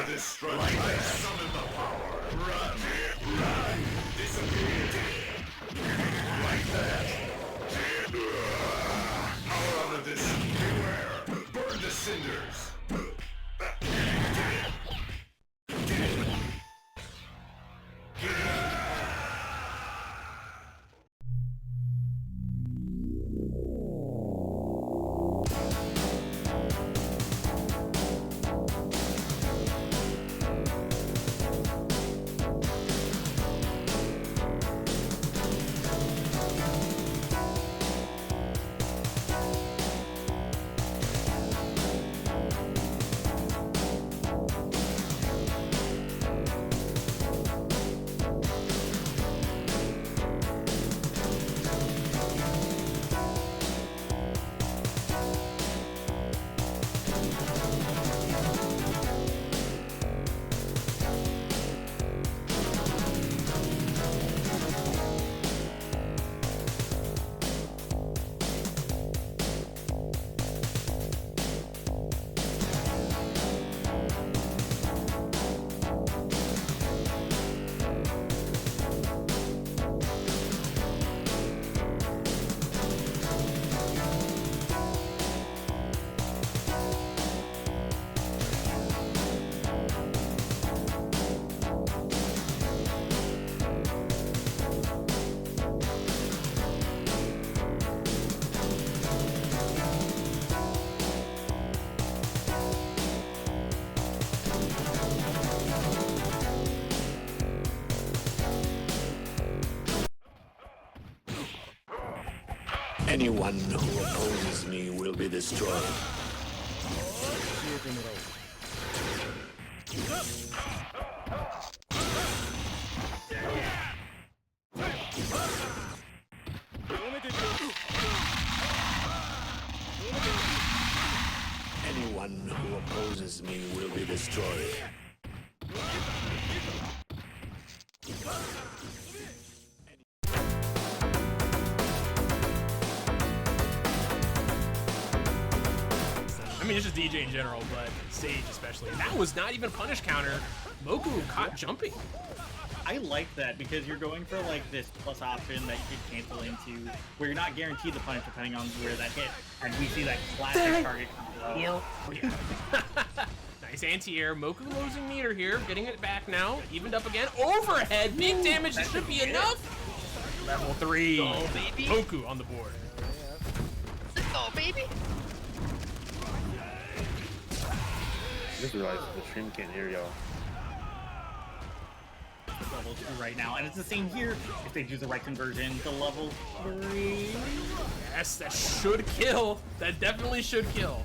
Destroy like that. Summon the power. Run. Run. Disappear. Like that. Power of the beware. Burn the cinders. Anyone who opposes me will be destroyed. Anyone who opposes me will be destroyed. I mean, it's just DJ in general, but Sage especially. That was not even a punish counter. Moku caught jumping. I like that because you're going for like this plus option that you could cancel into, where you're not guaranteed the punish depending on where that hit, and we see that classic target come below. Nice anti-air. Moku losing meter here, getting it back now. Evened up again. Overhead, big damage. That should be enough. Level 3. Oh, baby. Moku on the board. Oh, baby. I just realized the stream can't hear y'all. Level 2 right now, and it's the same here. If they do the right conversion to level 3. Yes, that should kill. That definitely should kill.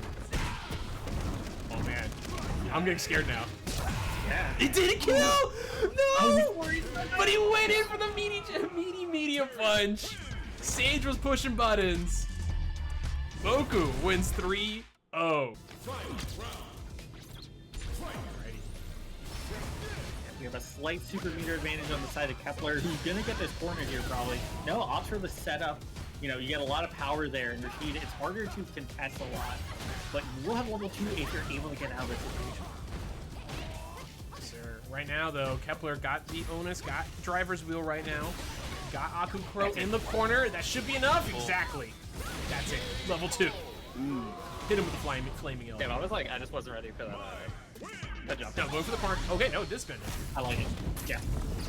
Oh man, I'm getting scared now. Yeah. It didn't kill! No! But he went in for the medium punch. Sage was pushing buttons. Boku wins 3-0. We have a slight super meter advantage on the side of Kepler, who's gonna get this corner here probably. No, opts for the setup. You know, you get a lot of power there, and Rashid, it's harder to contest a lot. But you will have level 2 if you're able to get out of this situation. Sir. Right now, though, Kepler got the onus, got driver's wheel right now. Got Aku Crow in the corner. That should be enough. Exactly. That's it. Level 2. Hit him with the flaming elbow. Yeah, I was like, I just wasn't ready for that. Good job. No, going for the park. Okay, no, this spin. I like it. Yeah.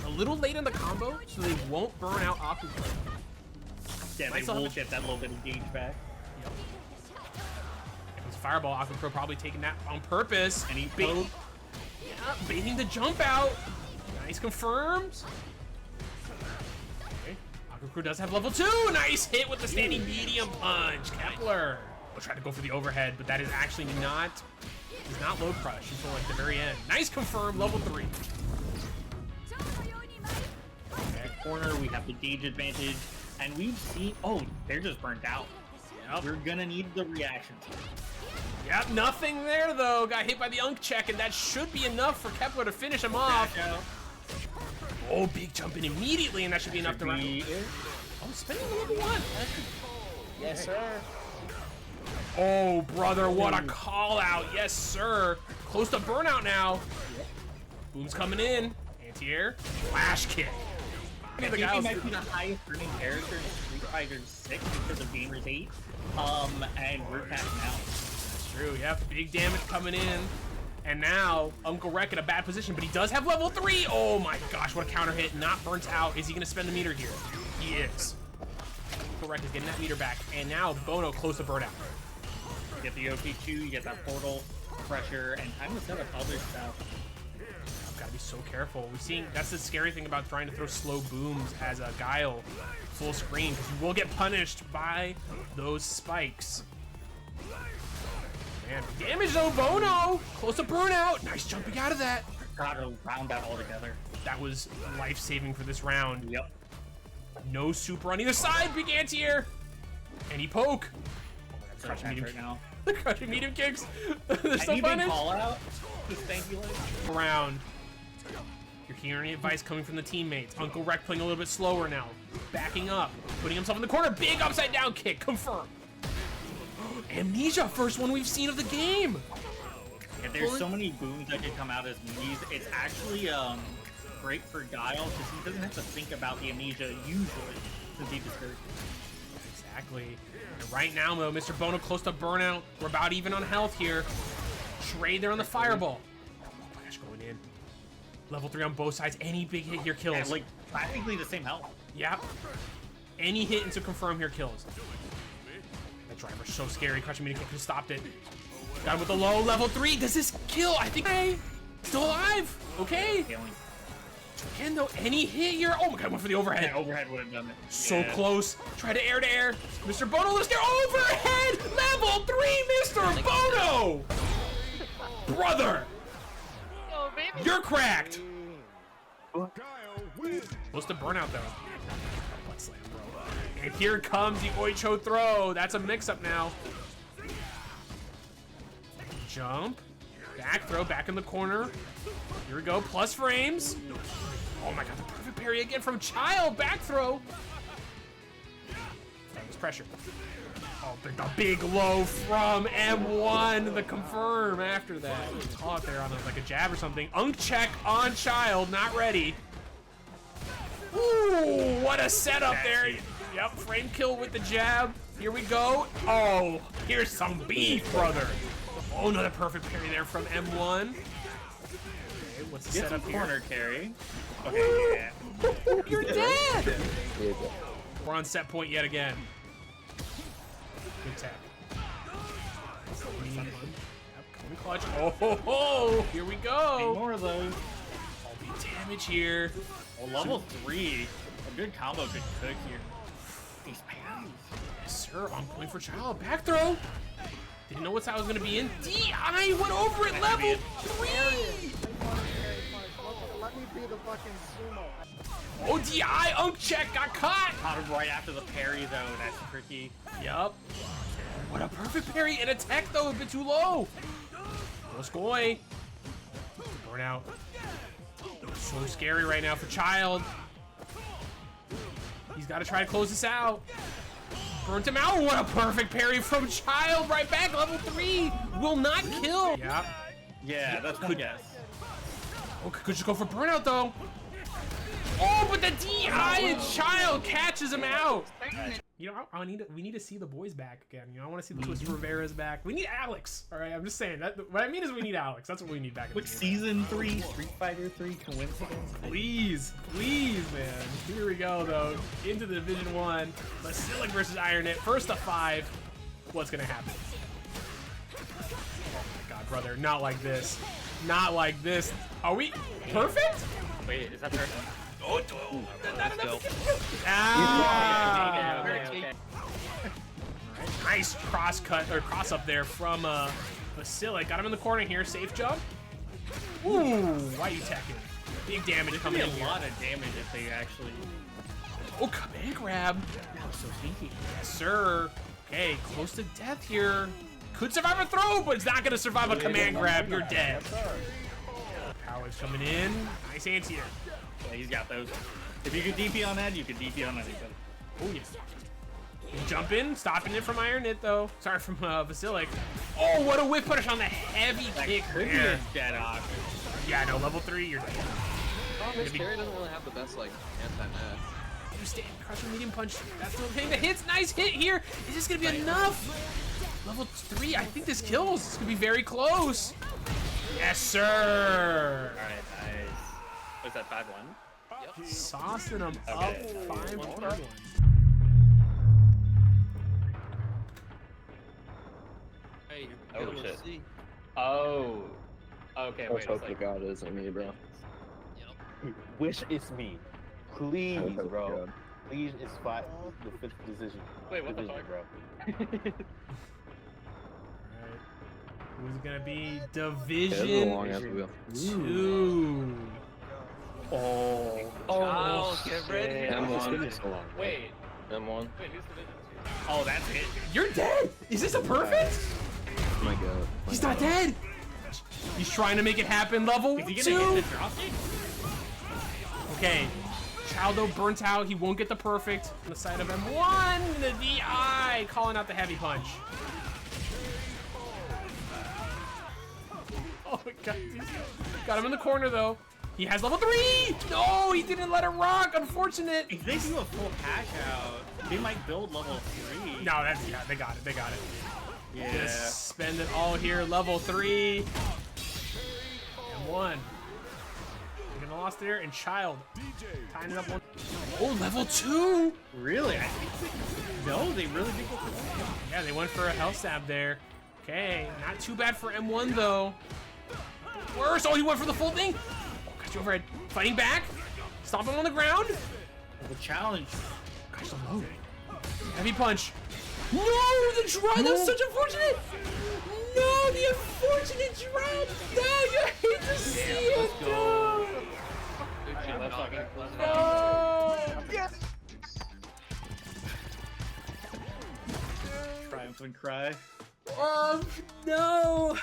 A little late in the combo, so they won't burn out Aku Crow. Yeah, they will get that little bit of gauge back. Yep. Here comes Fireball. Aku Crow probably taking that on purpose. And he baiting the jump out. Nice confirms. Okay. Aku Crow does have level 2. Nice hit with the standing medium punch. Kepler will try to go for the overhead, but that is actually not load crush until like the very end. Nice confirm, level 3. Okay, corner, we have the gauge advantage, and we've seen. Oh, they're just burnt out. Yep. We're gonna need the reactions. Yep, nothing there though. Got hit by the Unk check, and that should be enough for Kepler to finish him off. Oh, big jump in immediately, and that should be enough to round. Oh, spinning the level 1. Yes, sir. Oh, brother, what a call out. Yes, sir. Close to burnout now. Boom's coming in. Anti-air. Flash kick. I think he might be the highest earning character in Street Fighter 6 because of Gamers 8. And we're past now. That's true, yep. Big damage coming in. And now, Uncle Rek in a bad position, but he does have level 3. Oh my gosh, what a counter hit. Not burnt out. Is he going to spend the meter here? He is. Uncle Rek is getting that meter back. And now, Bono close to burnout. You get the OP2, you get that portal, pressure, and time to set up other stuff. Gotta be so careful. We've seen, that's the scary thing about trying to throw slow booms as a Guile full screen, because you will get punished by those spikes. Man, damage though, Bono! Close to burnout! Nice jumping out of that! Gotta round that all together. That was life-saving for this round. Yep. No super on either side, big anti-air! Any poke! Crushing medium right now. Crushing medium kicks! They're so Any big punished! call out? Just thank you, like. Around. You're hearing advice coming from the teammates. Uncle Rek playing a little bit slower now. Backing up. Putting himself in the corner. Big upside down kick. Confirm. Amnesia. First one we've seen of the game. Yeah, there's so many booms that could come out as minis. It's actually great for Guile because he doesn't have to think about the amnesia usually since he discouraged. Exactly. And right now, though, Mr. Bono close to burnout. We're about even on health here. Trade there on the fireball. Oh my gosh, going in. Level 3 on both sides. Any big hit here kills. Yeah, like practically the same health. Yep. Any hit into confirm here kills. That driver's so scary. Crushing medium kick could have stopped it. Got him with the low. Level 3. Does this kill? I think. Hey, still alive. Okay. Failing. Again, though, any hit here. Oh my god, went for the overhead. Yeah, overhead would have done it. So close. Try to air to air. Mr. Bono, let's get overhead. Level 3, Mr. Bono. Brother. Oh, baby. You're cracked! Close to burnout, though. Butt slam, bro. And here comes the Oicho throw. That's a mix-up now. Jump. Back throw, back in the corner. Here we go, plus frames. Oh my god, the perfect parry again from Child. Back throw. That was pressure. Oh, the big low from M1, the confirm after that. Caught there on like a jab or something. Unk check on Child, not ready. Ooh, what a setup there. Yep, frame kill with the jab. Here we go. Oh, here's some beef, brother. Oh, another perfect parry there from M1. Okay, what's the setup here? Corner carry. Okay, yeah. You're dead. We're on set point yet again. Good tap. Yep, coming clutch. Oh ho ho! Here we go. More of those. All the damage here. Well, level 3. A good combo could cook here. These pounds. Yes, sir. On point for Child. Back throw. Didn't know what side was gonna be in. DI went over it. Level 3. TP the fucking sumo. ODI, Unk check, got caught. Caught him right after the parry though. That's tricky. Yup. What a perfect parry and attack though, a bit too low. Let's go away. Burnout. So scary right now for Child. He's got to try to close this out. Burnt him out. What a perfect parry from Child. Right back, level 3. Will not kill. Yeah. Yeah, that's my guess. Oh, could just go for burnout though. Oh, but the DI and Child catches him out. You know, we need to see the boys back again. You know, I want to see the Twisted Rivera's back. We need Alex. All right, I'm just saying that. What I mean is we need Alex. That's what we need back. In Quick the game. season 3, Street Fighter 3 coincidence. Please, man. Here we go though. Into the Division 1. Vasiliek versus Ironet. First to 5. What's gonna happen? Oh my God, brother! Not like this. Not like this. Are we perfect? Wait, is that perfect? Oh, not enough. Ah! Alright, nice cross cut or cross up there from Vasiliek. Got him in the corner here. Safe jump. Ooh, why are you teching? Big damage coming in. A lot of damage if they actually. Oh, command grab. That was so sneaky. Yes, sir. Okay, close to death here. Could survive a throw, but it's not gonna survive a command grab. You're dead. Power's coming in. Nice anti-air. Yeah, he's got those. If you could DP on that, you could DP on anybody. Oh, yes. Jump in, stopping it from Ironet though. Sorry, from Vasiliek. Oh, what a whip punish on the heavy kick Could be there. a dead option. Yeah, no, level 3, you're dead. This carry doesn't really have the best like anti-math. You stand, crushing medium punch. That's the thing that hits. Nice hit here. Is this gonna be enough? Level 3, I think this kills. This could be very close. Yes, sir. All right, nice. Was that 5-1? Yep. Saucing them up Okay. 5-1. Hey, Oh, you're able to shit. see. Oh. Okay, Let's wait. hope It's to like, God it isn't me, bro. Yep. Wish it's me. Please, Oh, bro. God. Please, it's the 5th decision. wait, what the Division, fuck? bro? Alright. Who's it gonna be? Yeah, this is a Division long ass wheel. 2. Oh. Oh, get ready. M1. So long. Wait, M1. wait, who's Division 2? Oh, that's it. You're dead! Is this a perfect? Oh my God. He's not dead! He's trying to make it happen. Level Is he 2! gonna hit the drop kick? Okay. Childo burnt out. He won't get the perfect. On the side of M1. The DI. Calling out the heavy punch. Oh my God. Got him in the corner though. He has level 3! No, he didn't let it rock. Unfortunate. If they do a full cash out, they might build level 3. No, that's, yeah, they got it. They got it. Yeah. Just spend it all here. Level 3. And 1. You're gonna lost there. And Child. Tying it up one. Oh, level 2. Really? I think no, they really did go for that. Yeah, they went for a health stab there. Okay, not too bad for M1 though. Worse. Oh, he went for the full thing. Oh, gosh, overhead. Fighting back. Stomp him on the ground. The challenge. Gosh, the load. Heavy punch. No, the drop. That was such unfortunate. No, the unfortunate drop. No, you hate to see it. No. Good job, Let's Nog. fucking- No. Triumphant cry. No.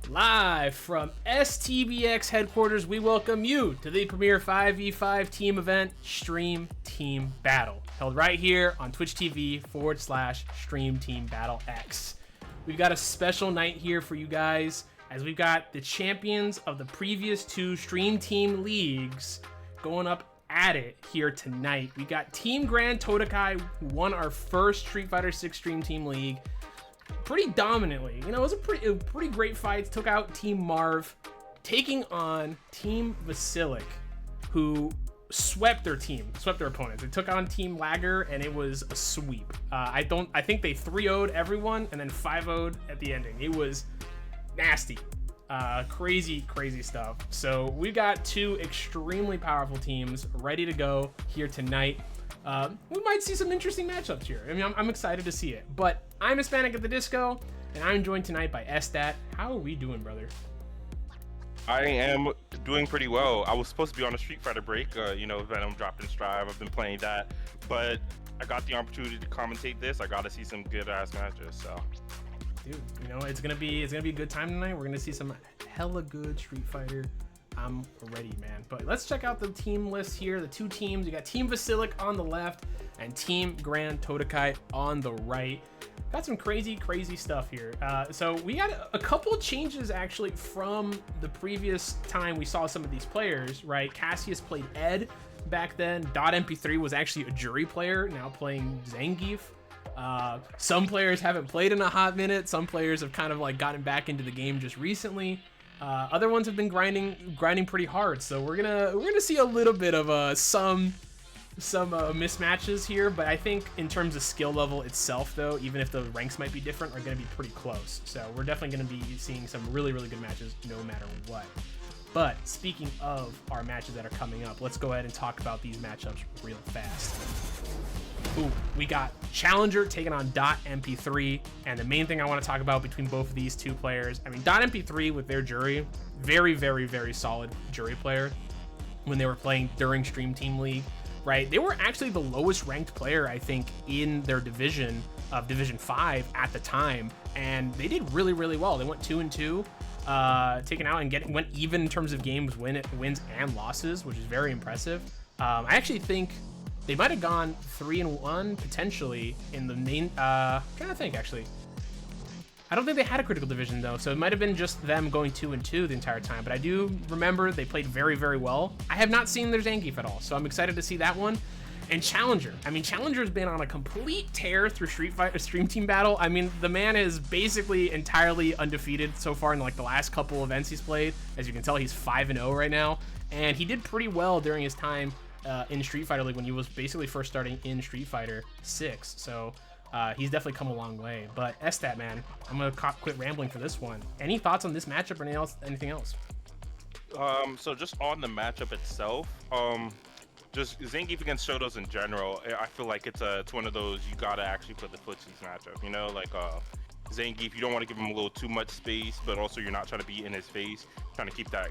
Live from STBX headquarters, we welcome you to the premier 5v5 team event, Stream Team Battle, held right here on Twitch TV/Stream Team Battle X. We've got a special night here for you guys, as we've got the champions of the previous 2 Stream Team leagues going up at it here tonight. We got Team GranTodakai, who won our first Street Fighter 6 Stream Team League pretty dominantly. You know, it was a pretty great fight. Took out Team Marv, taking on Team Vasiliek, who swept their opponents. They took on Team Lagger, and it was a sweep. I think they 3-0'd everyone and then 5-0'd at the ending. It was nasty. Crazy stuff. So we got two extremely powerful teams ready to go here tonight. We might see some interesting matchups here. I mean, I'm excited to see it. But I'm Hispanic at the Disco, and I'm joined tonight by STAT. How are we doing, brother? I am doing pretty well. I was supposed to be on a Street Fighter break. You know, Venom dropped in Strive. I've been playing that, but I got the opportunity to commentate this. I got to see some good ass matches. So, dude, you know, it's gonna be a good time tonight. We're gonna see some hella good Street Fighter. I'm ready, man. But let's check out the team list here. The two teams. You got Team Vasiliek on the left and Team GranTodakai on the right. Got some crazy stuff here. So we got a couple of changes actually from the previous time we saw some of these players, right? Cassius played Ed back then. .mp3 was actually a jury player, now playing Zangief. Some players haven't played in a hot minute. Some players have kind of like gotten back into the game just recently. Other ones have been grinding pretty hard. So we're gonna see a little bit of some mismatches here, but I think in terms of skill level itself, though, even if the ranks might be different, are going to be pretty close. So we're definitely going to be seeing some really good matches no matter what. But speaking of our matches that are coming up, let's go ahead and talk about these matchups real fast. Ooh, we got Challenger taking on .mp3, and the main thing I want to talk about between both of these two players, I mean, .mp3 with their jury, very solid jury player when they were playing during Stream Team League. Right, they were actually the lowest ranked player, I think, in their division of Division 5 at the time, and they did really well. They went 2-2, taken out and went even in terms of games, wins and losses, which is very impressive. I actually think they might have gone 3-1 potentially in the main. I'm trying to think actually. I don't think they had a critical division though, so it might have been just them going 2-2 the entire time. But I do remember they played very well. I have not seen their Zangief at all, so I'm excited to see that one. And Challenger, I mean, Challenger's been on a complete tear through Stream Team Battle. I mean, the man is basically entirely undefeated so far in like the last couple events he's played. As you can tell, he's 5-0 right now, and he did pretty well during his time in Street Fighter League when he was basically first starting in Street Fighter 6. So. He's definitely come a long way. But STAT, man, I'm gonna quit rambling for this one. Any thoughts on this matchup or anything else? So just on the matchup itself, just Zangief against Shotos in general, I feel like it's one of those you gotta actually put the foot to this matchup. You know, like Zangief, you don't want to give him a little too much space, but also you're not trying to be in his face, trying to keep that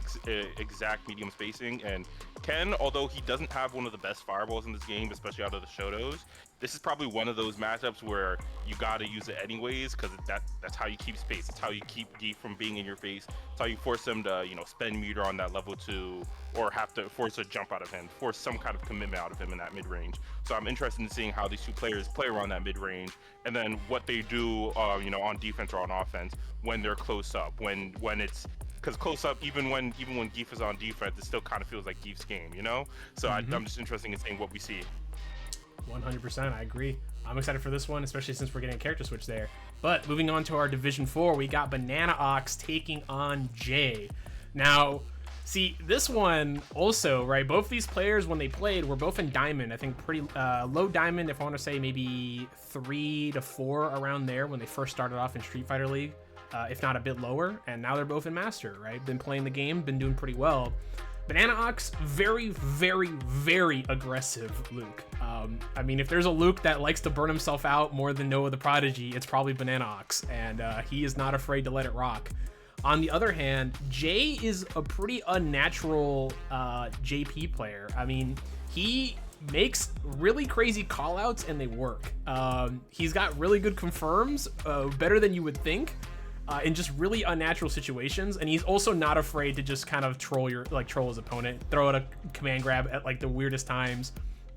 exact medium spacing. And Ken, although he doesn't have one of the best fireballs in this game, especially out of the Shotos, this is probably one of those matchups where you got to use it anyways, because that's how you keep space. It's how you keep Geef from being in your face. It's how you force him to, you know, spend meter on that level 2, or have to force a jump out of him, force some kind of commitment out of him in that mid-range. So I'm interested in seeing how these two players play around that mid-range, and then what they do, you know, on defense or on offense when they're close up, when it's, because close up, even when Geef is on defense, it still kind of feels like Geef's game, you know? So I'm just interested in seeing what we see. 100%, I agree. I'm excited for this one, especially since we're getting a character switch there. But moving on to our Division 4, we got Banana Ox taking on Jay. Now, see, this one also, right, both these players, when they played, were both in Diamond. I think pretty low Diamond, if I want to say maybe 3 to 4 around there when they first started off in Street Fighter League, if not a bit lower. And now they're both in Master, right? Been playing the game, been doing pretty well. Banana Ox, very aggressive Luke. I mean, if there's a Luke that likes to burn himself out more than Noah the Prodigy, it's probably Banana Ox, and he is not afraid to let it rock. On the other hand, Jay is a pretty unnatural JP player. I mean, he makes really crazy callouts and they work. He's got really good confirms, better than you would think. In just really unnatural situations, and he's also not afraid to just kind of troll his opponent, throw out a command grab at like the weirdest times,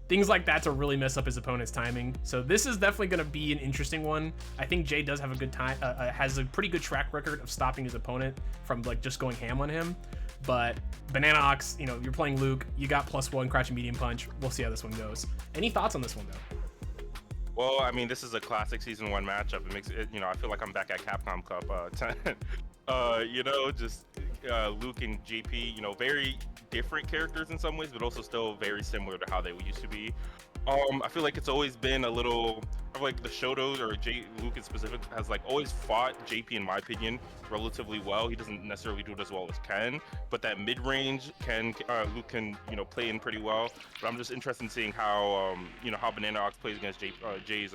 things like that to really mess up his opponent's timing. So this is definitely going to be an interesting one. I think Jay does have a good time, has a pretty good track record of stopping his opponent from like just going ham on him. But Banana Ox, you know, you're playing Luke, you got +1 crouching medium punch. We'll see how this one goes. Any thoughts on this one though? Well, I mean, this is a classic Season 1 matchup. It makes it, you know, I feel like I'm back at Capcom Cup 10. You know, just Luke and JP, you know, very different characters in some ways, but also still very similar to how they used to be. I feel like it's always been a little, I feel like the Shotos or Luke in specific has like always fought JP, in my opinion, relatively well. He doesn't necessarily do it as well as Ken, but that mid-range Luke can, you know, play in pretty well. But I'm just interested in seeing how, you know, how Banana Ox plays against Jay's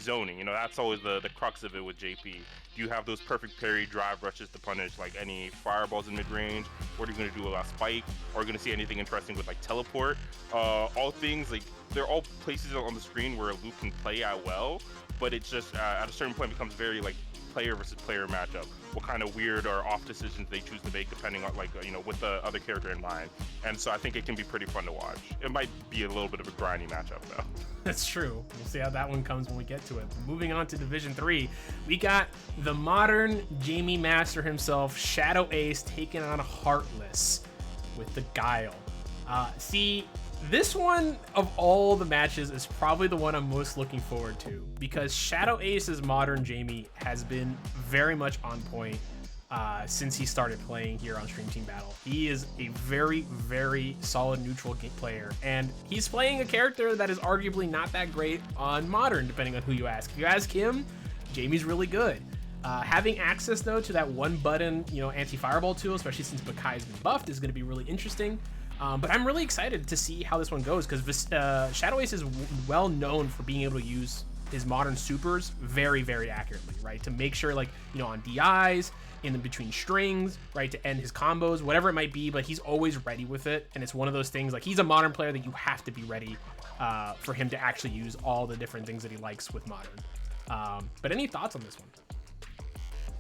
zoning. You know, that's always the crux of it with JP. Do you have those perfect parry drive rushes to punish like any fireballs in mid-range? What are you going to do about spike? Are you going to see anything interesting with like teleport? All things like they're all places on the screen where Luke can play out well, but it's just at a certain point becomes very like player versus player matchup. What kind of weird or off decisions they choose to make depending on like, you know, with the other character in mind. And so I think it can be pretty fun to watch. It might be a little bit of a grindy matchup though. That's true. We'll see how that one comes when we get to it. Moving on to Division 3, we got the modern Jamie Master himself, Shadow Ace, taking on Heartless with the Guile. See, this one of all the matches is probably the one I'm most looking forward to because Shadow Ace's modern Jamie has been very much on point since he started playing here on Stream Team Battle. He is a very, very solid neutral player, and he's playing a character that is arguably not that great on modern, depending on who you ask. If you ask him, Jamie's really good. Having access though to that one button, you know, anti-fireball tool, especially since Bakai has been buffed, is going to be really interesting. But I'm really excited to see how this one goes because Shadow Ace is well known for being able to use his modern supers very, very accurately, right? To make sure, like, you know, on DIs, in the between strings, right, to end his combos, whatever it might be, but he's always ready with it. And it's one of those things, like, he's a modern player that you have to be ready for him to actually use all the different things that he likes with modern. But any thoughts on this one?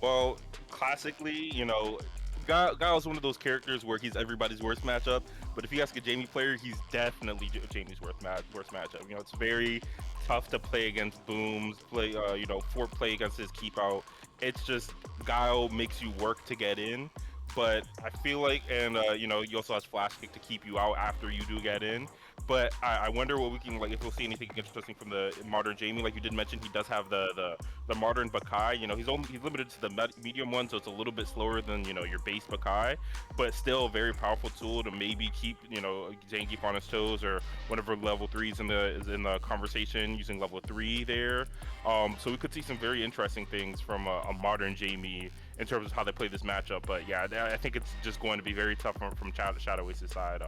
Well, classically, you know, Guile's one of those characters where he's everybody's worst matchup, but if you ask a Jamie player, he's definitely Jamie's worst matchup. You know, it's very tough to play against Booms, you know, play against his keep out. It's just Guile makes you work to get in, but I feel like, and you know, he also has flash kick to keep you out after you do get in. But I wonder what we can, like, if we'll see anything interesting from the modern Jamie. Like you did mention, he does have the modern Bakai. You know, he's limited to the medium one, so it's a little bit slower than, you know, your base Bakai, but still a very powerful tool to maybe keep, you know, Zangief on his toes, or whenever level 3 is in the conversation using level 3 there. So we could see some very interesting things from a modern Jamie in terms of how they play this matchup. But yeah, I think it's just going to be very tough from Shadow Ace's side.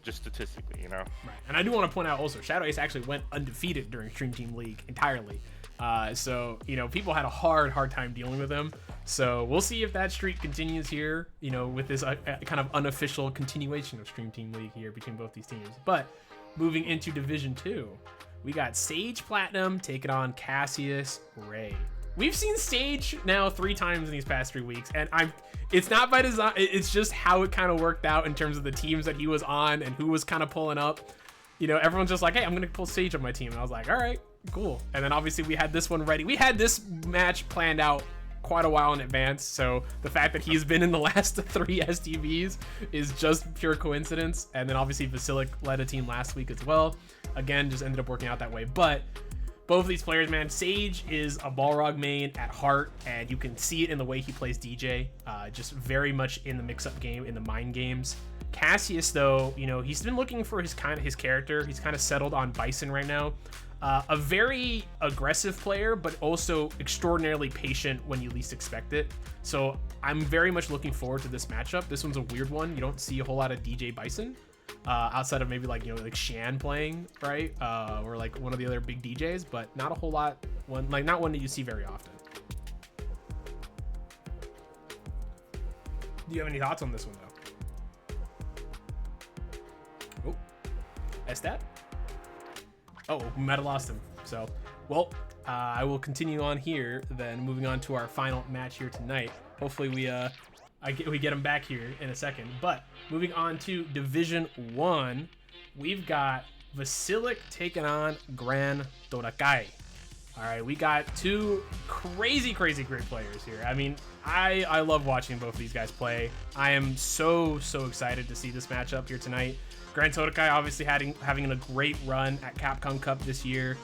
Just statistically, you know. Right. And I do want to point out also, Shadow Ace actually went undefeated during Stream Team League entirely. So, you know, people had a hard time dealing with him. So we'll see if that streak continues here, you know, with this kind of unofficial continuation of Stream Team League here between both these teams. But moving into Division 2, we got Sage Platinum taking on Cassius Ray. We've seen Sage now 3 times in these past 3 weeks, and it's not by design, it's just how it kind of worked out in terms of the teams that he was on and who was kind of pulling up. You know, everyone's just like, hey, I'm going to pull Sage on my team. And I was like, all right, cool. And then obviously we had this one ready. We had this match planned out quite a while in advance, so the fact that he's been in the last 3 STBs is just pure coincidence. And then obviously Vasiliek led a team last week as well. Again, just ended up working out that way. But both of these players, man, Sage is a Balrog main at heart, and you can see it in the way he plays DJ, just very much in the mix-up game, in the mind games. Cassius, though, you know, he's been looking for his character. He's kind of settled on Bison right now. A very aggressive player, but also extraordinarily patient when you least expect it. So I'm very much looking forward to this matchup. This one's a weird one. You don't see a whole lot of DJ Bison. Outside of maybe like, you know, like Shan playing, right? Or like one of the other big DJs, but not a whole lot, not one that you see very often. Do you have any thoughts on this one though? Oh, Estat? Oh, we might have lost him. So, well, I will continue on here then, moving on to our final match here tonight. Hopefully we get him back here in a second. But moving on to Division 1, we've got Vasiliek taking on GranTodakai. All right, we got 2 crazy great players here. I mean, I love watching both of these guys play. I am so excited to see this matchup here tonight. GranTodakai obviously having a great run at Capcom Cup this year.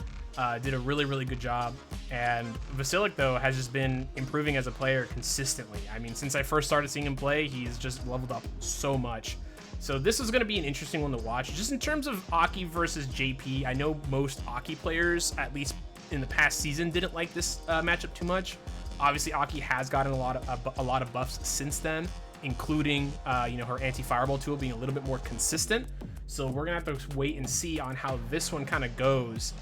did a really good job. And Vasiliek, though, has just been improving as a player consistently. I mean, since I first started seeing him play, he's just leveled up so much. So this is going to be an interesting one to watch. Just in terms of Aki versus JP, I know most Aki players, at least in the past season, didn't like this matchup too much. Obviously, Aki has gotten a lot of buffs since then, including her anti-fireball tool being a little bit more consistent. So we're gonna have to wait and see on how this one kind of goes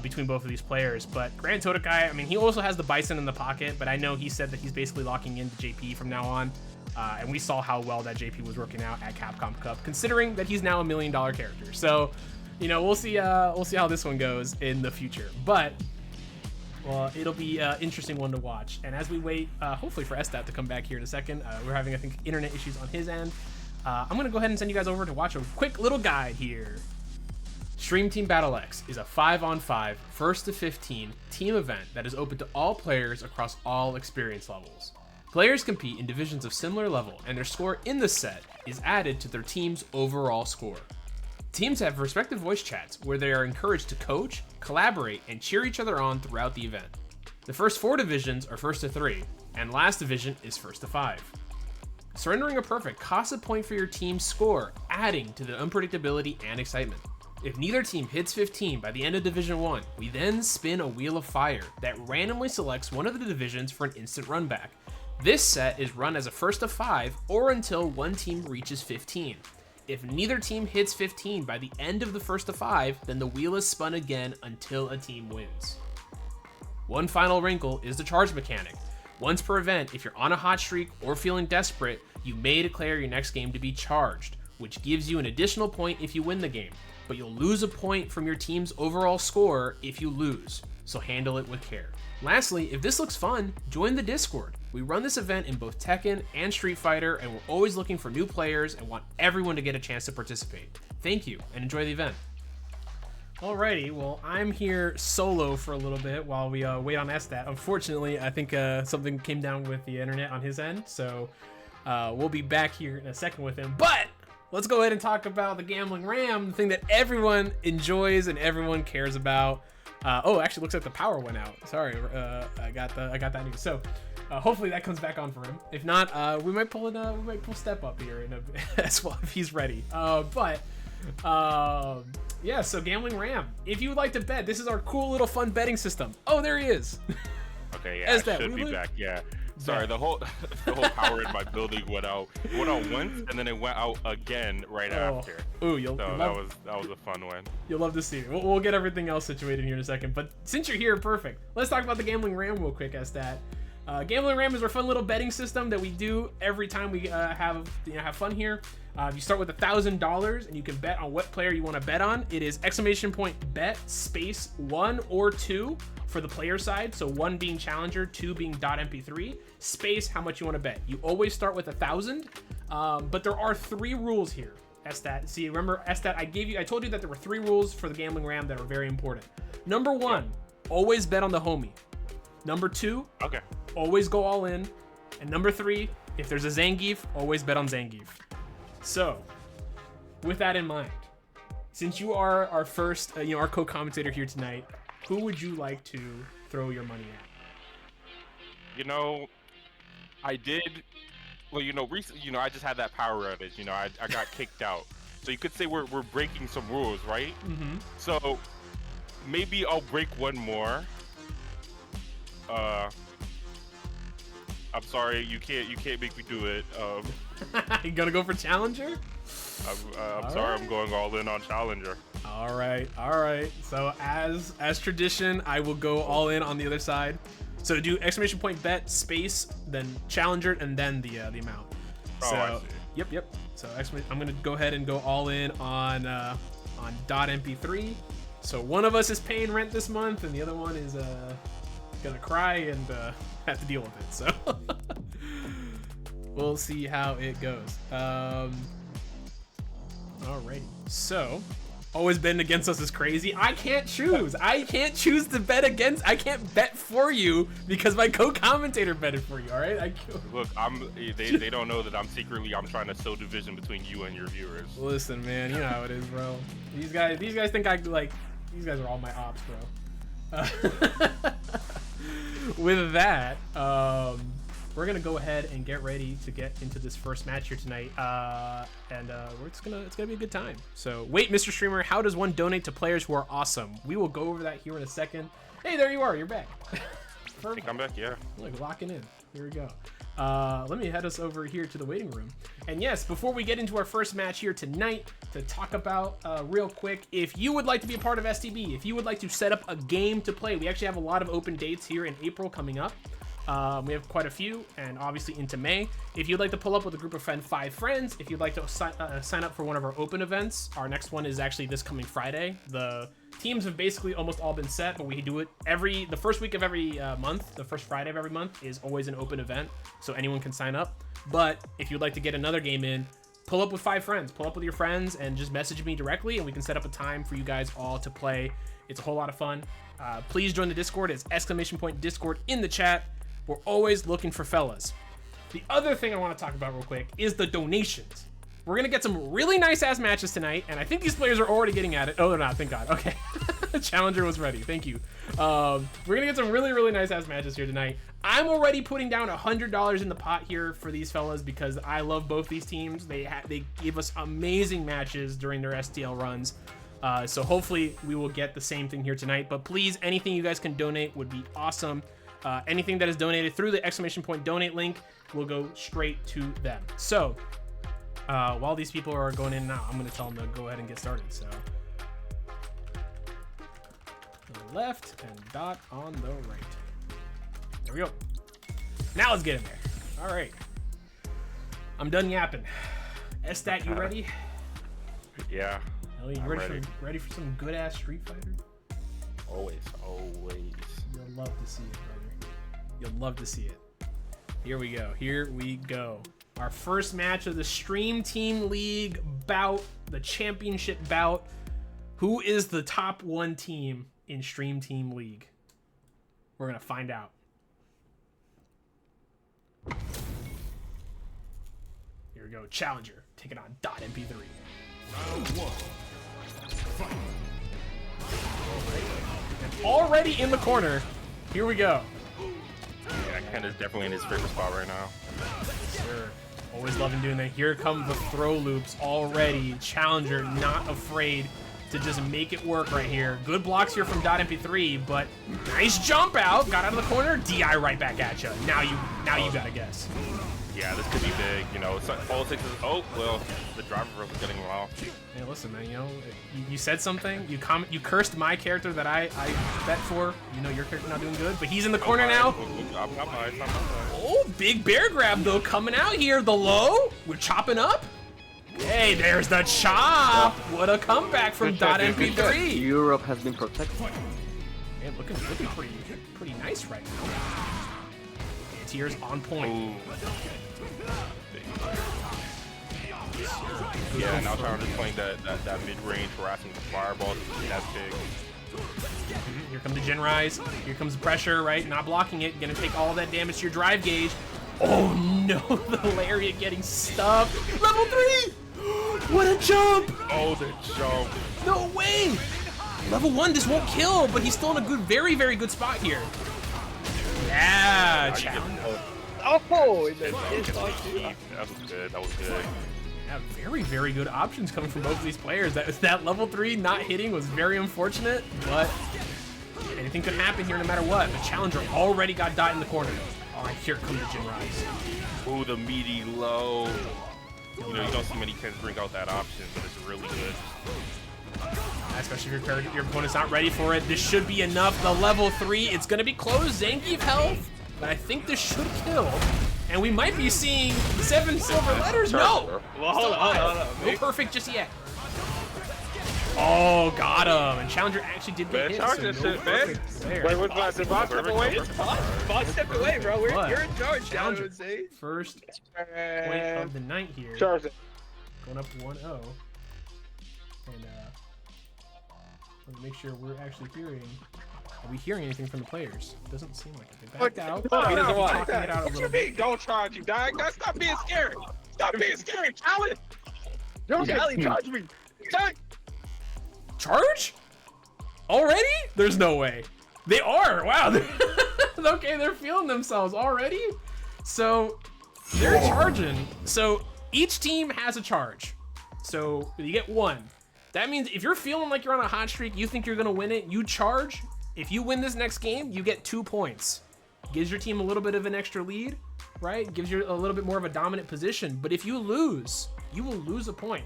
between both of these players. But GranTodakai, I mean, he also has the Bison in the pocket, but I know he said that he's basically locking into JP from now on. And we saw how well that JP was working out at Capcom Cup, considering that he's now $1 million character. So, we'll see how this one goes in the future. But well, it'll be an interesting one to watch. And as we wait, hopefully for Estat to come back here in a second, we're having, I think, internet issues on his end. I'm going to go ahead and send you guys over to watch a quick little guide here. Stream Team Battle X is a 5-on-5, 1st to 15 team event that is open to all players across all experience levels. Players compete in divisions of similar level, and their score in the set is added to their team's overall score. Teams have respective voice chats where they are encouraged to coach, collaborate, and cheer each other on throughout the event. The first 4 divisions are 1st to 3, and last division is 1st to 5. Surrendering a perfect costs a point for your team's score, adding to the unpredictability and excitement. If neither team hits 15 by the end of Division 1, we then spin a Wheel of Fire that randomly selects one of the divisions for an instant run back. This set is run as a 1st to 5 or until one team reaches 15. If neither team hits 15 by the end of the 1st to 5, then the wheel is spun again until a team wins. One final wrinkle is the charge mechanic. Once per event, if you're on a hot streak or feeling desperate, you may declare your next game to be charged, which gives you an additional point if you win the game, but you'll lose a point from your team's overall score if you lose, so handle it with care. Lastly, if this looks fun, join the Discord. We run this event in both Tekken and Street Fighter, and we're always looking for new players and want everyone to get a chance to participate. Thank you, and enjoy the event. Alrighty, well, I'm here solo for a little bit while we wait on Estat. Unfortunately, I think something came down with the internet on his end, so we'll be back here in a second with him. But let's go ahead and talk about the Gambling Ram, the thing that everyone enjoys and everyone cares about. Oh, actually, looks like the power went out. Sorry, I got that news. So hopefully that comes back on for him. If not, we might pull Step up here in as well if he's ready. Yeah, so Gambling Ram. If you would like to bet, this is our cool little fun betting system. Oh, there he is. Okay, yeah, I should be back. Yeah. Sorry, the whole power in my building went out. It went out once, and then it went out again right after. Ooh, that was a fun one. You'll love to see it. We'll get everything else situated here in a second. But since you're here, perfect. Let's talk about the Gambling Ram real quick, Estat. Gambling Ram is our fun little betting system that we do every time we have fun here. You start with $1,000 and you can bet on what player you want to bet on. It is !bet space 1 or 2 for the player side. So 1 being challenger, 2 being .mp3, space how much you want to bet. You always start with 1,000, but there are 3 rules here. Estat. See, remember, Estat, I told you that there were 3 rules for the Gambling Ram that are very important. Number 1, always bet on the homie. Number 2, okay, always go all in. And number 3, if there's a Zangief, always bet on Zangief. So, with that in mind, since you are our first, our co-commentator here tonight, who would you like to throw your money at? I did. Well, recently, I just had that power outage. I got kicked out. So you could say we're breaking some rules, right? Mm-hmm. So maybe I'll break one more. I'm sorry, you can't make me do it. You gonna go for challenger? I'm sorry, I'm going all in on challenger. All right. So as tradition, I will go all in on the other side. So do !bet space, then challenger, and then the amount. So, I see. Yep. So I'm gonna go ahead and go all in on .mp3. So one of us is paying rent this month, and the other one is gonna cry and have to deal with it. So we'll see how it goes. Alrighty. So always betting against us is crazy. I can't choose. I can't bet for you because my co-commentator betted for you. All right. Look, they don't know that I'm trying to sow division between you and your viewers. Listen, man, you know how it is, bro. These guys think these guys are all my ops, bro. With that, we're gonna go ahead and get ready to get into this first match here tonight, it's gonna be a good time. So, wait, Mr. Streamer, how does one donate to players who are awesome? We will go over that here in a second. Hey, there you are. You're back. Perfect. I'm back. Yeah. Look, locking in. Here we go. Let me head us over here to the waiting room. And yes, before we get into our first match here tonight, to talk about real quick, if you would like to be a part of STB, if you would like to set up a game to play, we actually have a lot of open dates here in April coming up. We have quite a few, and obviously into May. If you'd like to pull up with a group of 5 friends, if you'd like to sign up for one of our open events, our next one is actually this coming Friday. The teams have basically almost all been set, but we do it the first week of every month. The first Friday of every month is always an open event, so anyone can sign up. But if you'd like to get another game in, pull up with 5 friends. Pull up with your friends and just message me directly, and we can set up a time for you guys all to play. It's a whole lot of fun. Please join the Discord. It's !Discord in the chat. We're always looking for fellas. The other thing I want to talk about real quick is the donations. We're going to get some really nice ass matches tonight, and I think these players are already getting at it. Oh, they're not, thank God. Okay. Challenger was ready. Thank you. We're going to get some really, really nice ass matches here tonight. I'm already putting down $100 in the pot here for these fellas because I love both these teams. They give us amazing matches during their STL runs. So hopefully we will get the same thing here tonight. But please, anything you guys can donate would be awesome. Anything that is donated through the ! Donate link will go straight to them. So while these people are going in and out, I'm going to tell them to go ahead and get started. So the left and dot on the right. There we go. Now let's get in there. All right. I'm done yapping. S-Stat, you ready? Yeah. Ellie, you ready for some good ass Street Fighter? Always. You'll love to see it, brother. You'll love to see it. Here we go. Our first match of the Stream Team League bout, the championship bout. Who is the top 1 team in Stream Team League? We're gonna find out. Here we go. Challenger taking on .mp3. Round 1. Fight. And already in the corner. Here we go. Yeah, Ken is definitely in his favorite spot right now. Sure. Always loving doing that. Here come the throw loops already. Challenger not afraid to just make it work right here. Good blocks here from .mp3, but nice jump out. Got out of the corner. DI right back at you. Now you gotta guess. Yeah, this could be big. You know, all it takes is the driver was getting off. Hey, listen, man. You know, you said something. You cursed my character that I bet for. You know, your character not doing good, but he's in the corner now. Oh, big bear grab though coming out here. The low. We're chopping up. Hey, there's the chop. What a comeback from .mp3. Europe has been protected. Man, looking pretty nice right now. Tears on point. Ooh. Yeah, now Challenger's playing that mid-range harassing the fireball. That's big. Here comes the Gen Rise. Here comes the pressure, right? Not blocking it. Gonna take all that damage to your drive gauge. Oh no, the lariat getting stuffed. Level 3! What a jump! Oh, the jump. No way! Level 1, this won't kill, but he's still in a very, very good spot here. Yeah, Challenger. Oh, that was good. Yeah, very, very good options coming from both of these players. That level 3 not hitting was very unfortunate, but anything could happen here no matter what. The Challenger already got Dot in the corner. All right, here comes the Gen Rise. Ooh, the meaty low. You know, you don't see many Kens bring out that option, but it's really good. Especially if your opponent's not ready for it. This should be enough. The level 3, it's going to be close. Zangief health, but I think this should kill. And we might be seeing 7 silver letters. No! Well, hold on. No perfect just yet. Oh, got him. And Challenger actually did get hit. Charge So this no shit, man. perfect there. Wait, what's that? Did Bob step away? Bob stepped away, bro. But You're in charge. Challenger, first point of the night here. Charge it. Going up 1-0. And let me make sure we're actually hearing. Are we hearing anything from the players? Doesn't seem like it. They backed out. Maybe they'll be talking it out a little bit. Don't charge you, dog. Stop being scary. Stop being scary, Charlie. Charlie, charge me. Charge? Already? There's no way. They are. Wow. Okay, they're feeling themselves already. So they're charging. So each team has a charge. So you get one. That means if you're feeling like you're on a hot streak, you think you're gonna win it, you charge. If you win this next game, you get 2 points. Gives your team a little bit of an extra lead, right? Gives you a little bit more of a dominant position. But if you lose, you will lose a point.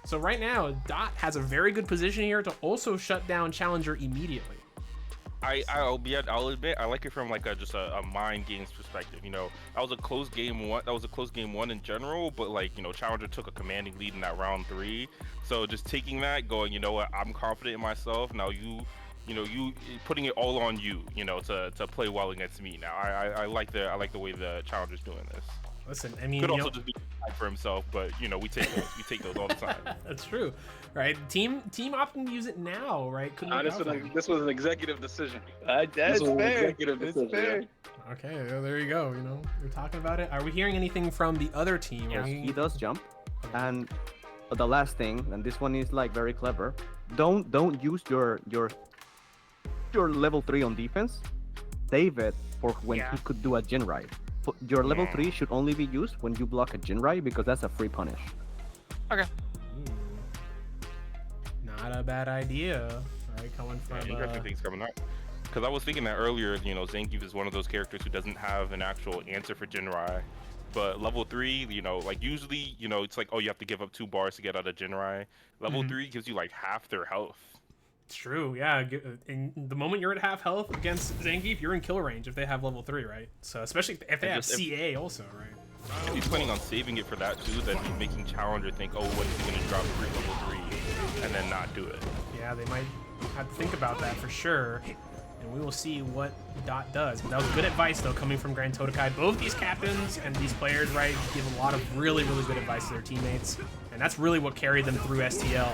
So right now, Dot has a very good position here to also shut down Challenger immediately. I'll admit I like it from like just a mind games perspective. You know, that was a close game one. That was a close game one in general, but like, you know, Challenger took a commanding lead in that round 3. So just taking that, going, you know what, I'm confident in myself. Now you putting it all on you, you know, to play well against me. Now I like the way the Challenger's doing this. Listen, I mean, could also just be for himself, but you know, we take those all the time. That's true, right? Team often use it now, right? This was an executive decision. That's fair. Fair. Okay, well, there you go. You know, we're talking about it. Are we hearing anything from the other team? Yes, he does jump. And the last thing, and this one is like very clever. Don't use your level 3 on defense, save it for when he could do a Jinrai. Your level 3 should only be used when you block a Jinrai because that's a free punish. Okay. Not a bad idea, right? Coming from interesting things coming up. Because I was thinking that earlier, you know, Zangief is one of those characters who doesn't have an actual answer for Jinrai. But level 3, you know, like usually, you know, it's like, oh, you have to give up 2 bars to get out of Jinrai. Level 3 gives you like half their health. It's true, yeah. In the moment you're at half health against Zangief, you're in kill range if they have level 3, right? So especially if they have CA also, right? If he's planning on saving it for that too, then he's making Challenger think, oh, what is he going to drop for level 3 and then not do it. Yeah, they might have to think about that for sure. And we will see what Dot does. But that was good advice, though, coming from GranTodakai. Both these captains and these players, right, give a lot of really, really good advice to their teammates. And that's really what carried them through STL,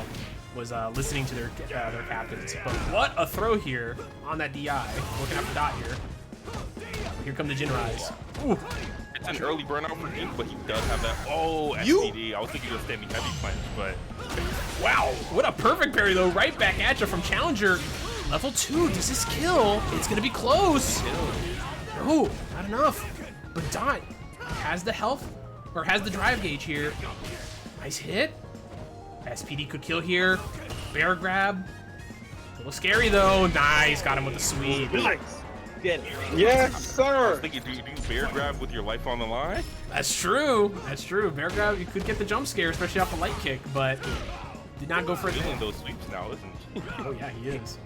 was listening to their captains. But what a throw here on that DI. Working up the Dot here. Here come the Jinrais. Ooh. It's an early burnout for him, but he does have that. Oh, SPD. I was thinking of standing heavy punch, but... Wow, what a perfect parry, though. Right back at you from Challenger. Level 2, does this kill? It's gonna be close. Oh, not enough. But Dot has the health, or has the drive gauge here. Nice hit. SPD could kill here. Bear grab. A little scary though. Nice, got him with the sweep. Nice. Get it. Yes, sir. I was thinking, do you bear grab with your life on the line? That's true. That's true. Bear grab, you could get the jump scare, especially off a light kick, but did not go for it. He's feeling those sweeps now, isn't he? Oh yeah, he is.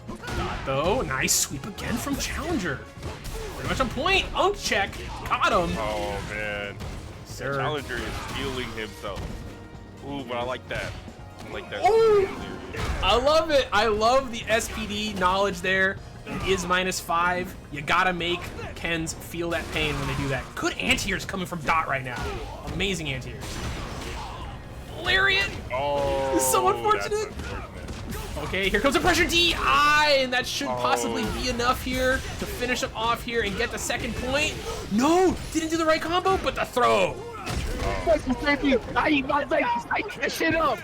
Dot though, nice sweep again from Challenger. Pretty much on point. Unk check, got him. Oh man, sir. Challenger is feeling himself. Ooh, but I like that. I like that. Ooh, I love it. I love the SPD knowledge there. It is -5. You gotta make Kens feel that pain when they do that. Good anti-airs coming from Dot right now. Amazing anti-airs. Lariat. Oh, this is so unfortunate. Okay, here comes a pressure DI, and that should possibly be enough here to finish him off here and get the second point. No, didn't do the right combo, but the throw. Shit up.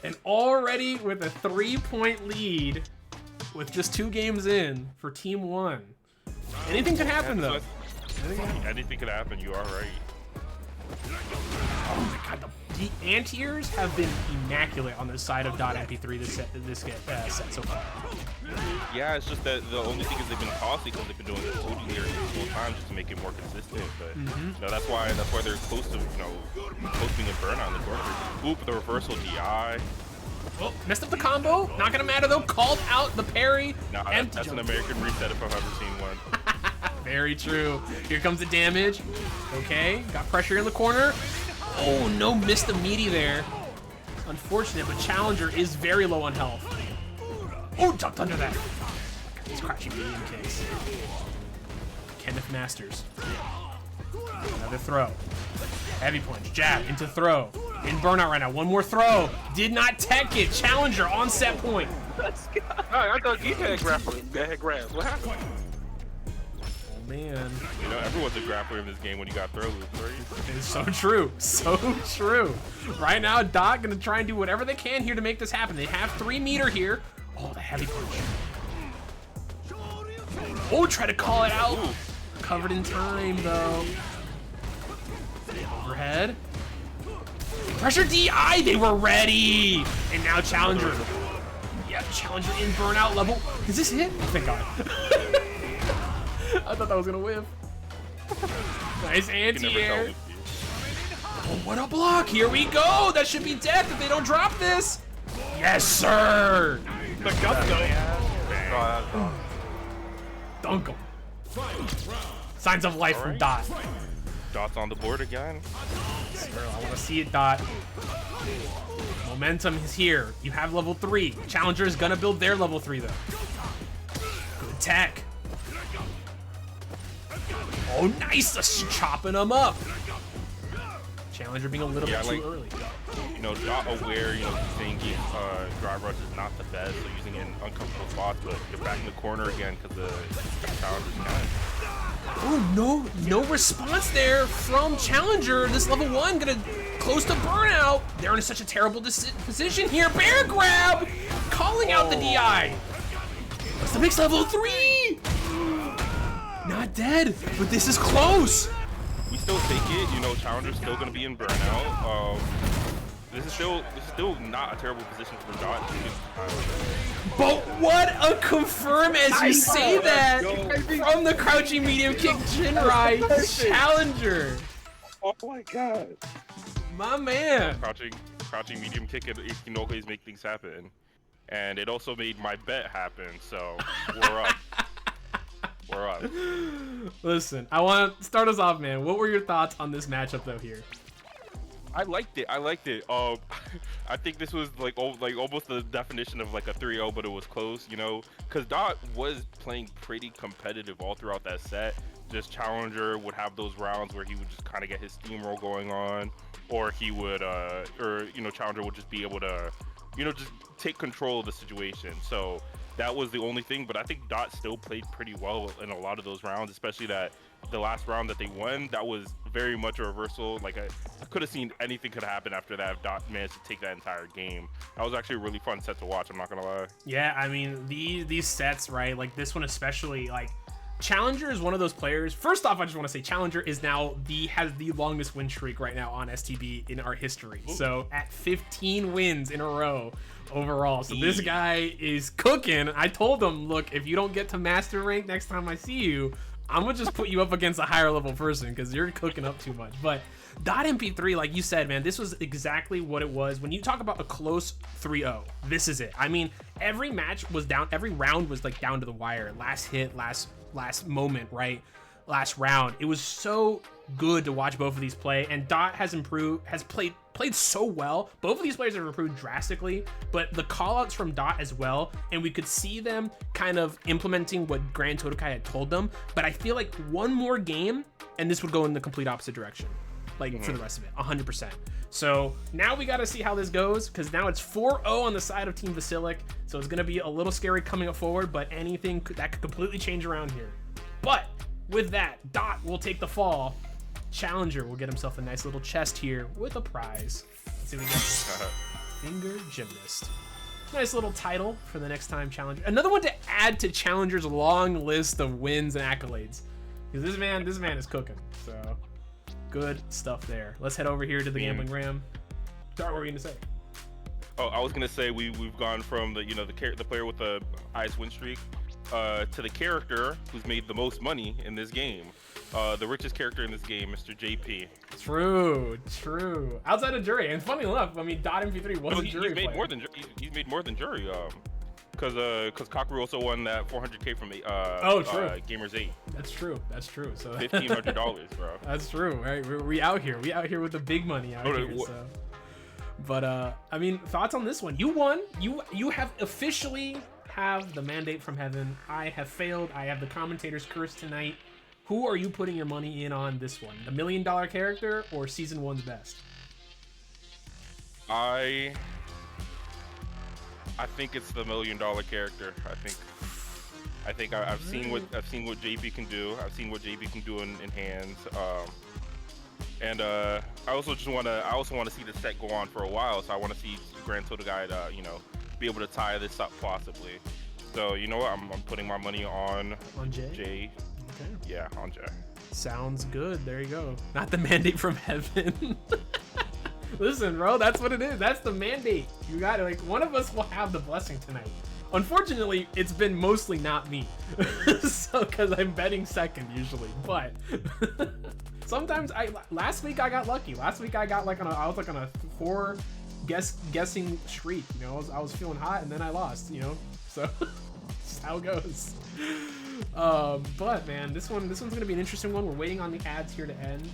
And already with a 3-point lead with just 2 games in for Team 1. Anything could happen, though. Anything could happen, you are right. Oh my god, the anti-airs have been immaculate on the side of Dot MP3 this set so far. Yeah, it's just that the only thing is they've been costly because they've been doing the loading areas the whole time just to make it more consistent. But you know, that's why they're close to, you know, posting a burn on the board. Oop, the reversal DI. Oh, messed up the combo. Not gonna matter though. Called out the parry. Nah, that's an American reset if I've ever seen one. Very true. Here comes the damage. Okay, got pressure in the corner. Oh no, missed the meaty there. Unfortunate, but Challenger is very low on health. Oh, jumped under that. He's crouching medium kicks. Kenneth Masters. Another throw. Heavy punch, jab, into throw. In burnout right now, one more throw. Did not tech it. Challenger on set point. I thought he had grabs. What happened? man. You know, everyone's a grappler in this game when you got throw loops, right? It's so true. So true. Right now, Dot gonna try and do whatever they can here to make this happen. They have 3 meter here. Oh, the heavy punch. Oh, try to call it out. Covered in time, though. Overhead. Pressure DI, they were ready. And now Challenger. Yeah, Challenger in burnout level. Does this hit? Oh, thank God. I thought that was gonna whiff. Nice anti-air. Oh, what a block. Here we go. That should be death if they don't drop this. Yes, sir. The gusto. Dunk him. Signs of life from Dot. Dot's on the board again. Girl, I want to see it, Dot. Momentum is here. You have level 3. Challenger is gonna build their level 3 though. Good tech. Oh, nice! Just chopping them up. Challenger being a little bit too early. You know, Dot aware, you know, Zangief's drive rush is not the best, so using it in uncomfortable spots, but you're back in the corner again because the Challenger's kind. Oh, no response there from Challenger. This level 1 gonna close to burnout. They're in such a terrible position here. Bear grab! Calling out the DI. What's the mix level 3? Not dead, but this is close. We still take it, you know, Challenger's still gonna be in burnout. This is still not a terrible position for Dot. But what a confirm as you say that from the crouching medium kick Jinrai Challenger. Oh my God. My man. Crouching medium kick and it can always make things happen. And it also made my bet happen, so we're up. We're up. Listen, I want to start us off, man. What were your thoughts on this matchup though here? I liked it. I think this was like almost the definition of like a 3-0, but it was close, you know, because Dot was playing pretty competitive all throughout that set. Just Challenger would have those rounds where he would just kind of get his steamroll going on, or he would, Challenger would just be able to, you know, just take control of the situation. So that was the only thing, but I think Dot still played pretty well in a lot of those rounds, especially that the last round that they won, that was very much a reversal. Like I could have seen anything could happen after that if Dot managed to take that entire game. That was actually a really fun set to watch, I'm not gonna lie. Yeah, I mean, these sets, right, like this one especially, like Challenger is one of those players. First off, I just want to say Challenger is now has the longest win streak right now on STB in our history. Ooh. So at 15 wins in a row overall. So this guy is cooking. I told him, look, if you don't get to master rank next time I see you, I'm gonna just put you up against a higher level person because you're cooking up too much. But Dot MP3, like you said, man, this was exactly what it was. When you talk about a close 3-0, this is it. I mean, every match was down, every round was like down to the wire. Last hit, last moment, right? Last round. It was so good to watch both of these play, and Dot has played so well. Both of these players have improved drastically, but the callouts from Dot as well, and we could see them kind of implementing what GranTodakai had told them. But I feel like one more game, and this would go in the complete opposite direction, like for the rest of it, 100%. So now we got to see how this goes, because now it's 4-0 on the side of Team Vasiliek, so it's going to be a little scary coming up forward, but anything that could completely change around here. But with that, Dot will take the fall. Challenger will get himself a nice little chest here with a prize. Let's see what we get. Finger Gymnast. Nice little title for the next time Challenger. Another one to add to Challenger's long list of wins and accolades. Because this man is cooking. So good stuff there. Let's head over here to the Gambling Ram. Dart, what were you gonna say? Oh, I was gonna say we've gone from the player with the highest win streak to the character who's made the most money in this game. The richest character in this game, Mr. JP. True. Outside of Jury, and funny enough, I mean, Dot MP3 was a Jury player. He's made more than Jury. Because Kakeru also won that 400K from Gamers 8. That's true. So $1,500, bro. That's true. Right? We out here. We out here with the big money out here. So. But I mean, thoughts on this one? You won. You have officially have the mandate from heaven. I have failed. I have the commentator's curse tonight. Who are you putting your money in on this one? The $1 million character or season 1's best? I think it's the $1 million character. I I think I've seen what JP can do. I've seen what JP can do in hands. And I also want to see the set go on for a while. So I want to see GranTodakai be able to tie this up possibly. So you know what? I'm putting my money on Jay. Okay. Yeah, on Jay. Sounds good. There you go. Not the mandate from heaven. Listen, bro, that's what it is. That's the mandate. You got it. Like, one of us will have the blessing tonight. Unfortunately, it's been mostly not me. So, because I'm betting second usually. But sometimes last week I got lucky. Last week I got I was on a 4 guessing streak. You know, I was feeling hot and then I lost. You know, so that's how it goes. But man, this one's gonna be an interesting one. We're waiting on the ads here to end.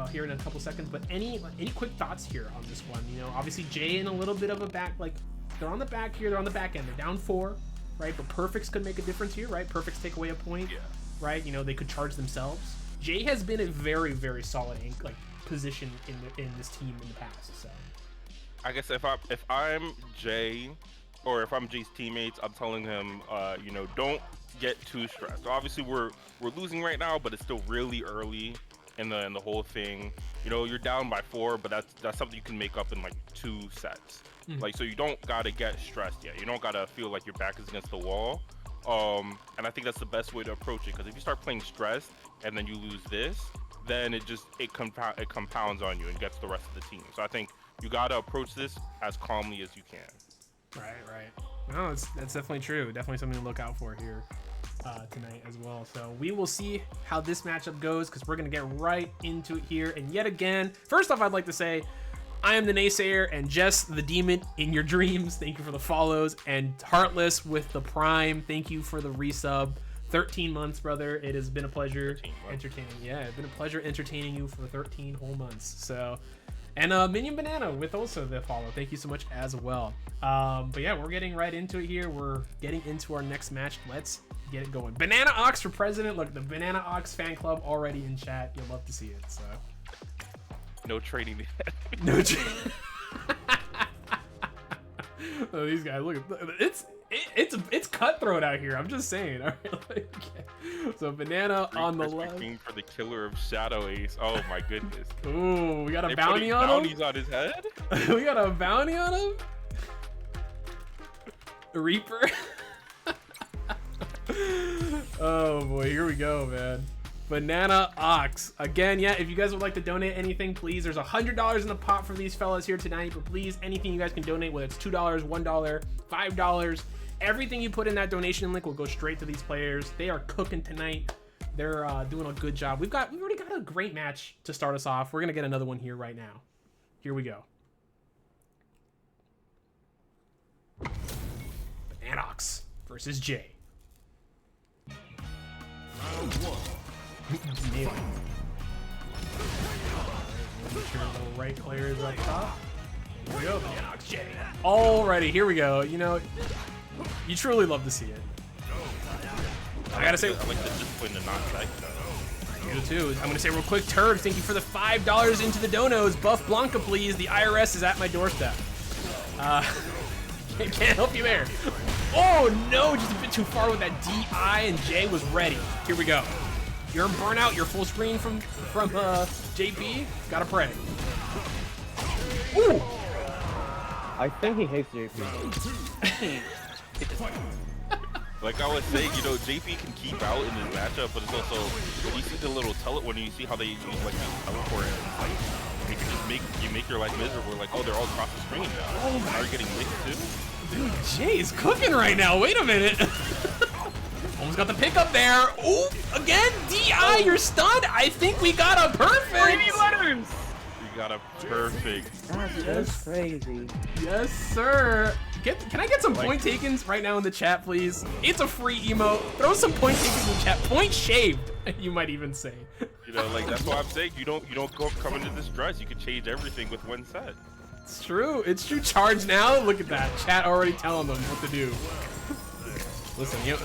Here in a couple seconds, but any quick thoughts here on this one? You know, obviously Jay in a little bit of a back, like they're on the back here, they're on the back end, they're down 4, right? But perfects could make a difference here, right? Perfects take away a point, right? You know, they could charge themselves. Jay has been a very, very solid position in this team in the past. So I guess if I'm Jay, or if I'm Jay's teammates, I'm telling him, don't get too stressed. Obviously, we're losing right now, but it's still really early in the whole thing. You know, you're down by 4, but that's something you can make up in like 2 sets. Like, so you don't gotta get stressed yet. You don't gotta feel like your back is against the wall. And I think that's the best way to approach it, because if you start playing stressed and then you lose this, then it compounds on you and gets the rest of the team. So I think you gotta approach this as calmly as you can. Right. No, that's definitely true. Definitely something to look out for here tonight as well. So we will see how this matchup goes, because we're gonna get right into it here. And yet again, first off, I'd like to say I am the Naysayer, and Jess the Demon in your dreams. Thank you for the follows. And Heartless with the Prime, thank you for the resub. 13 months, brother. It has been a pleasure entertaining. Yeah, it's been a pleasure entertaining you for 13 whole months. So, and Minion Banana with also the follow. Thank you so much as well. But yeah, we're getting right into it here. We're getting into our next match. Let's get it going. Banana Ox for president. Look, the Banana Ox fan club already in chat. You'll love to see it. So no trading. No trading. Oh, these guys, look, it's cutthroat out here. I'm just saying. All right, okay. So Banana on the left. For the killer of Shadow Ace. Oh my goodness. Ooh, we got a bounty on him. Bounties on his head. We got a bounty on him. Reaper. Oh boy, here we go, man. Banana Ox. Again, yeah, if you guys would like to donate anything, please, there's $100 in the pot for these fellas here tonight, but please, anything you guys can donate, whether it's $2, $1, $5, everything you put in that donation link will go straight to these players. They are cooking tonight. They're doing a good job. We've already got a great match to start us off. We're gonna get another one here right now. Here we go. Banana Ox versus Jay. Round 1. Nail it. Make sure the right player is up top. Here we go, Banana Ox Jay. Alrighty, here we go. You know, you truly love to see it. I gotta say, I like the discipline to not like you too. I'm gonna say real quick, Turb, thank you for the $5 into the donos. Buff Blanca, please. The IRS is at my doorstep. Can't help you there. Oh no, just a bit too far with that DI, and Jay was ready. Here we go. You're in burnout, you're full screen from JP. Gotta pray. Ooh! I think he hates JP. Like I was saying, you know, JP can keep out in this matchup, but it's also when you see the little when you see how they use like these teleport, like they can just make your life miserable. Like, oh, they're all across the screen now. Oh, now you're getting licked too. Dude, Jay's cooking right now. Wait a minute. Almost got the pickup there. Ooh, again, DI, you're stunned. I think we got a perfect. You got a perfect. That's just crazy. Yes, sir. Can I get some point takens right now in the chat, please? It's a free emote. Throw some point takens in the chat. Point shaved, you might even say. You know, like that's why I'm saying you don't come into this dress. You can change everything with one set. It's true. It's true. Charge now. Look at that. Chat already telling them what to do. Listen, you know,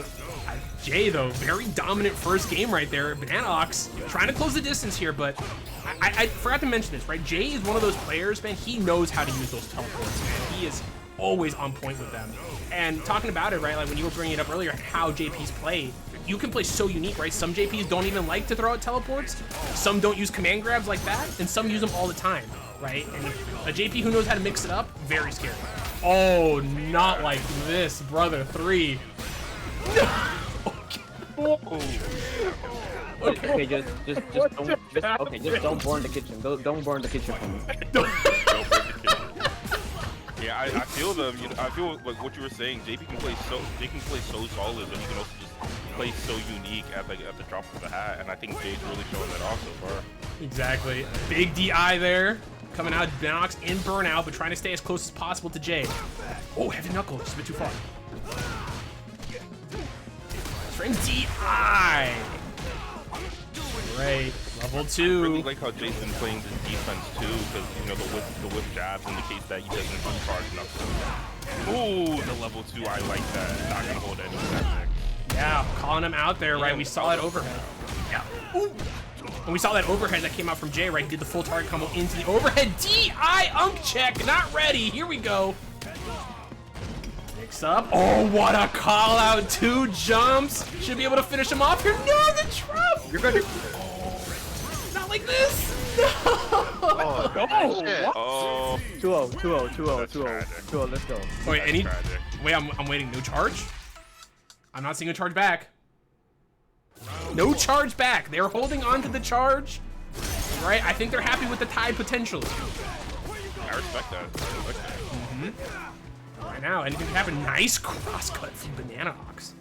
Jay though, very dominant first game right there. Banana Ox trying to close the distance here, but I forgot to mention this, right? Jay is one of those players, man. He knows how to use those teleports, man. always on point with them. And talking about it, right, like when you were bringing it up earlier, how JPs play, you can play so unique, right? Some JPs don't even like to throw out teleports, some don't use command grabs like that, and some use them all the time, right? And a JP who knows how to mix it up, very scary. Oh, not like this, brother. 3. Okay, just don't burn the kitchen. Don't burn the kitchen for me. Yeah, I feel them. You know, I feel like what you were saying. JP can play so solid, but he can also just play so unique at the drop of the hat, and I think Jay's really showing that off so far. Exactly. Big DI there. Coming out, Nox in burnout, but trying to stay as close as possible to Jay. Oh, heavy knuckle, just a bit too far. Frames DI. Great, level 2. I really like how Jason playing this defense too, because you know the whip jabs indicates that he doesn't charge enough. Ooh, the level 2, I like that. Not gonna hold any of that. Yeah, calling him out there, right? We saw that overhead. Yeah. Ooh. And we saw that overhead that came out from Jay, right? He did the full target combo into the overhead. DI unk check, not ready. Here we go. Mix up. Oh, what a call out. 2 jumps. Should be able to finish him off here. No, the trap. You're better. Not like this. No. Oh, 2-0, 2-0, 2-0, 2-0, 2-0. Let's go. Wait, wait, I'm waiting. No charge? I'm not seeing a charge back. No charge back. They're holding on to the charge. Right? I think they're happy with the tie potentially. I respect that. Right now, anything can happen. Nice crosscut from Banana Ox.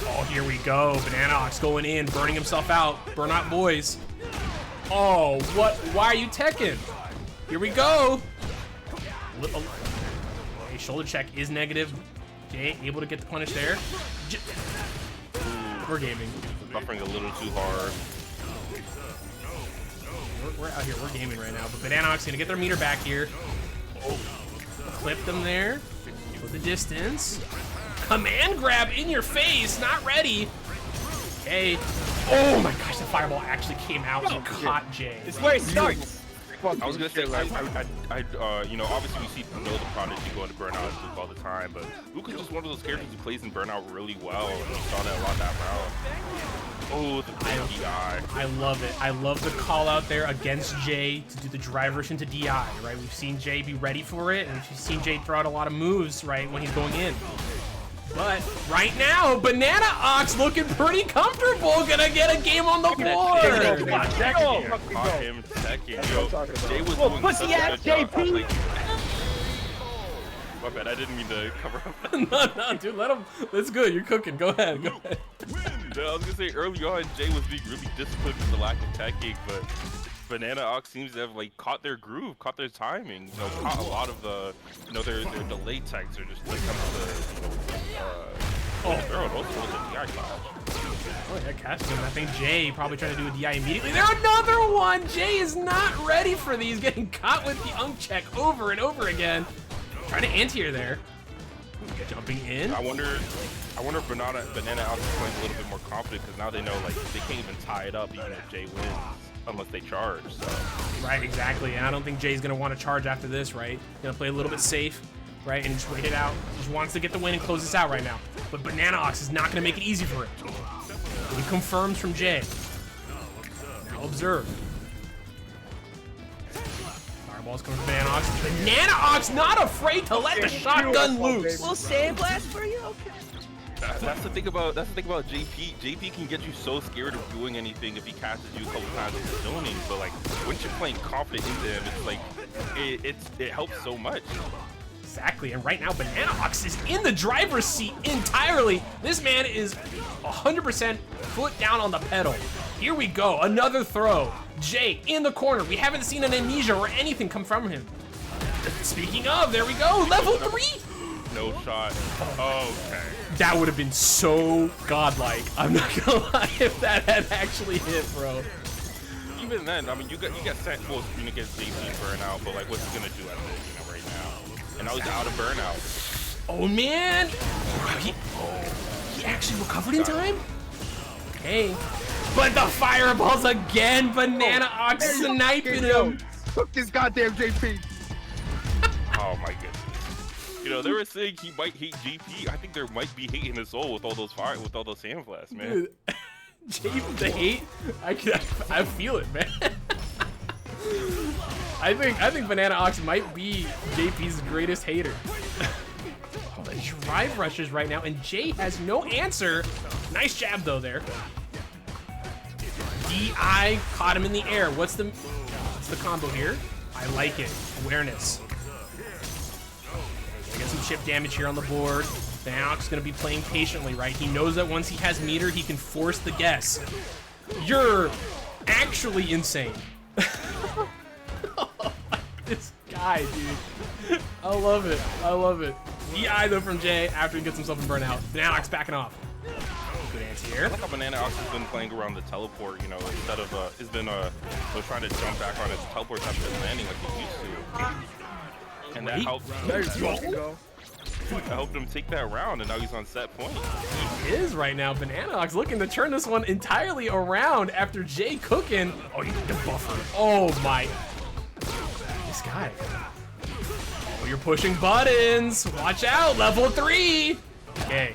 Oh, here we go. Banana Ox going in, burning himself out. Burn out, boys. Oh, what? Why are you teching? Here we go. Okay, shoulder check is negative. Jay able to get the punish there. We're gaming. Buffering a little too hard. We're out here. We're gaming right now. But Banana Ox gonna get their meter back here. Oh, clip them there. Go the distance. Command grab in your face. Not ready. Okay. Oh my gosh, the fireball actually came out and caught Jay. It's where it starts. I was gonna say, you know, obviously we see Bill the Prodigy going to Burnout Luke all the time, but Luke is just one of those characters who plays in Burnout really well, and we saw that a lot that round. Oh, the big DI. I love it. I love the call out there against Jay to do the drive rush into DI, right? We've seen Jay be ready for it, and we've seen Jay throw out a lot of moves, right, when he's going in. But right now, Banana Ox looking pretty comfortable. Gonna get a game on the board. Caught him second. Yo, Jay was doing pussy ass JP. My bad, I didn't mean to cover up. No, dude, let him. That's good. You're cooking. Go ahead. Go ahead. No, I was gonna say early on, Jay was being really disciplined with the lack of teching, but Banana Ox seems to have like caught their groove, caught their timing. You know, caught a lot of the, you know, their delayed techs are just like kind of the, those was a DI clash. Oh yeah, catching him. I think Jay probably trying to do a DI immediately. There, another one. Jay is not ready for these. Getting caught with the unk check over and over again. Trying to anti-air there. Jumping in. I wonder if Banana Ox is playing a little bit more confident because now they know like they can't even tie it up even if Jay wins unless they charge. So. Right, exactly. And I don't think Jay's gonna want to charge after this, right? Gonna play a little bit safe, right, and just wait it out. Just wants to get the win and close this out right now. But Banana Ox is not gonna make it easy for him. He confirms from Jay. Now observe. Fireball's coming from Banana Ox. Banana Ox not afraid to let the shotgun loose. We'll sandblast for you. Okay. That's the thing about JP. JP can get you so scared of doing anything if he catches you a couple times with zoning. But like once you're playing confident into him, it's like it helps so much. Exactly, and right now Banana Ox is in the driver's seat entirely. This man is 100% foot down on the pedal. Here we go, another throw. Jay in the corner. We haven't seen an amnesia or anything come from him. Speaking of, there we go, level 3. No shot. Okay. That would have been so godlike. I'm not gonna lie if that had actually hit, bro. Even then, I mean, you got sent. Well, you know, get JP burnout, but like, what's he gonna do at this, you know, right now? And now he's out of burnout. Oh man! He actually recovered in time? Okay. But the fireballs again! Banana Ox sniping him! Cook this goddamn JP! Oh my goodness. You know, they were saying he might hate GP. I think there might be hate in his soul with all those sandblasts, man. Dude, the hate, I feel it, man. I think Banana Ox might be JP's greatest hater. Oh, the drive rushes right now, and Jay has no answer. Nice jab though there. DI caught him in the air. What's the combo here? I like it. Awareness. Okay, get some chip damage here on the board. Banana Ox is gonna be playing patiently, right? He knows that once he has meter, he can force the guess. You're actually insane. This guy, dude. I love it. I love it. DI though from Jay after he gets himself in burnout. Banana Ox backing off. Good answer here. I like how Banana Ox has been playing around the teleport, you know, instead of has been trying to jump back on his teleport type of landing like he used to. And that helped. That helped him take that round, and now he's on set point. He is right now. Banana Ox looking to turn this one entirely around after Jay cooking. Oh, you get the buffer. Oh my. This guy. Oh, you're pushing buttons. Watch out. Level 3. Okay.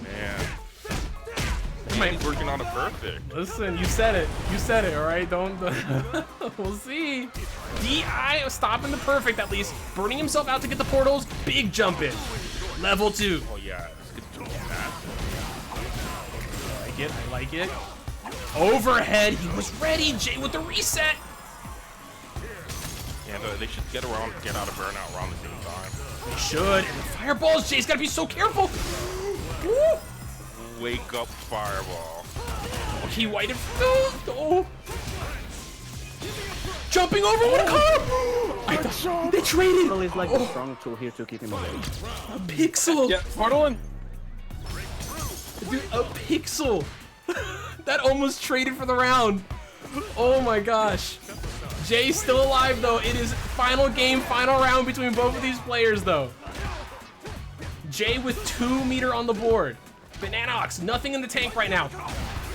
Man. He's working on a perfect. Listen, you said it. You said it, all right? Don't. We'll see. DI stopping the perfect at least. Burning himself out to get the portals. Big jump in. Level 2. Oh, yeah. I like it. I like it. Overhead. He was ready. Jay with the reset. Yeah, they should get out of burnout around the same time. They should. And the fireballs. Jay's got to be so careful. Woo. Wake up, fireball. Oh, he whited. Oh. Jumping over. What a call. They traded. Well, it's like a strong tool here to keep him away. A pixel. Yeah, Portalin. Dude, a pixel. That almost traded for the round. Oh my gosh. Jay's still alive though. It is final game, final round between both of these players though. Jay with 2 meter on the board. Banana Ox, nothing in the tank right now.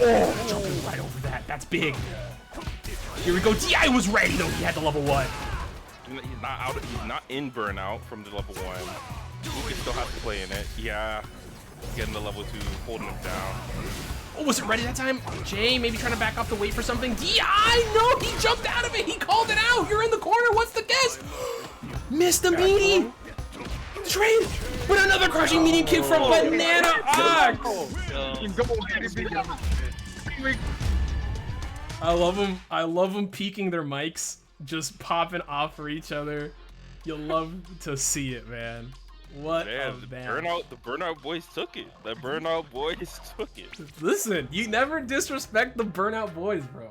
Oh, jumping right over that. That's big. Here we go. DI was ready though. He had the level 1. He's not out. He's not in burnout from the level 1. He still has to play in it. Yeah, getting the level 2, holding him down. Oh, was it ready that time? Jay maybe trying to back off to wait for something. DI, no, he jumped out of it. He called it out. You're in the corner. What's the guess? Missed the meaty. Trade with another crushing medium kick from Banana Ox. I love them. I love them peeking their mics, just popping off for each other. You'll love to see it, man. What a match. The burnout boys took it. The burnout boys took it. Listen, you never disrespect the burnout boys, bro.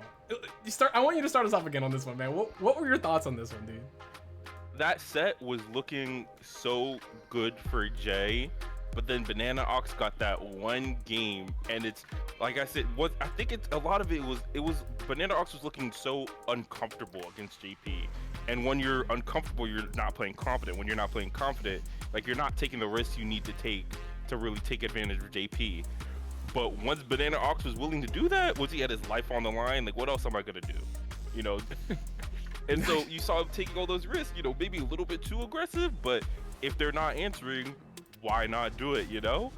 I want you to start us off again on this one, man. What were your thoughts on this one, dude? That set was looking so good for Jay, but then Banana Ox got that one game, and it's like I said, I think it's a lot of it was Banana Ox was looking so uncomfortable against JP, and when you're uncomfortable, you're not playing confident. When you're not playing confident, like you're not taking the risks you need to take to really take advantage of JP. But once Banana Ox was willing to do that, was he had his life on the line? Like, what else am I gonna do? You know. And so you saw him taking all those risks, you know, maybe a little bit too aggressive, but if they're not answering, why not do it, you know?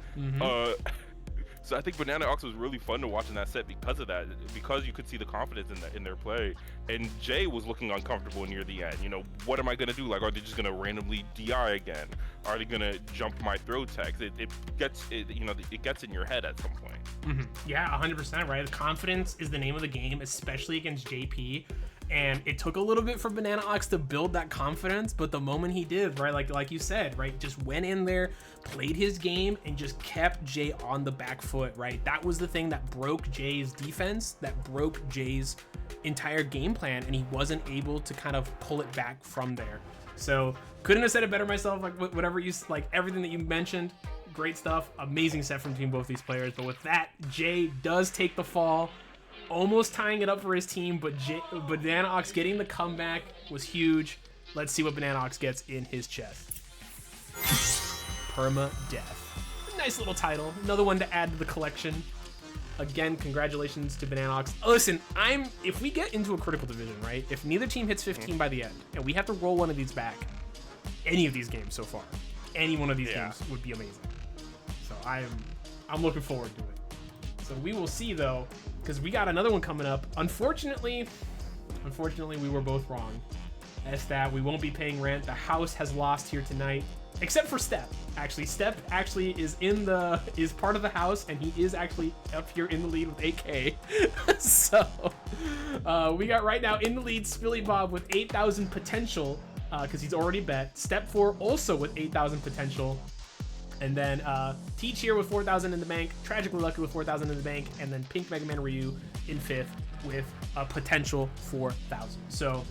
So I think Banana Ox was really fun to watch in that set because of that, because you could see the confidence in their play. And Jay was looking uncomfortable near the end. You know, what am I gonna do? Like, are they just gonna randomly DI again? Are they gonna jump my throw text? It gets in your head at some point. Yeah, 100%, right? Confidence is the name of the game, especially against JP. And it took a little bit for Banana Ox to build that confidence, but the moment he did, right, like you said, right, just went in there, played his game, and just kept Jay on the back foot, right? That was the thing that broke Jay's defense, that broke Jay's entire game plan, and he wasn't able to kind of pull it back from there. So couldn't have said it better myself. Like whatever you like, everything that you mentioned, great stuff. Amazing set from between both these players. But with that, Jay does take the fall. Almost tying it up for his team, but Banana Ox getting the comeback was huge. Let's see what Banana Ox gets in his chest. Perma-death. Nice little title. Another one to add to the collection. Again, congratulations to Banana Ox. Listen, if we get into a critical division, right? If neither team hits 15 by the end, and we have to roll one of these back, any of these games so far. Any one of these games would be amazing. So I'm looking forward to it. So we will see though, because we got another one coming up. Unfortunately, we were both wrong. As that we won't be paying rent. The house has lost here tonight, except for Step. Actually, Step actually is part of the house, and he is actually up here in the lead with 8K. So we got right now in the lead Spilly Bob with 8,000 potential, because he's already bet. Step 4 also with 8,000 potential. And then Teach here with 4,000 in the bank, Tragically Lucky with 4,000 in the bank, and then Pink Mega Man Ryu in 5th with a potential 4,000. So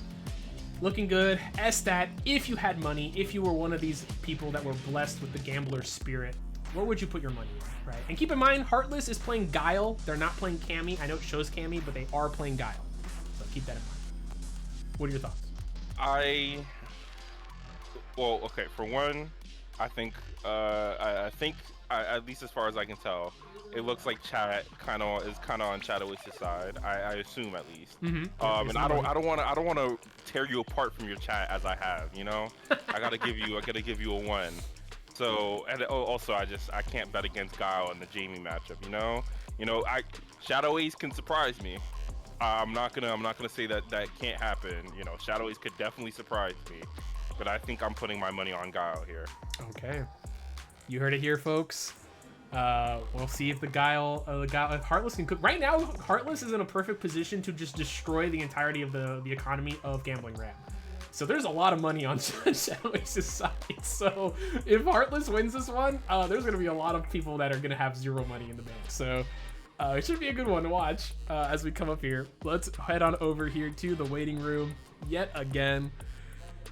looking good. Stat, if you had money, if you were one of these people that were blessed with the gambler's spirit, where would you put your money in, right? And keep in mind, Heartless is playing Guile. They're not playing Cammy. I know it shows Cammy, but they are playing Guile. So keep that in mind. What are your thoughts? Well, okay, for one, I think at least as far as I can tell, it looks like chat is kind of on Shadowwick's side. I assume at least. And I don't want to tear you apart from your chat as I have. You know, I gotta give you a 1. So and also I can't bet against Guile in the Jamie matchup. Shadow Ace can surprise me. I'm not gonna say that can't happen. Shadow Ace could definitely surprise me, but I think I'm putting my money on Guile here. Okay, you heard it here, folks. We'll see if if Heartless can cook. Right now, Heartless is in a perfect position to just destroy the entirety of the economy of Gambling Ram. So there's a lot of money on Shadow Ace's side. So if Heartless wins this one, there's going to be a lot of people that are going to have 0 money in the bank. So it should be a good one to watch as we come up here. Let's head on over here to the waiting room yet again.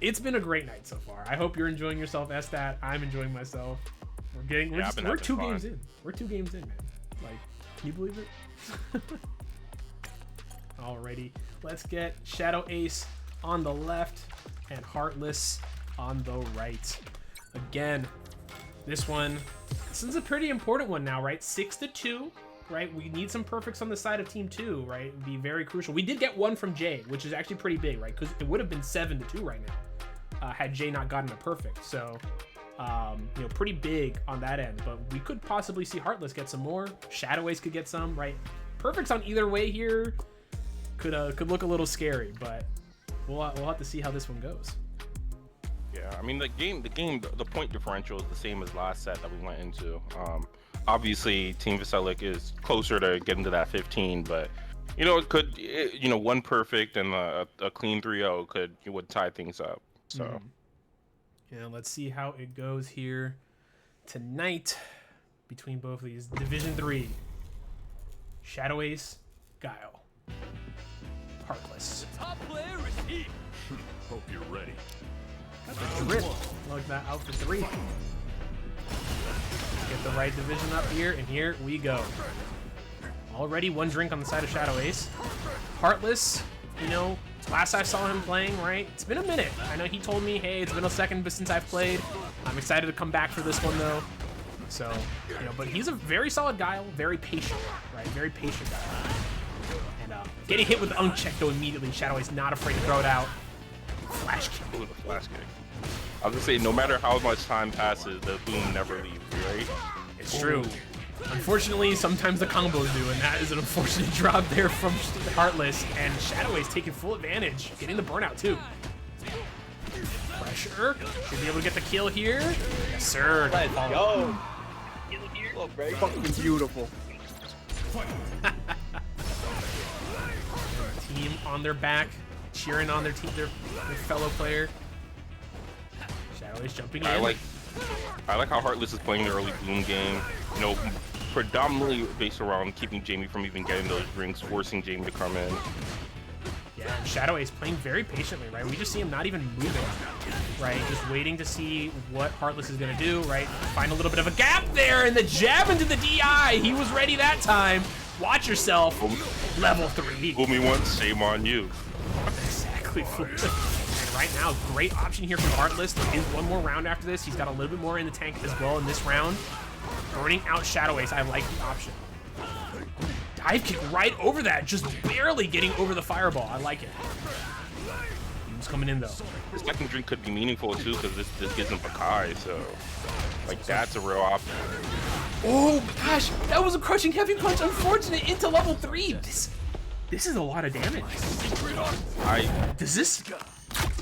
It's been a great night so far. I hope you're enjoying yourself, Stat. I'm enjoying myself. We're 2 games in. We're 2 games in, man. Like, can you believe it? Alrighty, let's get Shadow Ace on the left and Heartless on the right. Again, this is a pretty important one now, right? 6-2, right? We need some perfects on the side of Team 2, right? It'd be very crucial. We did get 1 from Jay, which is actually pretty big, right? Because it would have been 7-2 right now had Jay not gotten a perfect. So pretty big on that end, but we could possibly see Heartless get some more. Shadow Ace could get some, right? Perfects on either way here could look a little scary, but we'll have to see how this one goes. Yeah, I mean the point differential is the same as last set that we went into. Obviously, Team Vasiliek is closer to getting to that 15, but it could, 1 perfect and a clean 3-0 would tie things up. So. Yeah, let's see how it goes here tonight between both of these. Division 3. Shadow Ace, Guile. Heartless. Top player is he. Hope you're ready. Got the drip. Plug that out for 3. Get the right division up here, and here we go. Already 1 drink on the side of Shadow Ace. Heartless, last I saw him playing, right? It's been a minute. I know he told me, hey, it's been a second since I've played. I'm excited to come back for this one, though. So, but he's a very solid Guile, very patient, right? Very patient guy. And getting hit with the uncheck, though, immediately. Shadow Ace not afraid to throw it out. Flash kick. Ooh, the flash kick. I was gonna say, no matter how much time passes, the boom never leaves, right? It's true. Unfortunately, sometimes the combos do, and that is an unfortunate drop there from Heartless, and Shadow Ace taking full advantage, getting the burnout too. Pressure, should be able to get the kill here. Yes, sir. Let's go. Fucking beautiful. Team on their back, cheering on their team, their fellow player. Shadow Ace jumping in. I like how Heartless is playing the early Bloom game. Predominantly based around keeping Jamie from even getting those drinks, forcing Jamie to come in. Yeah, and Shadow Ace playing very patiently, right? We just see him not even moving, right? Just waiting to see what Heartless is going to do, right? Find a little bit of a gap there, and the jab into the DI. He was ready that time. Watch yourself. Level 3. Fool me once, shame on you. Exactly. And right now, great option here from Heartless. There is 1 more round after this. He's got a little bit more in the tank as well in this round. Burning out Shadow Ace. I like the option. Dive kick right over that. Just barely getting over the fireball. I like it. Who's coming in though? This second drink could be meaningful too, because this gives him Bakai, so like that's a real option. Oh gosh, that was a crushing heavy punch. Unfortunate into level 3. This is a lot of damage. This kills.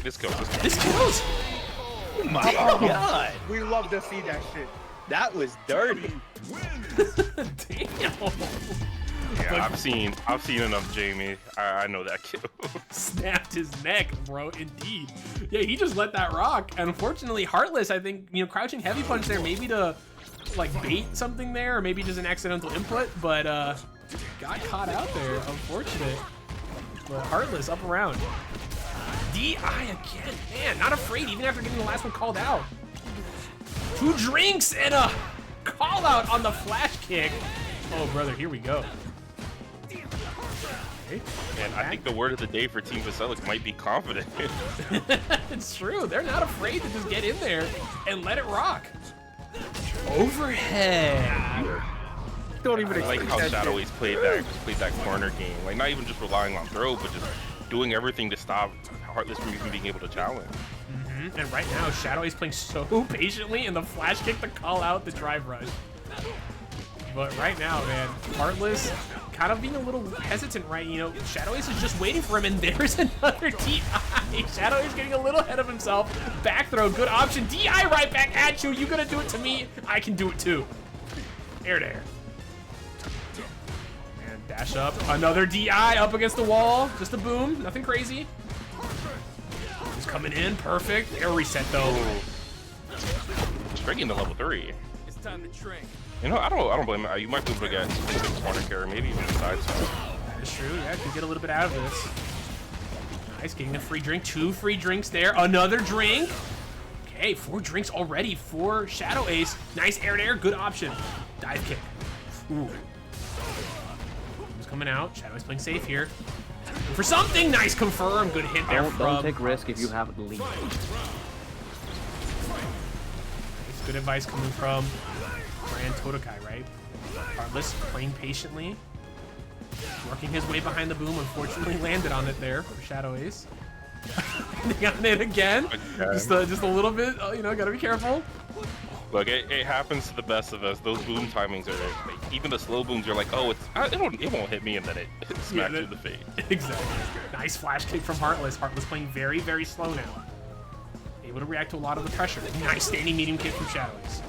This kills. Oh my god. We love to see that shit. That was dirty. Damn. Yeah, I've seen enough Jamie. I know that kill. Snapped his neck, bro. Indeed. Yeah, he just let that rock. And unfortunately, Heartless, I think, you know, crouching heavy punch there, maybe to like bait something there, or maybe just an accidental input, but got caught out there. Unfortunate. But Heartless up around. DI again. Man, not afraid even after getting the last one called out. 2 drinks and a call out on the flash kick. Oh, brother, here we go. Okay. And I think the word of the day for Team Vasiliek might be confident. It's true. They're not afraid to just get in there and let it rock. Overhead. Don't even I like how Shadow Ace played that corner game. Like not even just relying on throw, but just doing everything to stop Heartless from even being able to challenge. And right now, Shadow Ace playing so patiently, and the flash kick to call out the drive rush. But right now, man, Heartless kind of being a little hesitant, right? You know, Shadow Ace is just waiting for him, and there's another DI. Shadow Ace getting a little ahead of himself. Back throw, good option. DI right back at you. You gonna do it to me? I can do it too. Air to air. And dash up. Another DI up against the wall. Just a boom. Nothing crazy. He's coming in. Perfect. Air reset though. Striking to level 3. It's time to drink. You know, I don't blame him. You might be able to get a corner carry, maybe even a side step. That is true. Yeah, could get a little bit out of this. Nice, getting a free drink. 2 free drinks there. Another drink. Okay, 4 drinks already for Shadow Ace. Nice air to air. Good option. Dive kick. Ooh. He's coming out. Shadow Ace playing safe here. For something. Nice confirm. Good hit there. Don't take risk if you have the lead. Nice, good advice coming from GranTodakai, right? Heartless playing patiently. Working his way behind the boom. Unfortunately landed on it there for Shadow Ace. Landing on it again. Just a little bit, you know, gotta be careful. Look, it happens to the best of us. Those boom timings are like, even the slow booms. You're like, oh, it won't hit me, and then it smacks you in the face. Exactly. Nice flash kick from Heartless. Heartless playing very, very slow now. Able to react to a lot of the pressure. Nice standing medium kick from Shadow Ace.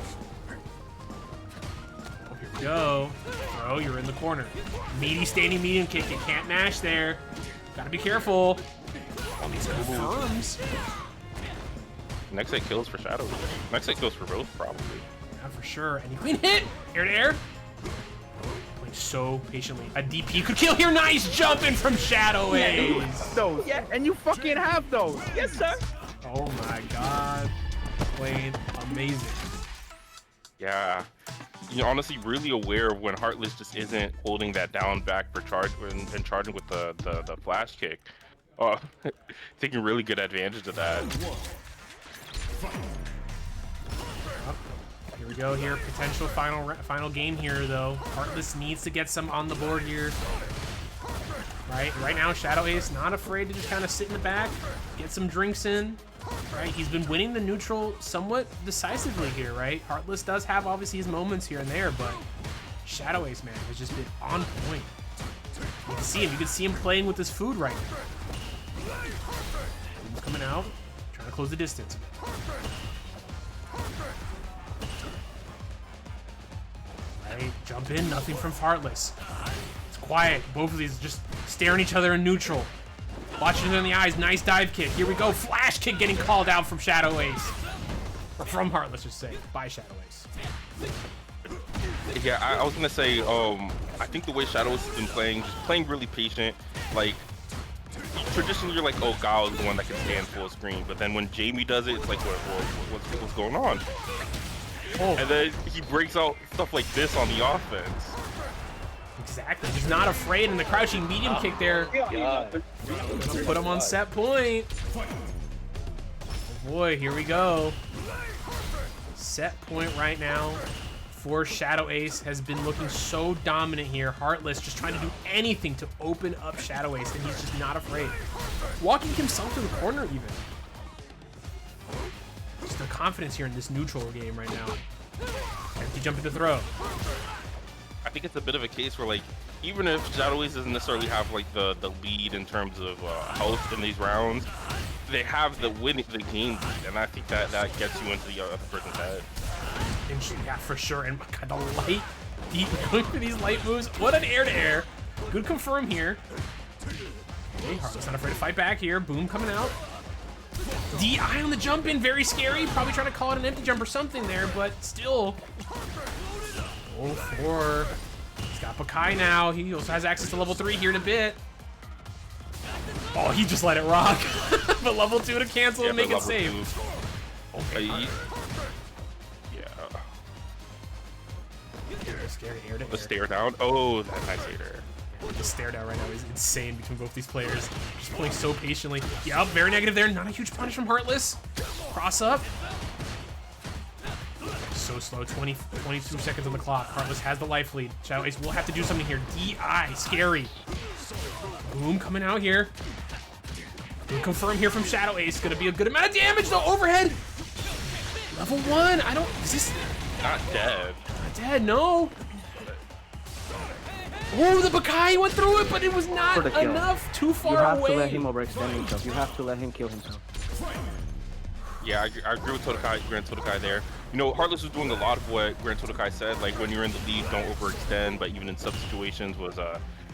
Oh, here we go. Bro, you're in the corner. Meaty standing medium kick. You can't mash there. Gotta be careful. Oh, these confirms. Next hit kills for Shadow. Next hit kills for both, probably. Yeah, for sure. And you clean hit. Air to air. Playing so patiently. A DP could kill here. Nice jump in from Shadow Ace. Those. Yeah, and you fucking have those. Yes, sir. Oh my god. Playing amazing. Yeah. You're honestly really aware of when Heartless just isn't holding that down back for charge and charging with the flash kick. Taking really good advantage of that. Here we go here. Potential final game here though. Heartless needs to get some on the board here. Right now Shadow Ace not afraid to just kind of sit in the back, get some drinks in. Right, he's been winning the neutral somewhat decisively here, right? Heartless does have obviously his moments here and there, but Shadow Ace, man, has just been on point. You can see him. You can see him playing with his food right now. He's coming out, trying to close the distance. Right, jump in, nothing from Heartless. It's quiet. Both of these just staring each other in neutral. Watching in the eyes, nice dive kick. Here we go, flash kick getting called out from Shadow Ace. Or from Heartless, just say, by Shadow Ace. Yeah, I was gonna say, I think the way Shadow Ace has been playing, just playing really patient. Like, traditionally you're like, oh, Gao is the one that can stand full screen. But then when Jamie does it, it's like, what's going on? Oh. And then he breaks out stuff like this on the offense. Exactly, just not afraid in the crouching medium kick there. Put him on set point. Oh boy, here we go. Set point right now for Shadow Ace has been looking so dominant here. Heartless just trying to do anything to open up Shadow Ace, and he's just not afraid. Walking himself to the corner even. Just the confidence here in this neutral game right now. Empty jump into throw. I think it's a bit of a case where, like, even if Shadow Ace doesn't necessarily have like the lead in terms of health in these rounds, they have the game lead, and I think that gets you into the other person's head. Yeah, for sure. And God, the light, deep going for these light moves. What an air-to-air. Good confirm here. Okay, Heartless not afraid to fight back here. Boom coming out. DI on the jump in, very scary. Probably trying to call it an empty jump or something there, but still. 0-4. He's got Bakai now. He also has access to level 3 here in a bit. Oh, he just let it rock. But level 2 to cancel and make it safe. Okay. Yeah. Scary air to air. The stare down. Oh, that nice air. The stare down right now is insane between both these players. Just playing so patiently. Yep, very negative there. Not a huge punish from Heartless. Cross up. So slow. 22 seconds on the clock. Heartless has the life lead. Shadow Ace will have to do something here. DI. Scary. Boom coming out here. Good confirm here from Shadow Ace. Gonna be a good amount of damage though. Overhead. Level 1. I don't. Is this. Not dead. Not dead. No. Oh, the Bakai went through it, but it was not enough. Too far away. You have to let him overextend himself. You have to let him kill himself. Yeah, I agree with GranTodakai there. You know, Heartless was doing a lot of what GranTodakai said, like when you're in the lead, don't overextend, but even in sub situations was,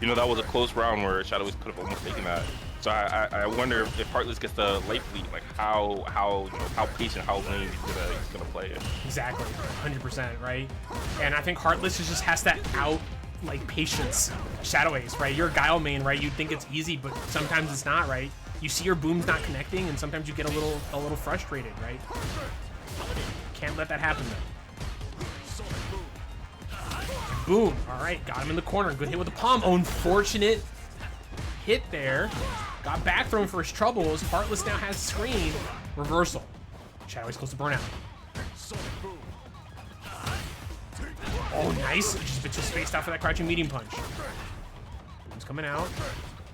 you know, that was a close round where Shadow Ace could have almost taken that. So I wonder if Heartless gets the life lead, like how you know, how patient, how lane he's gonna play it. Exactly, 100%, right? And I think Heartless just has that out. Like patience, Shadow Ace, right? You're a Guile main, right? You'd think it's easy, but sometimes it's not, right? You see your booms not connecting, and sometimes you get a little frustrated, right? Can't let that happen though. Boom! All right, got him in the corner. Good hit with the palm. Unfortunate hit there. Got back thrown for his troubles. Heartless now has screen. Reversal. Shadow Ace close to burnout. Oh, nice. Just a bit too spaced out for that crouching medium punch. He's coming out.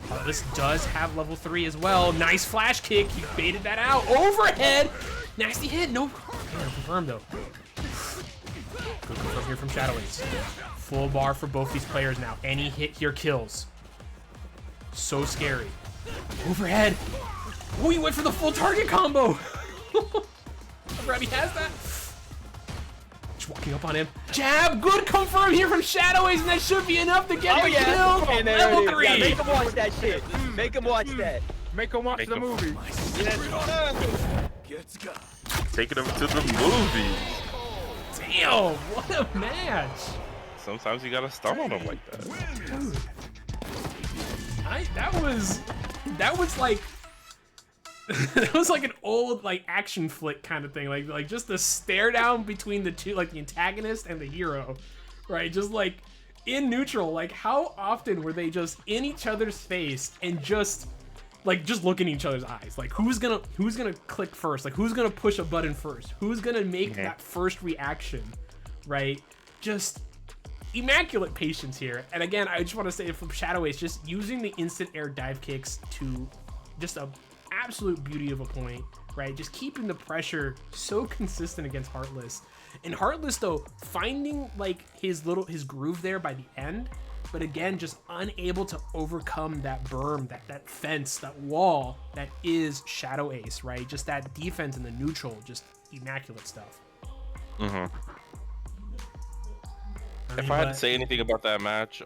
Heartless does have level 3 as well. Nice flash kick. He baited that out. Overhead. Nasty hit. No. Confirmed, though. Good confirm here from Shadow Ace. Full bar for both these players now. Any hit here kills. So scary. Overhead. Oh, he went for the full target combo. I forgot he has that. Walking up on him. Jab! Good confirm here from Shadow Ace, and that should be enough to get the kill. Level 3. Yeah, make him watch that shit. Make him watch that. Make him watch the movie. Taking him to the movie. Damn, what a match. Sometimes you gotta stomp on him like that. Dude. That was like that was like an old like action flick kind of thing, like just the stare down between the two, like the antagonist and the hero, right? Just like in neutral. Like how often were they just in each other's face and just look in each other's eyes? Like who's gonna click first? Like who's gonna push a button first? Who's gonna make that first reaction, right? Just immaculate patience here. And again, I just want to say from Shadow Ace, just using the instant air dive kicks to just a absolute beauty of a point, right? Just keeping the pressure so consistent against Heartless. And Heartless though, finding like his groove there by the end, but again, just unable to overcome that berm, that fence, that wall that is Shadow Ace, right? Just that defense in the neutral, just immaculate stuff. If I had to say anything about that match,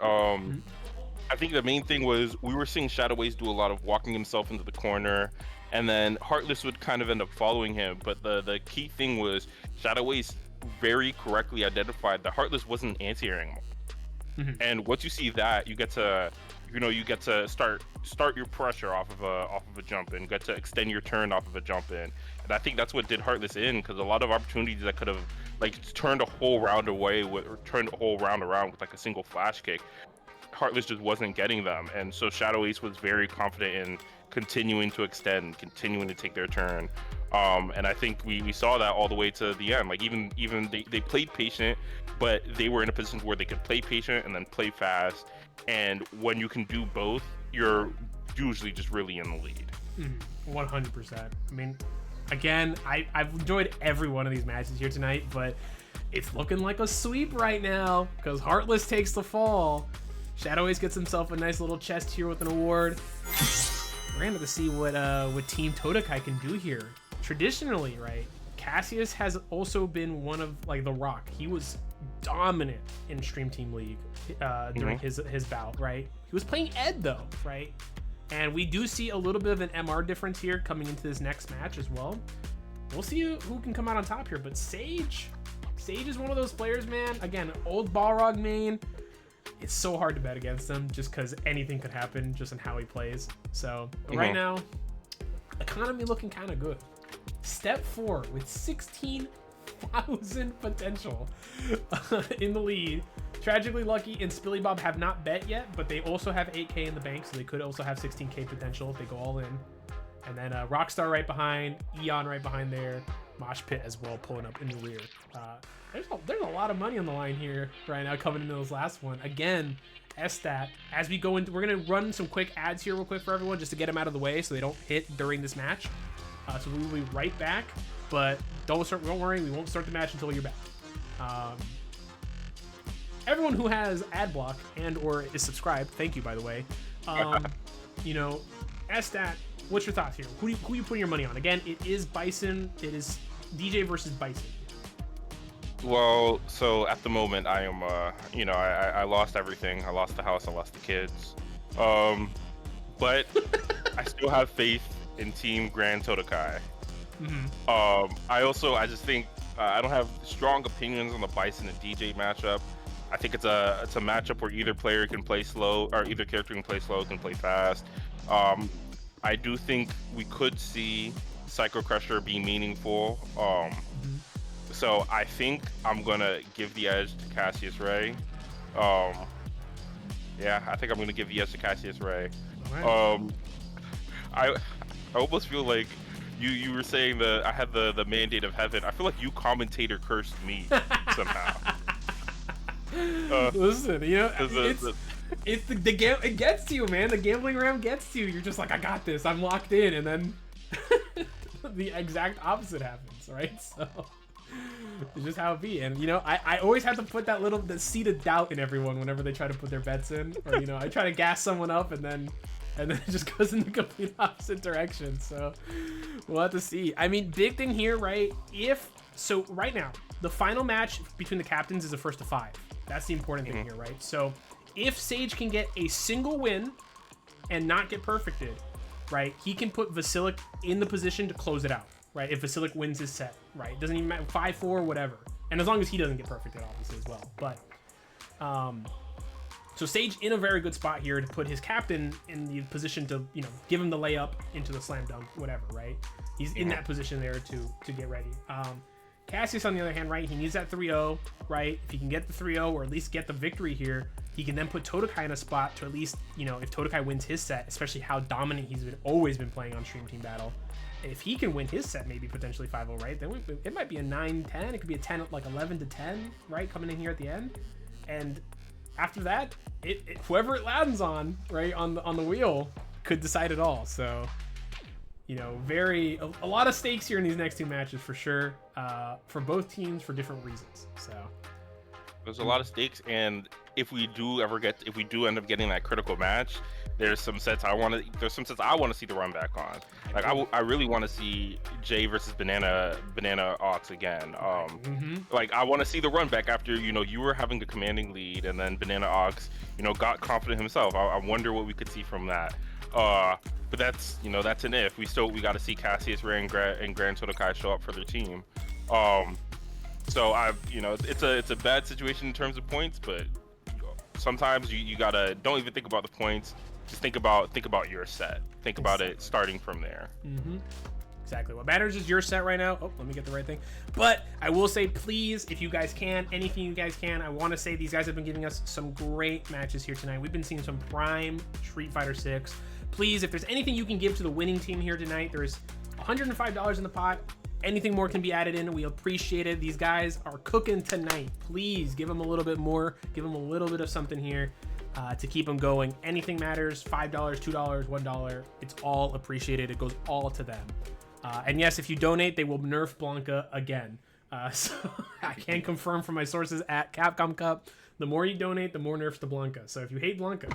I think the main thing was we were seeing Shadow Ace do a lot of walking himself into the corner, and then Heartless would kind of end up following him. But the key thing was Shadow Ace very correctly identified that Heartless wasn't anti-airing. And once you see that, you get to start your pressure off of a jump in, get to extend your turn off of a jump in. And I think that's what did Heartless in, because a lot of opportunities that could have like turned a whole round away or turned a whole round around with like a single flash kick, Heartless just wasn't getting them. And so Shadow Ace was very confident in continuing to extend, continuing to take their turn. And I think we saw that all the way to the end. Like even they played patient, but they were in a position where they could play patient and then play fast. And when you can do both, you're usually just really in the lead. 100%. I mean, again, I've enjoyed every one of these matches here tonight, but it's looking like a sweep right now because Heartless takes the fall. Shadow Ace gets himself a nice little chest here with an award. We're going to see what Team Todakai can do here. Traditionally, right, Cassius has also been one of, like, The Rock. He was dominant in Stream Team League during his bout, right? He was playing Ed, though, right? And we do see a little bit of an MR difference here coming into this next match as well. We'll see who can come out on top here, but Sage is one of those players, man. Again, old Balrog main. It's so hard to bet against him just because anything could happen just in how he plays. So right now, economy looking kind of good. Step 4 with 16,000 potential in the lead. Tragically Lucky and Spilly Bob have not bet yet, but they also have 8K in the bank, so they could also have 16K potential if they go all in. And then Rockstar right behind, Eon right behind there, Mosh Pit as well pulling up in the rear. There's a lot of money on the line here right now coming into this last one. Again, STAT, as we go into, we're going to run some quick ads here real quick for everyone just to get them out of the way so they don't hit during this match. So we will be right back, but don't worry, we won't start the match until you're back. Everyone who has ad block and or is subscribed, thank you, by the way. You know, STAT, what's your thoughts here? Who you putting your money on? Again, it is Bison. It is DJ versus Bison. Well, so at the moment, I am, I lost everything. I lost the house. I lost the kids. But I still have faith in Team GranTodakai. I just think I don't have strong opinions on the Bison and DJ matchup. I think it's a matchup where either player can play slow, or either character can play slow, can play fast. I do think we could see Psycho Crusher be meaningful. So I think I'm gonna give the edge to Cassius Ray. Yeah, I think I'm gonna give the edge to Cassius Ray. I almost feel like you were saying that I had the mandate of heaven. I feel like you commentator cursed me somehow. Listen, you know, it gets to you, man. The gambling ram gets to you. You're just like, I got this. I'm locked in, and then the exact opposite happens, right? So it's just how it be. And you know, I always have to put the seed of doubt in everyone whenever they try to put their bets in, or you know, I try to gas someone up, and then it just goes in the complete opposite direction. So we'll have to see. I mean, big thing here, right? Right now, the final match between the captains is a 1st to 5. That's the important thing here, right? So if Sage can get a single win and not get perfected, right, he can put Vasiliek in the position to close it out, right? If Vasiliek wins his set, right? Doesn't even matter, 5-4, whatever. And as long as he doesn't get perfected, obviously, as well. But, so Sage in a very good spot here to put his captain in the position to, you know, give him the layup into the slam dunk, whatever, right? He's in that position there to get ready. Cassius, on the other hand, right, he needs that 3-0, right? If he can get the 3-0 or at least get the victory here, he can then put Todakai in a spot to at least, you know, if Todakai wins his set, especially how dominant he's always been playing on Stream Team Battle, if he can win his set, maybe potentially 5-0, right? Then it might be a 9-10. It could be a 10, like 11-10, right? Coming in here at the end. And after that, whoever it lands on, right, on the wheel could decide it all. So, you know, a lot of stakes here in these next two matches for sure, for both teams for different reasons. So there's a lot of stakes, and if we do end up getting that critical match, there's some sets I want to see the run back on. Like I really want to see Jay versus Banana Ox again. Like I want to see the run back after, you know, you were having a commanding lead, and then Banana Ox, you know, got confident himself. I wonder what we could see from that. But that's, you know, that's an if. We got to see Cassius Ray and GranTodakai show up for their team. So you know, it's a bad situation in terms of points, but sometimes you gotta don't even think about the points. Just think about your set. Think about it starting from there. Exactly. What matters is your set right now. Oh, let me get the right thing. But I will say, please, if you guys can, anything you guys can, I want to say these guys have been giving us some great matches here tonight. We've been seeing some prime Street Fighter 6. Please, if there's anything you can give to the winning team here tonight, there's $105 in the pot. Anything more can be added in. We appreciate it. These guys are cooking tonight. Please give them a little bit more. Give them a little bit of something here to keep them going. Anything matters. $5, $2, $1. It's all appreciated. It goes all to them. And yes, if you donate, they will nerf Blanka again. So I can confirm from my sources at Capcom Cup. The more you donate, the more nerfs to Blanka. So if you hate Blanka,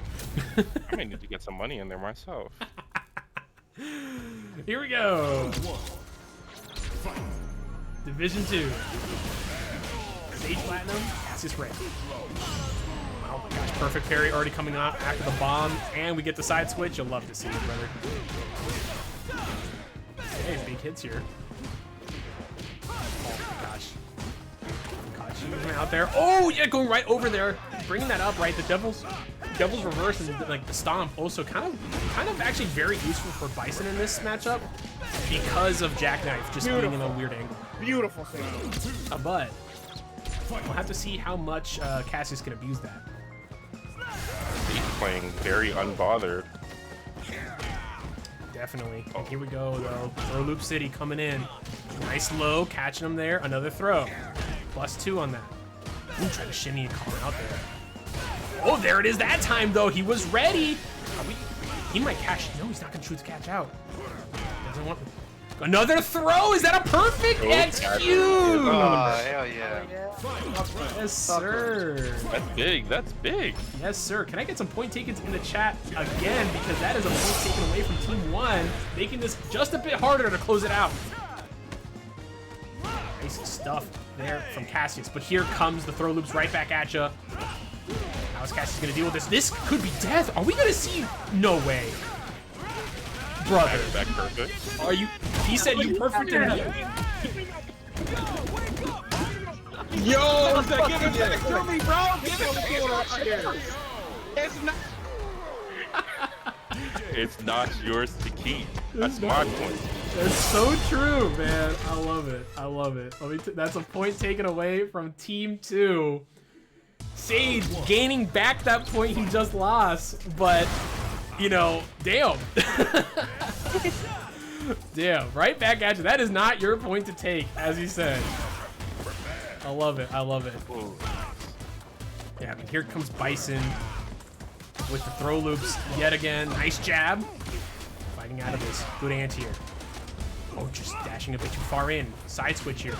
I may need to get some money in there myself. Here we go. Division 2. Sage Platinum, Cassius Ray. Oh my gosh, perfect parry already coming out after the bomb, and we get the side switch. You'll love to see it, brother. Hey, big hits here. Oh my gosh. Kachi out there. Oh yeah, going right over there. Bringing that up, right? The Devil's Reverse and like the Stomp also kind of actually very useful for Bison in this matchup because of Jackknife just being in a weird angle. Beautiful thing. But we'll have to see how much Cassius can abuse that. He's playing very unbothered. Definitely. And here we go though. Throw Loop City coming in. Nice low, catching him there. Another throw. +2 on that. Ooh, try to shimmy and call him out there. Oh, there it is that time though. He was ready. He might cash. No, he's not gonna choose to catch out. Doesn't want another throw. Is that a perfect? That's huge. Oh, hell yeah. Yes, sir. That's big. That's big. Yes, sir. Can I get some point takings in the chat again? Because that is a point taken away from Team 1, making this just a bit harder to close it out. Nice stuff there from Cassius. But here comes the throw loops right back at you. How's Cassius going to deal with this? This could be death. Are we going to see? No way. Brother. Back perfect. Are you? He said you perfect in here. Yo, give it to me, bro. Give it to me. It's not. It's not yours to keep. That's my point. That's so true, man. I love it. I love it. That's a point taken away from Team 2. Sage gaining back that point he just lost, but you know, damn. Damn, right back at you. That is not your point to take, as he said. I love it. I love it. Yeah, I mean, here comes Bison with the throw loops yet again. Nice jab. Fighting out of this. Good anti here. Oh, just dashing a bit too far in. Side switch here.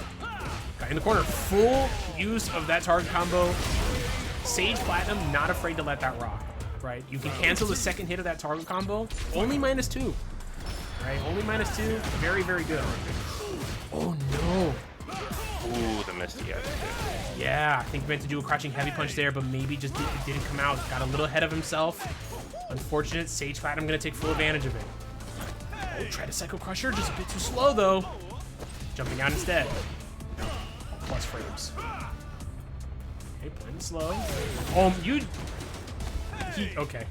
Guy in the corner. Full use of that target combo. Sage Platinum, not afraid to let that rock. Right? You can cancel the second hit of that target combo. Only -2. Right? Only -2. Very, very good. Oh, no. Ooh, the Misty. Yeah, I think he meant to do a crouching heavy punch there, but maybe just didn't come out. Got a little ahead of himself. Unfortunate. Sage Platinum going to take full advantage of it. Oh, try to Psycho Crusher. Just a bit too slow, though. Jumping out instead. Plus frames. Okay, playing it slow. Oh, okay.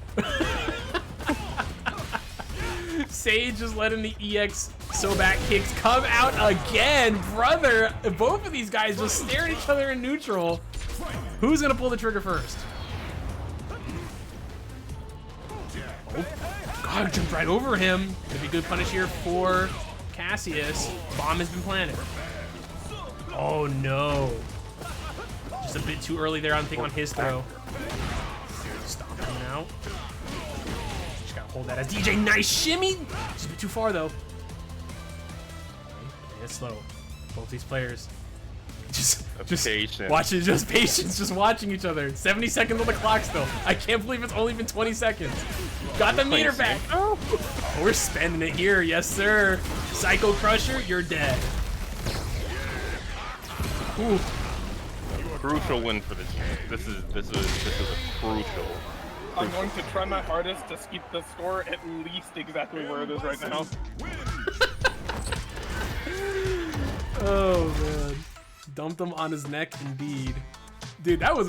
Sage just letting the EX so back kicks come out again, brother. Both of these guys just stare at each other in neutral. Who's gonna pull the trigger first? Oh, God, jumped right over him. Gonna be good punish here for Cassius. Bomb has been planted. Oh no. Just a bit too early there, I think, on his throw. Stop coming out. Just gotta hold that as DJ. Nice shimmy. Just a bit too far though. It's slow. Both these players just patient. watching, just patience, just watching each other. 70 seconds on the clock still. I can't believe it's only been 20 seconds. Got the meter back. Oh, we're spending it here, yes sir. Psycho Crusher, you're dead. Ooh. Crucial win for the team. This is a crucial. I'm going to try my hardest to keep the score at least exactly where it is right now. Oh man, dumped him on his neck indeed. Dude, that was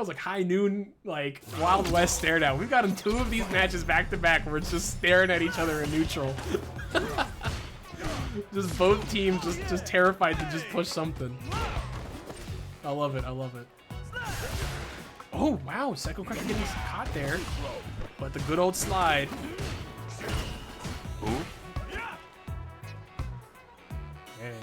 like high noon, like Wild West stare down. We've gotten 2 of these matches back to back where it's just staring at each other in neutral. Just both teams just terrified to just push something. I love it. I love it. Oh wow, Psycho Crusher getting caught there, but the good old slide. Ooh. Okay.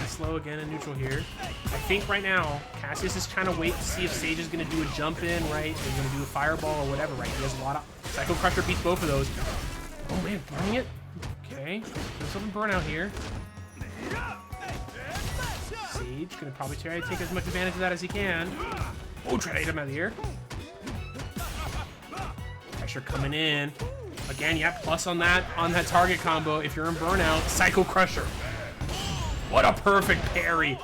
Slow again in neutral here. I think right now, Cassius is trying to wait to see if Sage is going to do a jump in, right? He's going to do a fireball or whatever, right? He has a lot of... Psycho Crusher beats both of those. Oh, man, burning it? Okay. There's some burnout here. Sage going to probably try to take as much advantage of that as he can. Oh, try to hit him out of the air. Pressure coming in. Again, yeah, plus on that target combo. If you're in burnout, Psycho Crusher. What a perfect parry.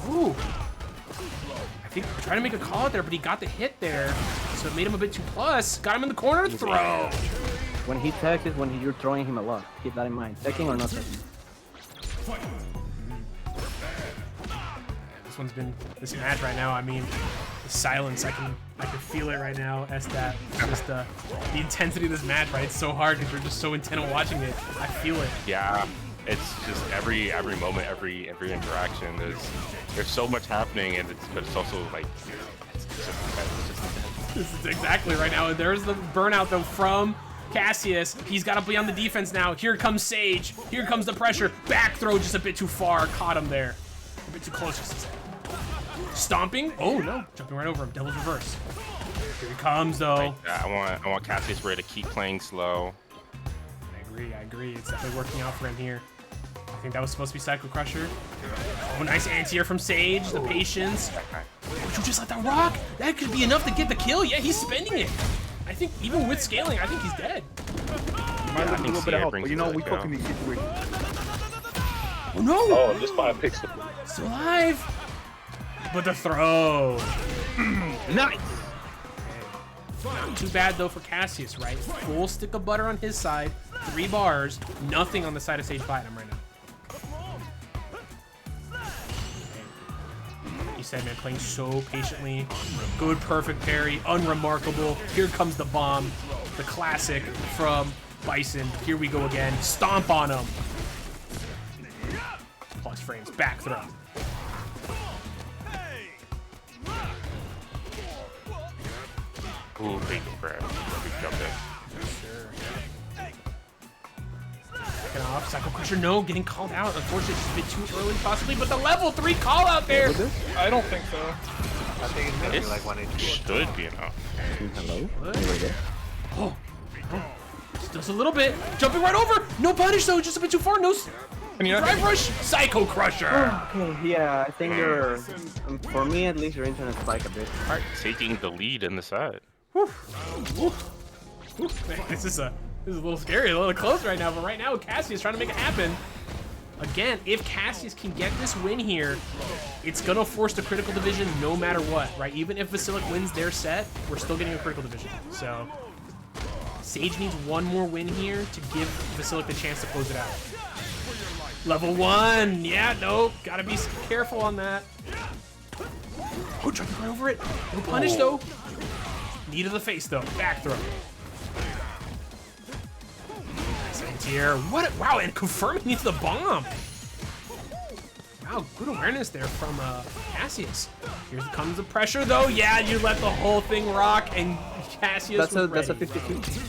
Ooh. I think trying to make a call out there, but he got the hit there. So it made him a bit too plus. Got him in the corner, throw. When he tags is when you're throwing him a lot. Keep that in mind. Taking or not taking. This one's been this match right now. I mean, the silence, I can feel it right now. Estat, just the intensity of this match, right? It's so hard because we're just so intent on watching it. I feel it. Yeah, it's just every moment, every interaction. There's so much happening, but it's also like it's just this is exactly right now. There's the burnout though from Cassius. He's got to be on the defense now. Here comes Sage. Here comes the pressure. Back throw just a bit too far. Caught him there. A bit too close. Stomping. Oh no! Jumping right over him. Devil's reverse. Here he comes though. I want Cassius Ray to keep playing slow. I agree. It's definitely working out for him here. I think that was supposed to be Psycho Crusher. Oh, nice anti-air from Sage. The patience. Would you just let that rock? That could be enough to get the kill. Yeah, he's spending it. I think even with scaling, I think he's dead. Might need a little bit of help, but you know we cook in these situations. Oh no! Oh, just by a pixel. Still alive. But the throw. Nice. Not too bad though for Cassius, right? Full stick of butter on his side, 3 bars, nothing on the side of Sage Platinum right now. He said, man, playing so patiently. Good, perfect parry, unremarkable. Here comes the bomb, the classic from Bison. Here we go again. Stomp on him. Plus frames, back throw. Ooh, big grab. Big jump in. Sure. Backing off. Psycho Crusher, no, getting called out. Unfortunately, it's a bit too early, possibly, but the level 3 call out there. I don't think so. I think it's maybe like 180. Should be enough. Hello? Oh. Just a little bit. Jumping right over. No punish, though. Just a bit too far. No. Drive rush. Psycho Crusher. Okay, yeah, I think you're... for me, at least, your internet spike a bit. All right, taking the lead in the set. Man, this is a little scary, a little close right now, but right now Cassius trying to make it happen. Again, if Cassius can get this win here, it's gonna force the critical division no matter what, right? Even if Vasiliek wins their set, we're still getting a critical division. So Sage needs one more win here to give Vasiliek the chance to close it out. Level 1, yeah, no, gotta be careful on that. Oh, jumping right over it. No punish though. Knee to the face though. Back throw. Nice anti-air. What? Wow, and confirming into the bomb. Wow, good awareness there from Cassius. Here comes the pressure though. Yeah, you let the whole thing rock, and Cassius. That's a 50-50.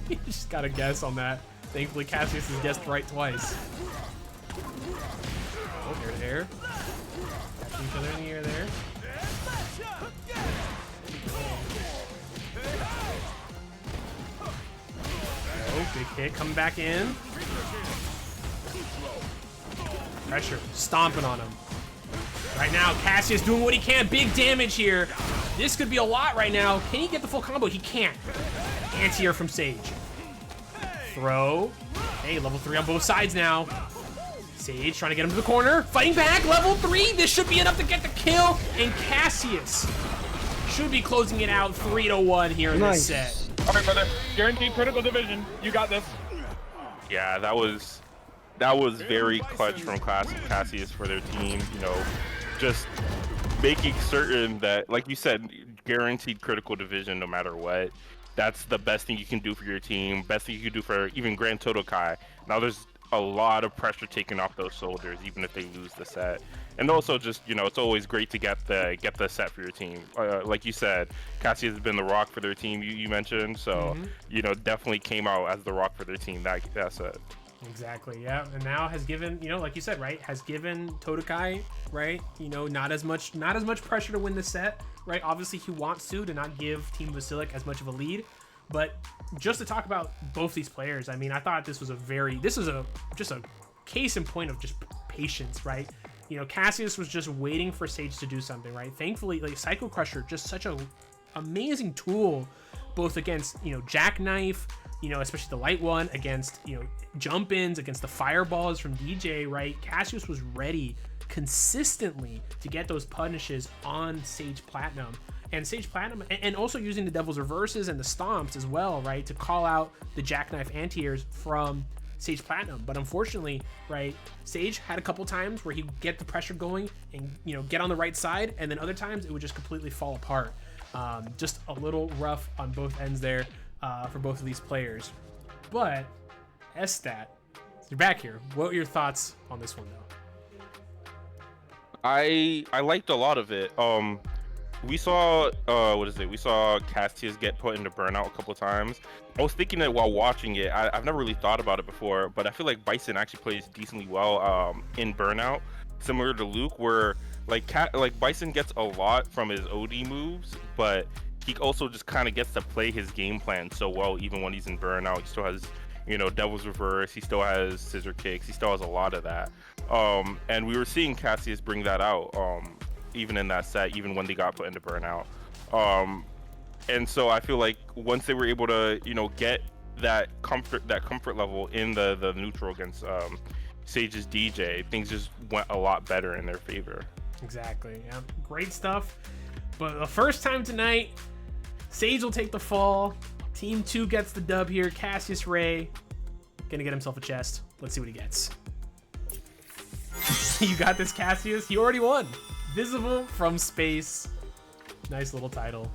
You just gotta guess on that. Thankfully, Cassius has guessed right twice. Oh, here to air. Catching each other in the air there. Oh, big hit coming back in. Pressure, stomping on him. Right now, Cassius doing what he can. Big damage here. This could be a lot right now. Can he get the full combo? He can't. Anti-air from Sage. Throw. Hey, level 3 on both sides now. Sage trying to get him to the corner. Fighting back, level 3. This should be enough to get the kill. And Cassius should be closing it out 3-1 here in this set. All right, brother. Guaranteed critical division. You got this. Yeah, that was very clutch from Cassius for their team. You know, just making certain that, like you said, guaranteed critical division no matter what. That's the best thing you can do for your team. Best thing you can do for even GranTodakai. Now there's a lot of pressure taken off those shoulders, even if they lose the set. And also, just, you know, it's always great to get the set for your team. Like you said, Cassius has been the rock for their team. You mentioned, so you know, definitely came out as the rock for their team. That set. Exactly, yeah. And now has given, you know, like you said, right, has given Todakai, right, you know, not as much pressure to win the set, right? Obviously he wants to not give Team Vasiliek as much of a lead, but just to talk about both these players, I mean, I thought this was just a case in point of just patience, right? You know, Cassius was just waiting for Sage to do something, right? Thankfully, like Psycho Crusher, just such a amazing tool, both against, you know, Jackknife, you know, especially the light one, against, you know, jump-ins, against the fireballs from DJ, right? Cassius was ready consistently to get those punishes on Sage Platinum. And Sage Platinum, and also using the Devil's Reverses and the Stomps as well, right? To call out the Jackknife anti-airs from Sage Platinum. But unfortunately, right, Sage had a couple times where he'd get the pressure going and, you know, get on the right side, and then other times it would just completely fall apart. Just a little rough on both ends there for both of these players. But SStat, you're back here. What are your thoughts on this one, though? I liked a lot of it. We saw we saw Cassius get put into burnout a couple times. I was thinking that while watching it, I've never really thought about it before, but I feel like Bison actually plays decently well in burnout, similar to Luke, where like Bison gets a lot from his OD moves, but he also just kind of gets to play his game plan so well. Even when he's in burnout, he still has, you know, Devil's Reverse, he still has Scissor Kicks, he still has a lot of that. And we were seeing Cassius bring that out even in that set, even when they got put into burnout. And so I feel like once they were able to, you know, get that comfort level in the neutral against Sage's DJ, things just went a lot better in their favor. Exactly, yeah. Great stuff. But the first time tonight, Sage will take the fall. Team 2 gets the dub here. Cassius Ray gonna get himself a chest. Let's see what he gets. You got this, Cassius. He already won. Visible from space. Nice little title.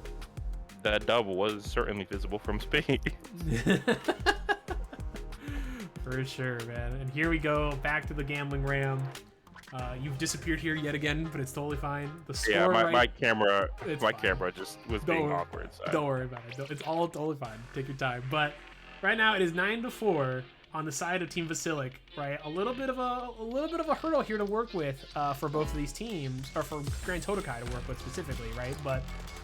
That dub was certainly visible from space. For sure, man. And here we go, back to the gambling ram. You've disappeared here yet again, but it's totally fine. The score, yeah, right, my camera fine. just was being awkward. So. Don't worry about it. It's all totally fine. Take your time. But right now it is 9-4 on the side of Team Vasiliek. Right, a little bit of a hurdle here to work with for both of these teams, or for GranTodakai to work with specifically, right? But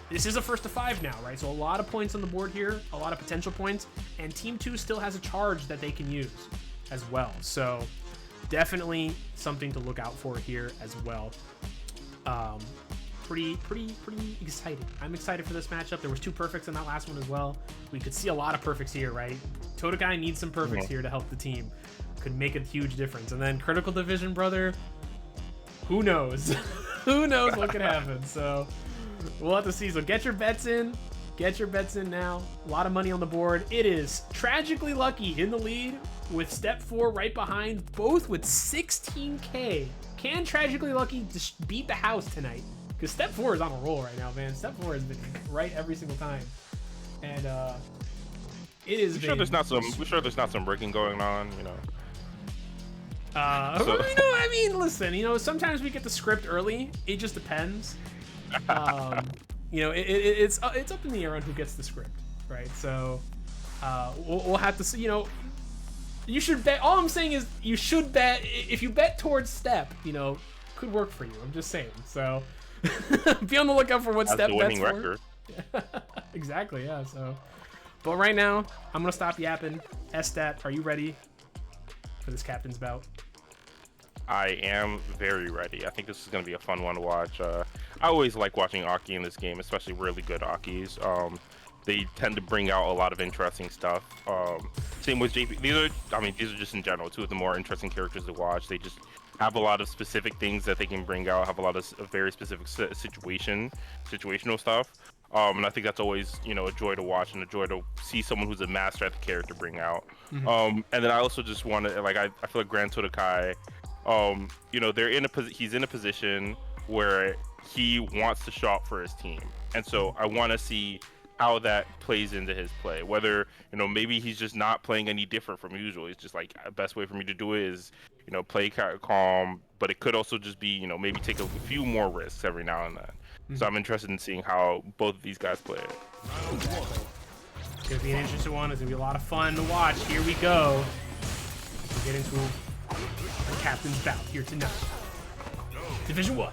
this is a first to 5 now, right? So a lot of points on the board here, a lot of potential points, and Team 2 still has a charge that they can use as well. So definitely something to look out for here as well. Pretty exciting. I'm excited for this matchup. There was 2 perfects in that last one as well. We could see a lot of perfects here, right? Todakai needs some perfects here to help the team. Could make a huge difference. And then Critical Division, brother, who knows? Who knows what could happen? So we'll have to see. So get your bets in. Get your bets in now. A lot of money on the board. It is Tragically Lucky in the lead with Step 4 right behind, both with 16K. Can Tragically Lucky just beat the house tonight? Because Step 4 is on a roll right now, man. Step 4 has been right every single time. And it is. We're sure there's not some rigging going on, you know. You know, I mean, listen, you know, sometimes we get the script early. It just depends. You know, it's up in the air on who gets the script, right? So we'll have to see. You know, you should bet. All I'm saying is you should bet. If you bet towards Step, you know, could work for you. I'm just saying. So be on the lookout for what Step the bets winning for. Record. Exactly. Yeah. So, but right now I'm gonna stop yapping. SStat, are you ready for this captain's bout? I am very ready. I think this is going to be a fun one to watch. I always like watching Aki in this game, especially really good Akis. They tend to bring out a lot of interesting stuff. Same with JP. These are just in general 2 of the more interesting characters to watch. They just have a lot of specific things that they can bring out, have a lot of very specific situational stuff. And I think that's always, you know, a joy to watch and a joy to see someone who's a master at the character bring out. And then I also just want to, like, I feel like GranTodakai, you know, he's in a position where he wants to show up for his team, and so I want to see how that plays into his play. Whether, you know, maybe he's just not playing any different from usual. It's just like, the best way for me to do it is, you know, play calm, but it could also just be, you know, maybe take a few more risks every now and then. So I'm interested in seeing how both of these guys play it. It's gonna be an interesting one. It's gonna be a lot of fun to watch. Here we go. We'll get into the captain's bout here tonight. Division 1.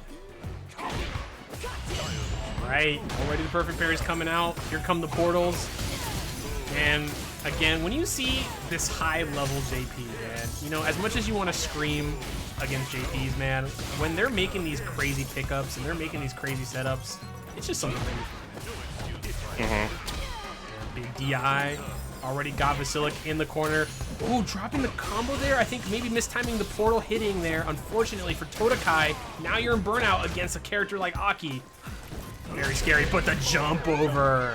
Alright, already the perfect pair is coming out. Here come the portals. And again, when you see this high level JP, man, you know, as much as you want to scream against JPs, man, when they're making these crazy pickups and they're making these crazy setups, it's just something really fun. Big DI. Already got Vasiliek in the corner. Ooh, dropping the combo there. I think maybe mistiming the portal hitting there. Unfortunately for Todakai, now you're in burnout against a character like Aki. Very scary, but the jump over.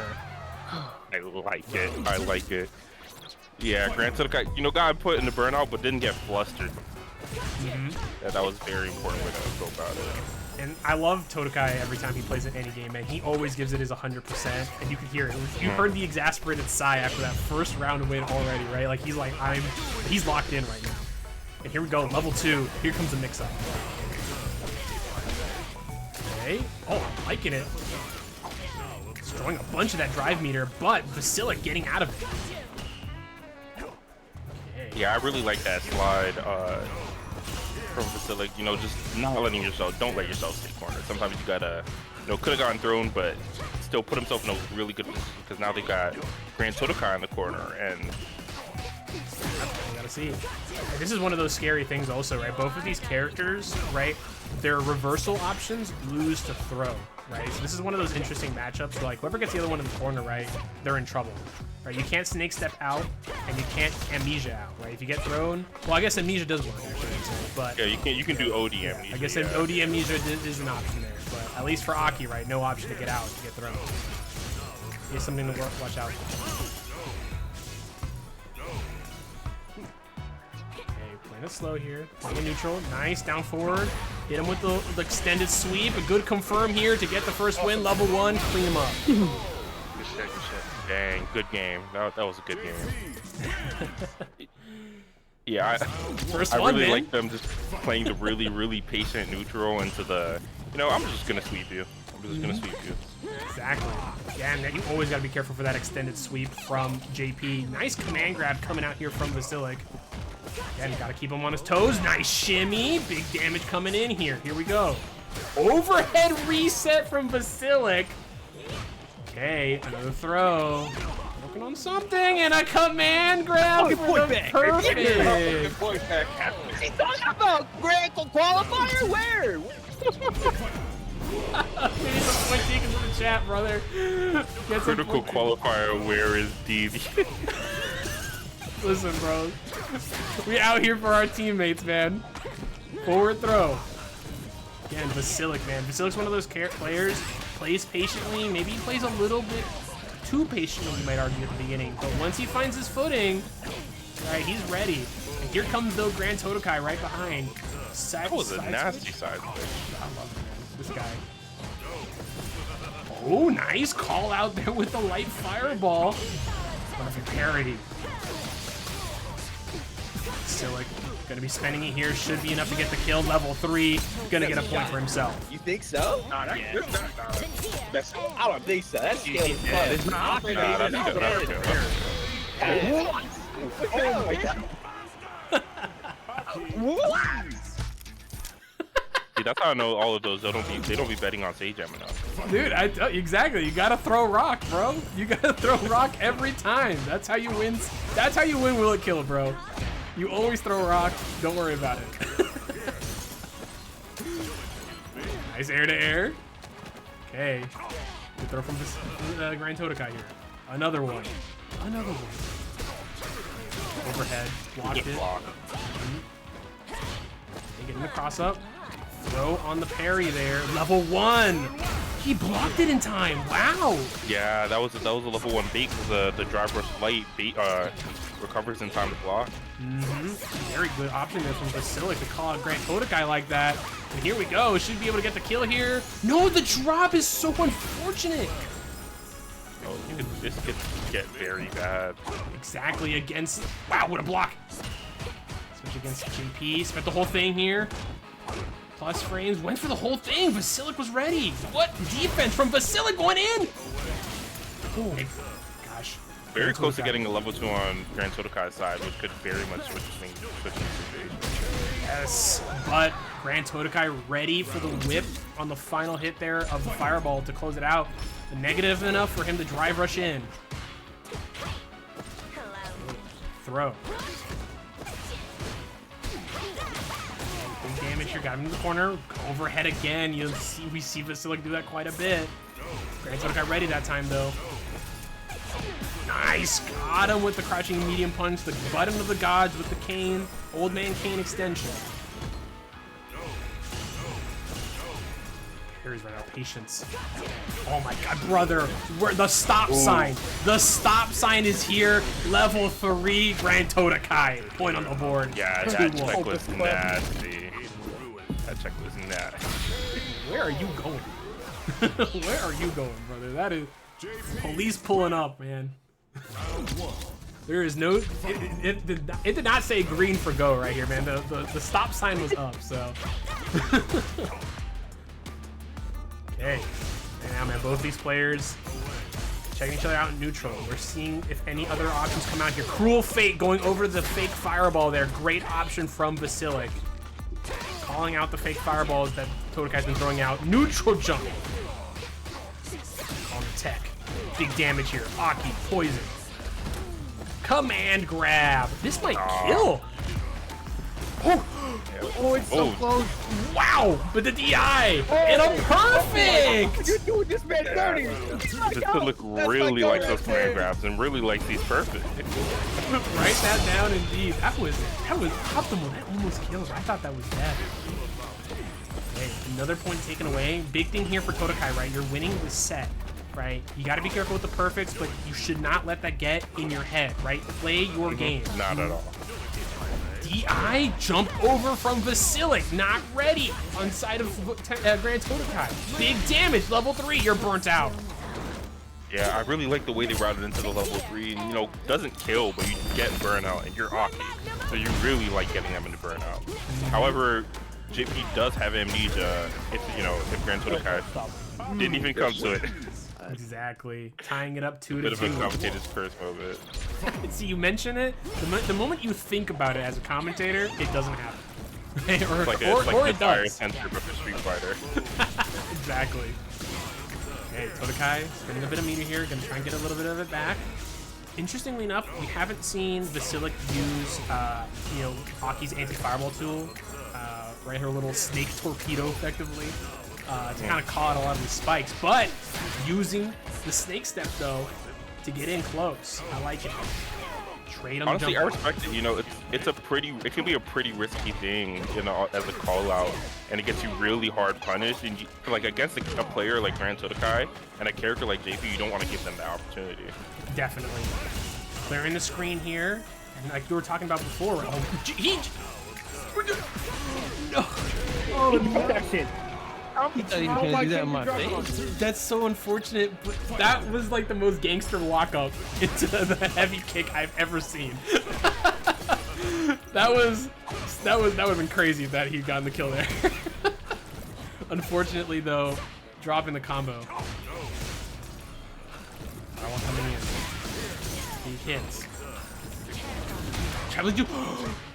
I like it. I like it. Yeah, GranTodakai, you know, got put in the burnout, but didn't get flustered. Yeah, that was very important way to go about it. And I love Todakai every time he plays in any game, man. He always gives it his 100%, and you can hear it. You heard the exasperated sigh after that first round win already, right? Like, he's like, he's locked in right now. And here we go, level 2. Here comes the mix-up. Okay. Oh, I'm liking it. Destroying a bunch of that drive meter, but Vasiliek getting out of it. Okay. Yeah, I really like that slide from Vasiliek. You know, just not letting yourself, don't let yourself stay cornered. Sometimes you gotta, you know, could have gotten thrown, but still put himself in a really good position because now they got GranTodakai in the corner, and you gotta see. And this is one of those scary things also, right? Both of these characters, right, their reversal options lose to throw, right? So this is one of those interesting matchups where, like, whoever gets the other one in the corner, right, they're in trouble, right? You can't snake step out, and you can't amnesia out, right? If you get thrown, well, I guess amnesia does work, actually, but yeah, you can do OD amnesia. I guess OD amnesia is an option there, but at least for Aki, right, no option to get out, to get thrown. Here's something to watch out for. Playing it slow here. Playing it neutral. Nice. Down forward. Hit him with the extended sweep. A good confirm here to get the first win. Level 1. Clean him up. Good shit, good shit. Dang, good game. That was a good game. Yeah, I really like them just playing the really, really patient neutral into the, you know, I'm just going to sweep you. I'm just going to sweep you. Exactly. Yeah, and you always got to be careful for that extended sweep from JP. Nice command grab coming out here from Vasiliek. Again, you got to keep him on his toes. Nice shimmy. Big damage coming in here. Here we go. Overhead reset from Vasiliek. Okay, another throw. Working on something, and a command grab for the perfect. He's talking about grand qualifier? Where? We need some point taken to the chat, brother. Critical qualifier, where is DV? Listen, bro. We out here for our teammates, man. Forward throw. Again, Vasiliek, man. Vasiliek's one of those players, plays patiently. Maybe he plays a little bit too patiently, you might argue, at the beginning. But once he finds his footing, right, he's ready. And here comes, though, GranTodakai right behind. That was a nasty side switch. I love this guy. Oh, nice call out there with the light fireball. Perfect parry. Vasiliek gonna be spending it here. Should be enough to get the kill. Level 3. Gonna get a point for himself. You think so? No, that's I don't think so. That's scary. It's not. That's Oh my god. What? See, that's how I know all of those. They don't be betting on Sage Gem enough. Dude, exactly. You gotta throw rock, bro. You gotta throw rock every time. That's how you win. That's how you win Will It Kill, bro. You always throw rock. Don't worry about it. Nice air to air. Okay. Good throw from this GranTodakai here. Another one. Another one. Overhead. Blocked it. Getting the cross up. Throw on the parry there. Level 1. He blocked it in time. Wow. Yeah, that was a level 1 bait because the drive rush light bait recovers in time to block. Very good option there from Vasiliek to call out GranTodakai like that. And here we go. Should be able to get the kill here. No, the drop is so unfortunate. Oh, this could get very bad. Exactly against. Wow, what a block. Especially against JP. Spent the whole thing here. Plus frames. Went for the whole thing. Vasiliek was ready. What defense from Vasiliek going in? Oh, gosh. Very close to getting a level 2 on GranTodakai's side, which could very much switch things. Yes, but GranTodakai ready for the whip on the final hit there of the fireball to close it out. Negative enough for him to drive rush in. Throw. Big damage here, got him in the corner. Overhead again. We see Vasiliek do that quite a bit. GranTodakai ready that time though. Nice! Got him with the crouching medium punch, the button of the gods with the cane, old man cane extension. Parries right out, patience. Oh my god, brother! Where the stop sign? The stop sign is here. Level 3 GranTodakai. Point on the board. Yeah, that check was nasty. That check was nasty. Where are you going? Where are you going, brother? That is police pulling up, man. There is no. It did not say green for go right here, man. The stop sign was up, so. Okay. And now, man, both these players checking each other out in neutral. We're seeing if any other options come out here. Cruel Fate going over the fake fireball there. Great option from Vasiliek. Calling out the fake fireballs that Todakai's been throwing out. Neutral jump. On the tech. Big damage here. Aki, poison. Command grab. This might kill. Oh, it's so close. Wow, but the DI and a perfect. You're doing this man dirty. Vasiliek really likes those command grabs and really likes these perfect. Write that down, indeed. That was optimal. That almost killed. I thought that was dead. Okay, another point taken away. Big thing here for Todakai, right? You're winning the set, right? You got to be careful with the perfects, but you should not let that get in your head, right? Play your game. Not at all. DI jump over from Vasiliek, not ready on side of GranTodakai. Big damage, level 3, you're burnt out. Yeah, I really like the way they routed into the level 3. You know, doesn't kill, but you get burnout, and you're Aki. So you really like getting them into burnout. However, JP does have amnesia if GranTodakai didn't even come to it. Exactly. Tying it up 2-2. Bit of a complicated first moment. See, you mention it, the moment you think about it as a commentator, it doesn't happen. or it does. Center of a Street Fighter. Exactly. Okay, Todakai spending a bit of meter here, gonna try and get a little bit of it back. Interestingly enough, we haven't seen Vasiliek use, Aki's anti-fireball tool, right, her little snake torpedo, effectively. To kind of call out a lot of these spikes, but using the snake step though to get in close. I like it. Trade on honestly, the I jump. respect it. It can be a pretty risky thing, as a call out, and it gets you really hard punished. And like against a player like GranTodakai and a character like JP, you don't want to give them the opportunity. Definitely. Clearing the screen here, and like you were talking about before. That shit. He thought he was gonna do that in my face. That's so unfortunate, but that was like the most gangster walk up into the heavy kick I've ever seen. that would have been crazy if that he'd gotten the kill there. Unfortunately though, dropping the combo. That one coming in. He hits.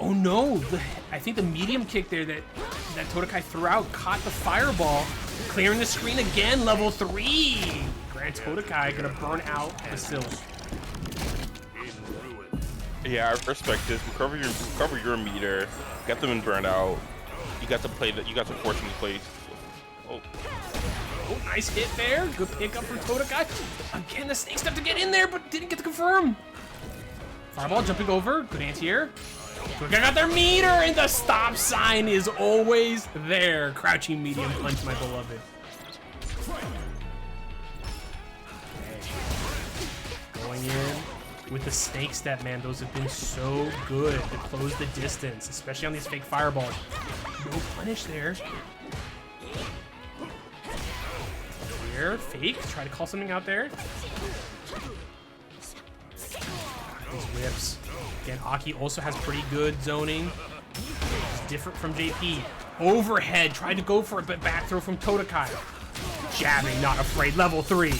Oh no! I think the medium kick there that Todakai threw out caught the fireball. Clearing the screen again, level 3! GranTodakai gonna burn out Vasiliek. Yeah, I respect this. Recover your meter. Get them in burnout. You got to force them to play. Oh, Nice hit there. Good pickup from Todakai. Again, the snake step to get in there, but didn't get to confirm. Fireball jumping over. Good anti-air. Todakai got their meter, and the stop sign is always there. Crouching medium punch, my beloved. Okay. Going in with the snake step, man. Those have been so good to close the distance, especially on these fake fireballs. No punish there. Here, fake. Try to call something out there. These whips. Again, Aki also has pretty good zoning. It's different from JP. Overhead. Tried to go for a bit back throw from Todakai. Jabbing, not afraid. Level 3.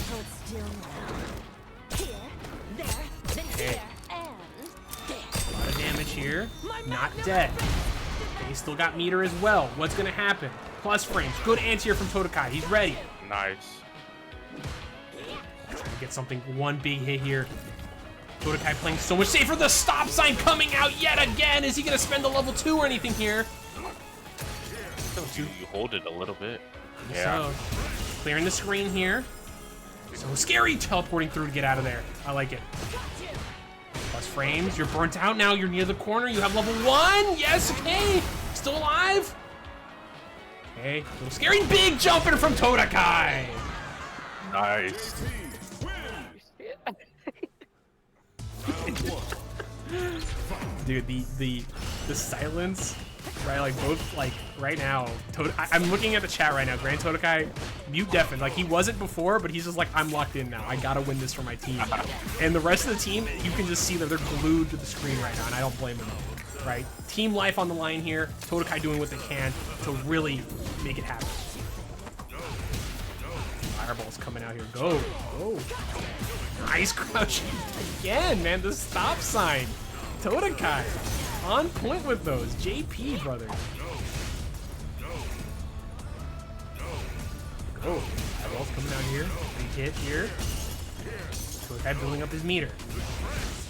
damage here. Not dead. They still got meter as well. What's gonna happen? Plus frames. Good anti-air from Todakai. He's ready. Nice. Trying to get something. One big hit here. Todakai playing so much safer. The stop sign coming out yet again. Is he gonna spend the level 2 or anything here? You hold it a little bit. So, clearing the screen here. So scary, teleporting through to get out of there. I like it. Plus frames, you're burnt out now. You're near the corner. You have level 1. Yes, okay. Still alive. Okay, little scary, big jumping from Todakai. Nice. Dude, the silence, right? Like both, like right now, I'm looking at the chat right now. GranTodakai, mute deafened. Like he wasn't before, but he's just like, I'm locked in now. I gotta win this for my team. And the rest of the team, you can just see that they're glued to the screen right now, and I don't blame them. Right? Team life on the line here. Todakai doing what they can to really make it happen. Fireball's coming out here. Go, go. Nice crouching again, man. The stop sign. Todakai on point with those. JP, brother. Go. Fireball's coming out here. Big hit here. Todakai building up his meter.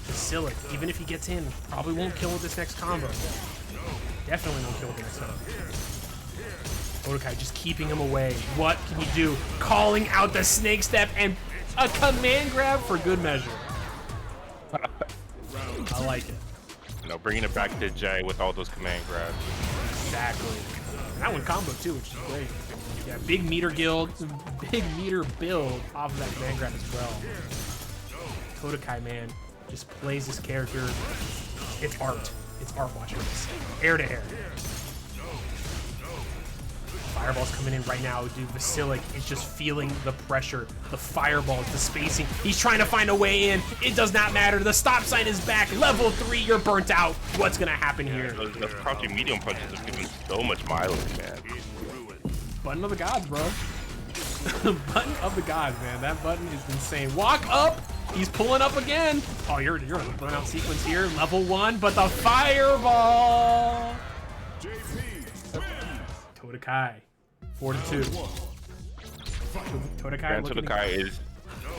Vasiliek, even if he gets in, probably won't kill with this next combo. Definitely won't kill with the next combo. Todakai just keeping him away. What can you do? Calling out the snake step and a command grab for good measure. I like it. You know, bringing it back to Jay with all those command grabs. Exactly. That one combo too, which is great. Yeah, big meter build off of that command grab as well. Todakai, man, just plays this character. It's art. It's art watching this. Air to air. Fireball's coming in right now, dude. Vasiliek is just feeling the pressure, the fireballs, the spacing. He's trying to find a way in. It does not matter. The stop sign is back. Level 3, you're burnt out. What's gonna happen here? Those crouching medium punches are giving so much mileage, man. Button of the gods, bro. Button of the gods, man. That button is insane. Walk up. He's pulling up again. Oh, you're in a burnout sequence here. Level 1, but the fireball. Todakai, 4-2. Todakai is,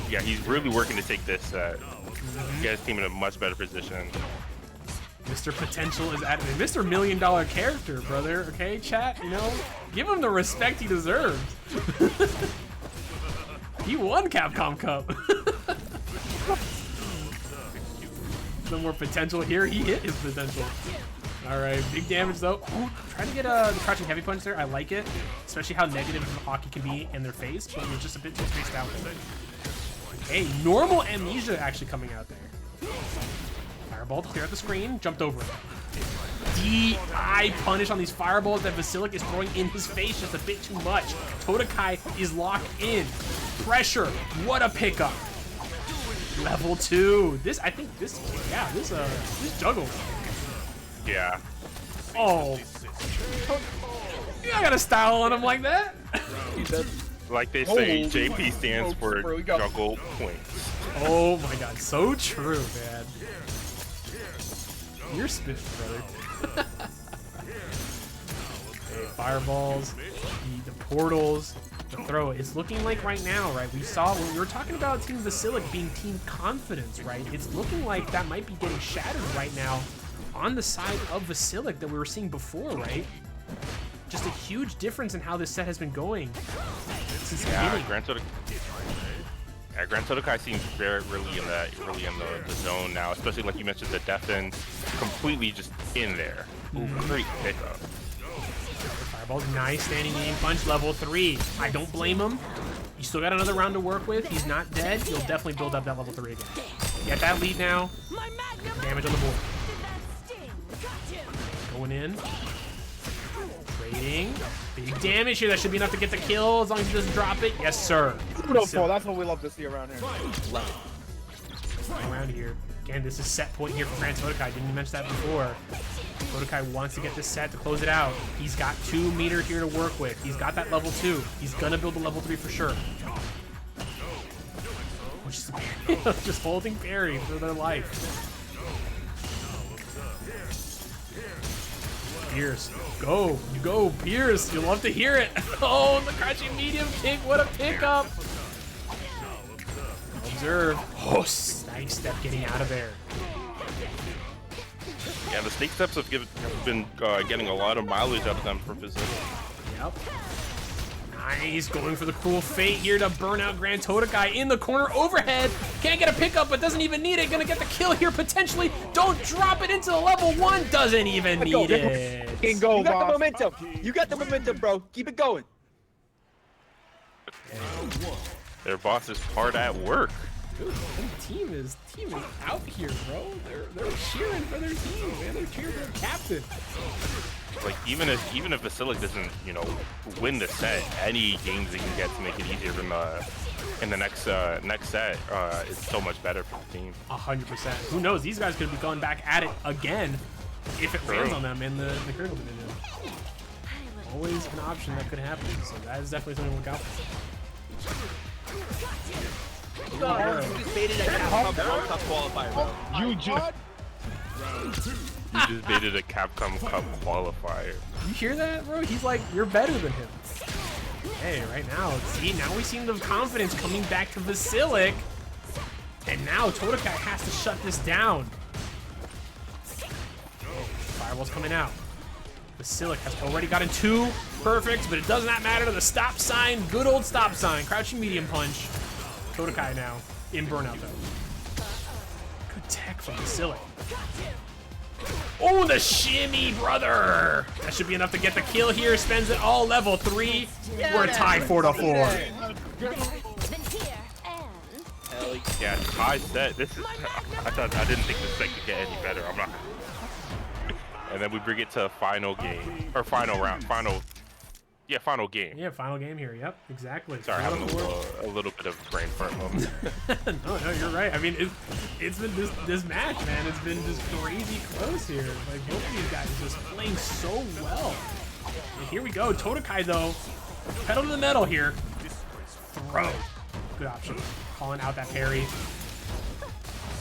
yeah, he's really working to take this set. He has his team in a much better position. Mr. Potential is at Mr. $1 Million character, brother. Okay, chat, you know, give him the respect he deserves. He won Capcom Cup. No more potential here. He hit his potential. All right, big damage though. Ooh, trying to get the crouching heavy punch there. I like it, especially how negative hockey can be in their face, but it's just a bit too spaced out. Hey, normal amnesia actually coming out there. Fireball to clear out the screen. Jumped over it. DI punish on these fireballs that Vasiliek is throwing in his face just a bit too much. Todakai is locked in. Pressure. What a pickup. Level 2. This juggles. Yeah. Oh. I got a style on him like that. Like they say, JP stands for juggle points. Oh my god, so true, man. You're spitting, brother. Okay, fireballs, the portals, the throw. It's looking like right now, right? We saw when we were talking about Team Vasiliek being team confidence, right? It's looking like that might be getting shattered right now on the side of Vasiliek that we were seeing before, right? Just a huge difference in how this set has been going since the beginning. GranTodakai seems very really in the zone now, especially like you mentioned, the defense completely just in there. Ooh, great pickup. Fireball's nice, standing aim punch, level 3. I don't blame him. You still got another round to work with. He's not dead. He'll definitely build up that level 3 again. Get that lead now. Damage on the board. Going in. Trading. Big damage here. That should be enough to get the kill as long as he doesn't drop it. Yes, sir. Beautiful. That's what we love to see around here. Around here. Again, this is set point here for GranTodakai. Didn't you mention that before? Todakai wants to get this set to close it out. He's got 2 meter here to work with. He's got that level 2. He's gonna build a level 3 for sure. Just holding parry for their life. Pierce. Go, Pierce. You'll love to hear it. Oh, the crouching medium kick. What a pickup. Observe. Oh, nice step getting out of there. Yeah, the snake steps have been getting a lot of mileage out of them for Vasiliek. Yep. Nice, going for the cruel fate here to burn out GranTodakai in the corner overhead. Can't get a pickup, but doesn't even need it. Gonna get the kill here potentially. Don't drop it into the level 1. Doesn't even need it. You got the momentum. You got the momentum, bro. Keep it going. Their boss is hard at work. Dude, the team is out here, bro. They're cheering for their team, man. They're cheering for their captain. Like even if Vasiliek doesn't, you know, win the set, any games he can get to make it easier in the next set is so much better for the team. 100%. Who knows? These guys could be going back at it again if it lands on them in the critical division. Always an option that could happen. So that is definitely something to look out for. You just baited a Capcom World Cup qualifier, bro. You just baited a Capcom Cup qualifier. You hear that, bro? He's like, you're better than him. Hey, right now, see, now we seem to have confidence coming back to Vasiliek. And now Todakai has to shut this down. Fireball's coming out. Vasiliek has already gotten 2 perfects, but it does not matter to the stop sign. Good old stop sign. Crouching medium punch. Todakai now in burnout though. Good tech from Vasiliek. Oh, the shimmy, brother! That should be enough to get the kill here. Spends it all level 3. We're tied 4-4. Yeah, tie set. This is. I didn't think this set could get any better. I'm not. And then we bring it to final game or final round, final game. Yeah, final game here. Yep, exactly. Sorry, having a little bit of brain fart moment. No, you're right. I mean, it's been this match, man. It's been just crazy close here. Like both of these guys just playing so well. And here we go. Todakai though, pedal to the metal here. Throw. Good option. Calling out that parry.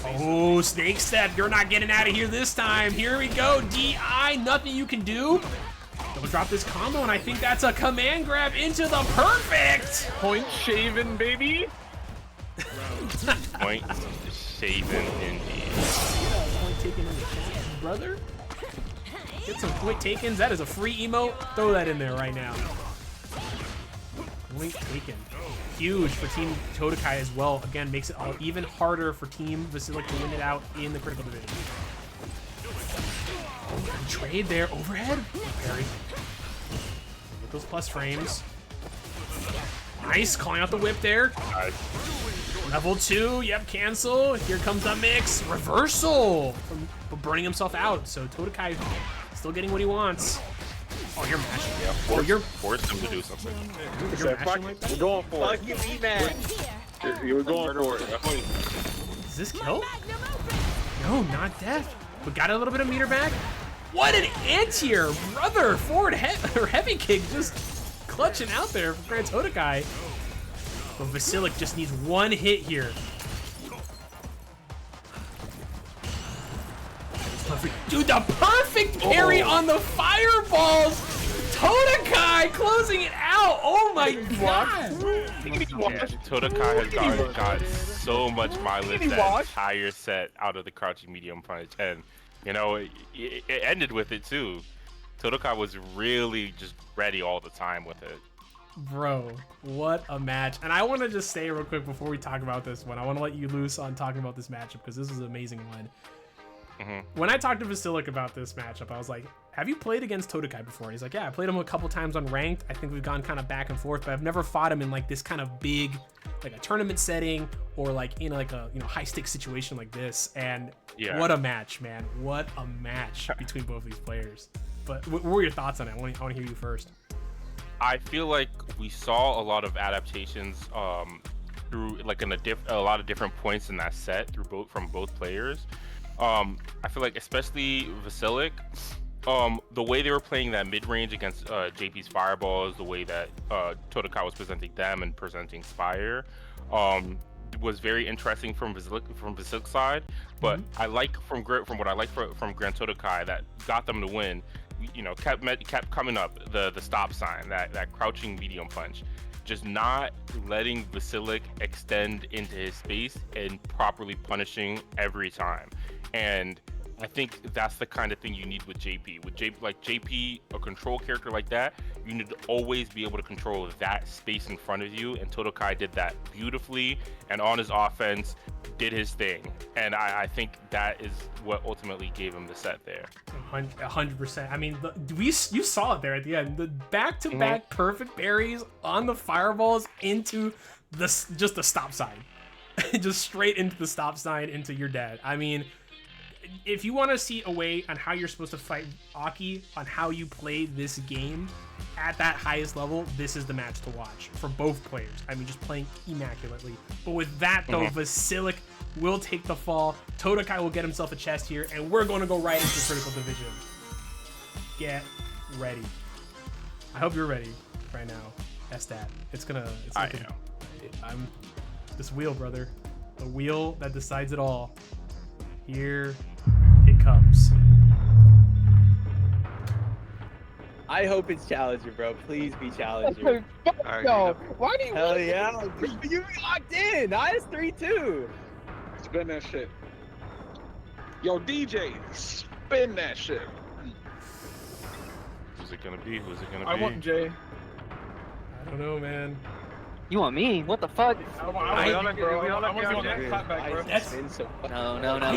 Oh, snake step. You're not getting out of here this time. Here we go. DI. Nothing you can do. Don't drop this combo, and I think that's a command grab into the perfect. Point shaven, baby. Point shaven indeed. Point taken in the chat, brother. Get some point takens. That is a free emote. Throw that in there right now. Point taken. Huge for Team Todakai as well. Again, makes it all even harder for Team Vasiliek to win it out in the critical division. Trade there, overhead. Parry. With those plus frames. Nice, calling out the whip there. Level 2, yep, cancel. Here comes the mix. Reversal. Burning himself out. So Todakai still getting what he wants. Oh, you're mashing. Yeah, force him to do something. You're mashing like that? Going for Fuck you, E-Man. You were going for it. Is this kill? No, not death. But got a little bit of meter back. What an anti-air, brother! Forward heavy kick just clutching out there for GranTodakai. But Vasiliek just needs 1 hit here. Dude, the perfect parry on the fireballs! Todakai closing it out! Oh my god! Yeah, Todakai has got so much mileage that entire set out of the crouching medium punch, and you know it ended with it too. Todakai was really just ready all the time with it. Bro, what a match. And I want to just say real quick before we talk about this one, I want to let you loose on talking about this matchup because this is an amazing one. When I talked to Vasiliek about this matchup, I was like, have you played against Todakai before? He's like, yeah, I played him a couple times on ranked. I think we've gone kind of back and forth, but I've never fought him in like this kind of big, like a tournament setting or like in like a, you know, high stakes situation like this. And yeah, what a match, man. What a match between both of these players. But what were your thoughts on it? I want to hear you first. I feel like we saw a lot of adaptations through like in a lot of different points in that set from both players. I feel like especially Vasiliek, the way they were playing that mid-range against JP's fireballs, the way that Todakai was presenting them and presenting Spire, was very interesting from Vasiliek's side. But I like from what I like from GranTodakai that got them to win. you know, kept coming up, the stop sign, that crouching medium punch, just not letting Vasiliek extend into his space and properly punishing every time. And I think that's the kind of thing you need with JP. With JP, a control character like that, you need to always be able to control that space in front of you, and Todakai did that beautifully, and on his offense, did his thing. And I think that is what ultimately gave him the set there. 100%. I mean, you saw it there at the end. The back-to-back perfect parries on the fireballs into just the stop sign. Just straight into the stop sign, into your dead. I mean, if you want to see a way on how you're supposed to fight Aki, on how you play this game at that highest level, this is the match to watch for both players. I mean, just playing immaculately. But with that, though, Vasiliek will take the fall. Todakai will get himself a chest here, and we're going to go right into critical division. Get ready. I hope you're ready right now. STAT. I'm this wheel, brother. The wheel that decides it all. Here it comes. I hope it's Challenger, bro. Please be Challenger. No, why do you? Hell yeah. You locked in. I is 3-2. Spin that shit. Yo, DJ, spin that shit. Who's it gonna be? Who's it gonna be? I want Jay. I don't know, man. You want me? What the fuck? No. I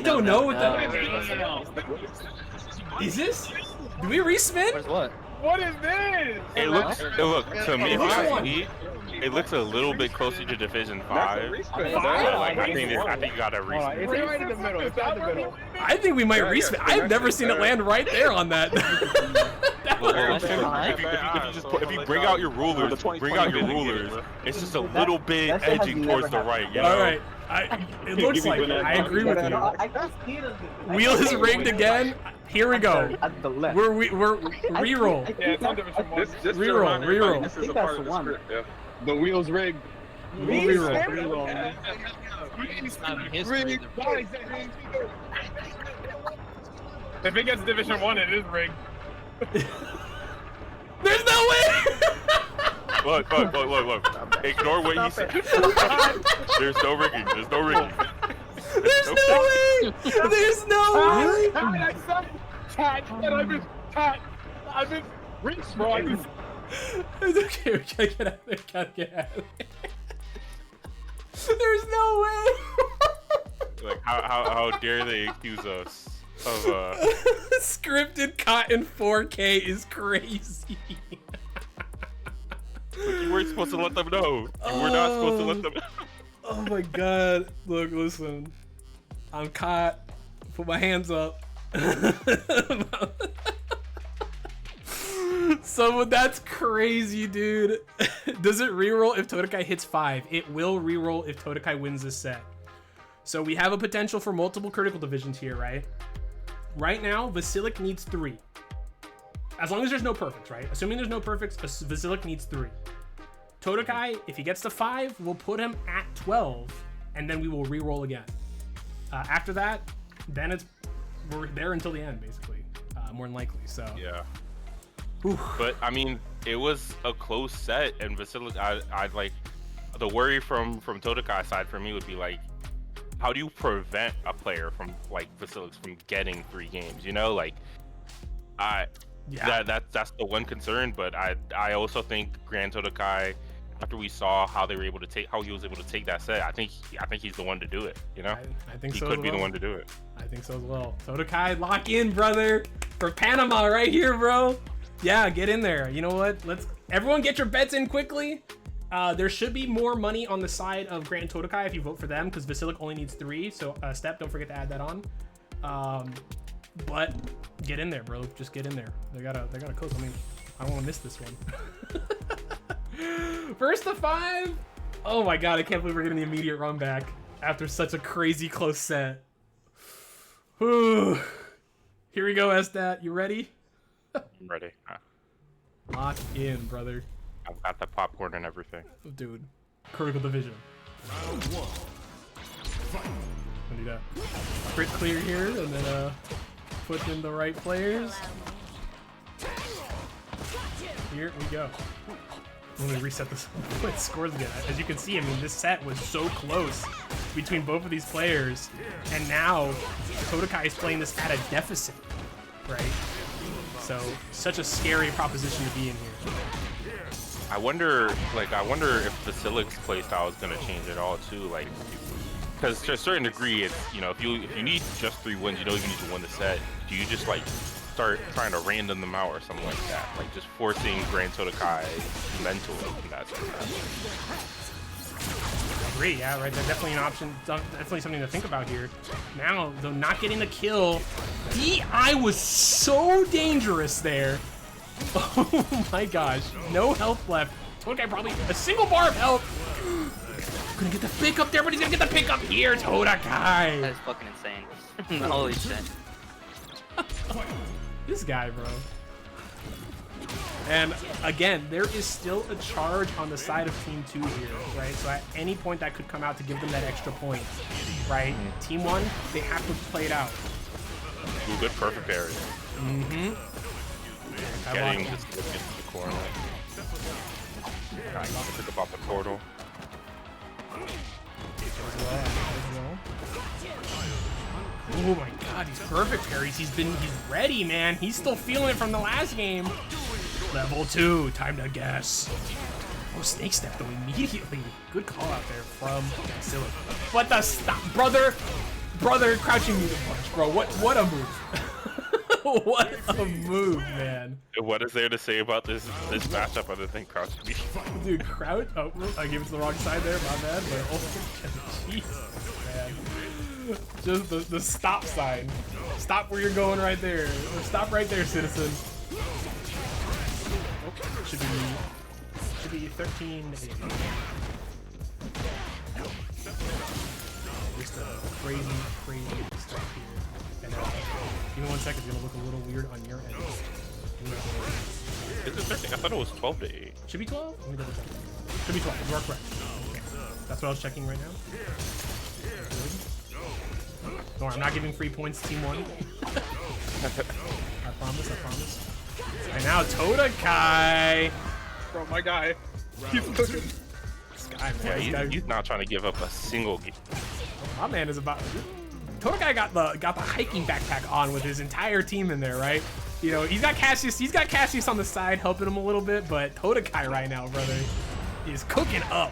don't know what that is. This? Do we respin? Where's what? What is this? It looks to me. It looks a little bit closer to Division 5. Like, I think you gotta respin. It's right in the middle. It's right in the middle. I think we might respin. I've never seen it land right there on that. If you bring out your rulers, it's just a little bit edging towards the right. You know? All right. It looks like it. I agree with you. Wheel is rigged again. Here we go. We're re-roll. Yeah, it's on Division 1. Re-roll. This is a part of the script, yeah. The wheel's rigged. Re-roll. If it gets Division 1, it is rigged. There's no way! Look. Ignore what he said. There's no rigging. There's no way! There's no way! I said cat, and I've been rinsed, bro. It's okay, we gotta get out of there. Get out of there. There's no way! Like, how dare they accuse us of scripted cotton 4K is crazy. Like, you weren't supposed to let them know. You were not supposed to let them know. Oh my god. Look, listen. I'm caught. Put my hands up. So that's crazy, dude. Does it reroll if Todakai hits 5? It will reroll if Todakai wins this set. So we have a potential for multiple critical divisions here, right? Right now, Vasiliek needs 3. As long as there's no perfects, right? Assuming there's no perfects, Vasiliek needs 3. Todakai, if he gets to 5, we'll put him at 12, and then we will re-roll again. After that, then we're there until the end, basically, more than likely. So yeah. Oof. But I mean, it was a close set, and Vasiliek, I'd like the worry from Todakai's side for me would be like, how do you prevent a player from like Vasiliek from getting 3 games? You know, like that's the one concern. But I also think GranTodakai, after we saw how he was able to take that set, I think he's the one to do it. You know, I think he so could as be well. the one to do it. I think so as well. Todakai, lock in, brother, for Panama right here, bro. Yeah, get in there. You know what? Everyone get your bets in quickly. There should be more money on the side of GranTodakai if you vote for them, because Vasiliek only needs 3. So Step, don't forget to add that on. But get in there, bro. Just get in there. They gotta coast. I mean, I don't want to miss this one. First to 5. Oh my god, I can't believe we're getting the immediate run back after such a crazy close set. Whew. Here we go, STAT. You ready? I'm ready. Lock in, brother. I've got the popcorn and everything. Dude, critical division. Round 1. Fight. I'll do that. Crit clear here, and then put in the right players. here we go. Let me reset this scores again. As you can see, I mean, this set was so close between both of these players, and now Todakai is playing this at a deficit, right? So, such a scary proposition to be in here. I wonder if Vasiliek's playstyle is gonna change at all too, like, because to a certain degree, it's, you know, if you need just 3 wins, you don't even need to win the set. Do you just like start trying to random them out or something like that, like just forcing GranTodakai mental in that sort of Great, yeah, right. That's definitely an option. Definitely something to think about here. Now, though, not getting the kill. DI was so dangerous there. Oh my gosh, no health left. Todakai probably a single bar of health. Gonna get the pick up there, but he's gonna get the pick up here. Todakai. That is fucking insane. Holy shit. This guy, bro. And again, there is still a charge on the side of Team 2 here, right? So at any point that could come out to give them that extra point, right? Team 1, they have to play it out. Ooh, good perfect area. Mm-hmm. Getting just to the corner. I got to pick up off the portal. Oh my god, these perfect parries. He's ready, man. He's still feeling it from the last game. Level 2, time to guess. Oh, snake step though immediately. Good call out there from Vasiliek. But the stop, brother, crouching mutant punch, bro. What a move. What a move, man. What is there to say about this matchup other than crouch me? Dude, crouch. Oh, I gave it to the wrong side there, my bad. But oh, Jesus, man. Just the stop sign. Stop where you're going right there. Stop right there, citizen. Oh, should be 13. Just a crazy stuff here. And give me 1 second, it's gonna look a little weird on your end. Is it 13? I thought it was 12 to 8. Should be 12? Let me double check. Should be 12. You are correct. Okay. That's what I was checking right now. Don't worry, I'm not giving free points to Team 1. I promise. And now Todakai! Bro, my guy. He's cooking. This guy, man. Yeah, he's not trying to give up a single game. My man is about... Todakai got the hiking backpack on with his entire team in there, right? You know, he's got Cassius on the side helping him a little bit, but Todakai right now, brother, is cooking up.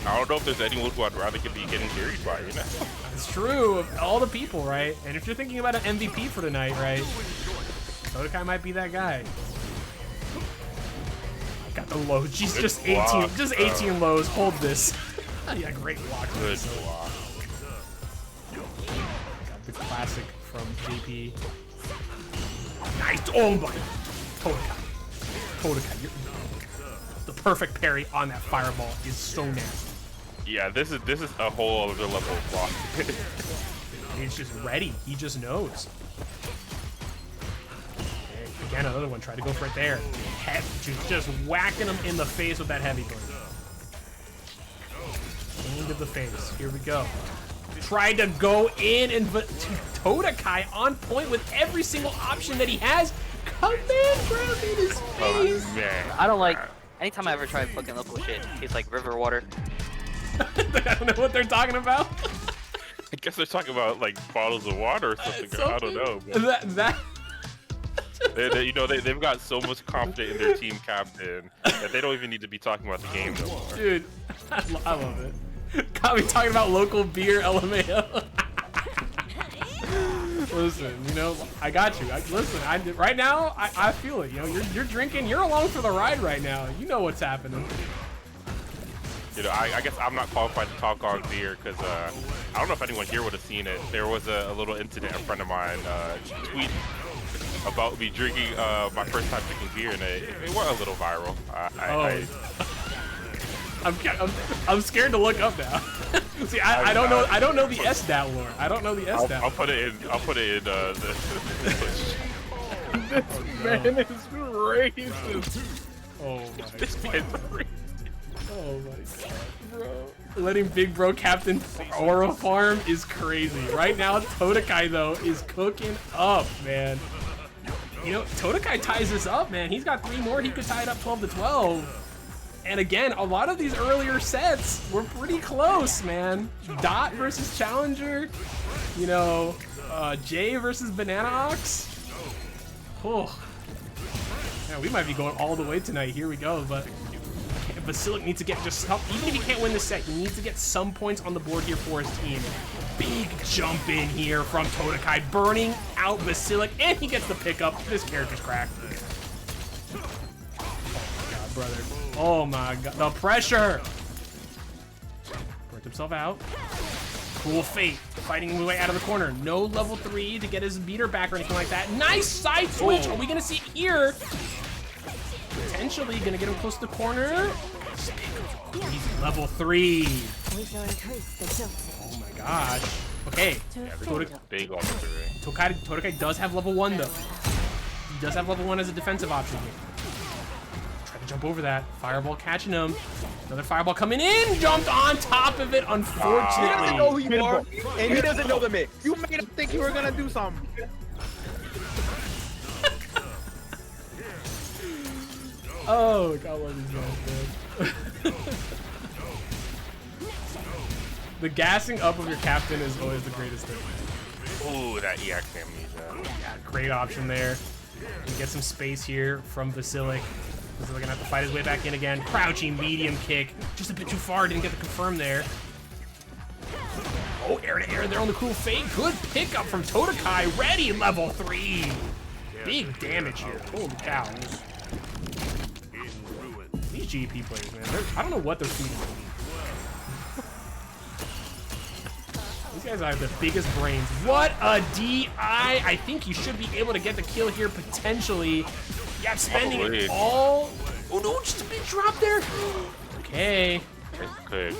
I don't know if there's anyone who I'd rather be getting carried by, you know? It's true, of all the people, right? And if you're thinking about an MVP for tonight, right? Todakai might be that guy. Got the low. She's just 18. Just 18 lows. Hold this. Yeah, great block. Good block. Got the classic from JP. Nice. Oh my. Todakai. The perfect parry on that fireball is so nasty. Yeah, this is a whole other level of block. He's just ready. He just knows. Again, another one. Try to go for it there. Just whacking him in the face with that heavy blade. Into the face. Here we go. Tried to go in, and Todakai on point with every single option that he has. Command grab in his face. Oh, man. I don't like. Anytime I ever try fucking local shit, it's like river water. I don't know what they're talking about. I guess they're talking about like bottles of water or something. I don't know. They, you know, they've got so much confidence in their team captain that they don't even need to be talking about the game no more. Dude, I love it. Got me talking about local beer, LMAO. Listen, you know, I got you. Right now, I feel it. You know, you're drinking. You're along for the ride right now. You know what's happening. You know, I guess I'm not qualified to talk on beer because I don't know if anyone here would have seen it. There was a little incident. A friend of mine tweeted about me drinking my first time drinking beer, and it went a little viral. I'm scared to look up now. See, I don't know the SDAT lore. I don't know the SDAT. I'll put it in the This man is racist. Oh my god. Oh my god, bro. Letting Big Bro Captain Aura farm is crazy. Right now, Todakai, though, is cooking up, man. You know, Todakai ties this up, man. He's got 3 more. He could tie it up 12-12. And again, a lot of these earlier sets were pretty close, man. Dot versus Challenger. You know, Jay versus Banana Ox. Oh. Man, we might be going all the way tonight. Here we go. But Vasiliek needs to get just help. Even if he can't win this set, he needs to get some points on the board here for his team. Big jump in here from Todakai, burning out Vasiliek, and he gets the pickup. This character's cracked. Oh my god, brother. Oh my god, the pressure! Burnt himself out. Cool fate, fighting his way out of the corner. No level 3 to get his beater back or anything like that. Nice side switch! Are we gonna see it here? Potentially gonna get him close to the corner. He's level 3. Oh my gosh. Okay. Yeah, big on the 3. Todakai does have level 1 though. He does have level 1 as a defensive option here. Try to jump over that. Fireball catching him. Another fireball coming in. Jumped on top of it, unfortunately. He doesn't know who you are, and he doesn't know the mix. You made him think you were gonna do something. Oh, God, what is that, man? The gassing up of your captain is always the greatest thing. Ooh, that EX amnesia. Yeah, great option there. And get some space here from Vasiliek. Vasiliek gonna have to fight his way back in again. Crouching medium kick. Just a bit too far, didn't get the confirm there. Oh, air to air there on the cool fake. Good pickup from Todakai. Ready, level 3. Big damage here. Holy cow. These GP players, man. I don't know what they're feeding. These guys have the biggest brains. What a DI! I think you should be able to get the kill here potentially. Yeah, spending it all. Oh no, just a big drop there. Okay. Good.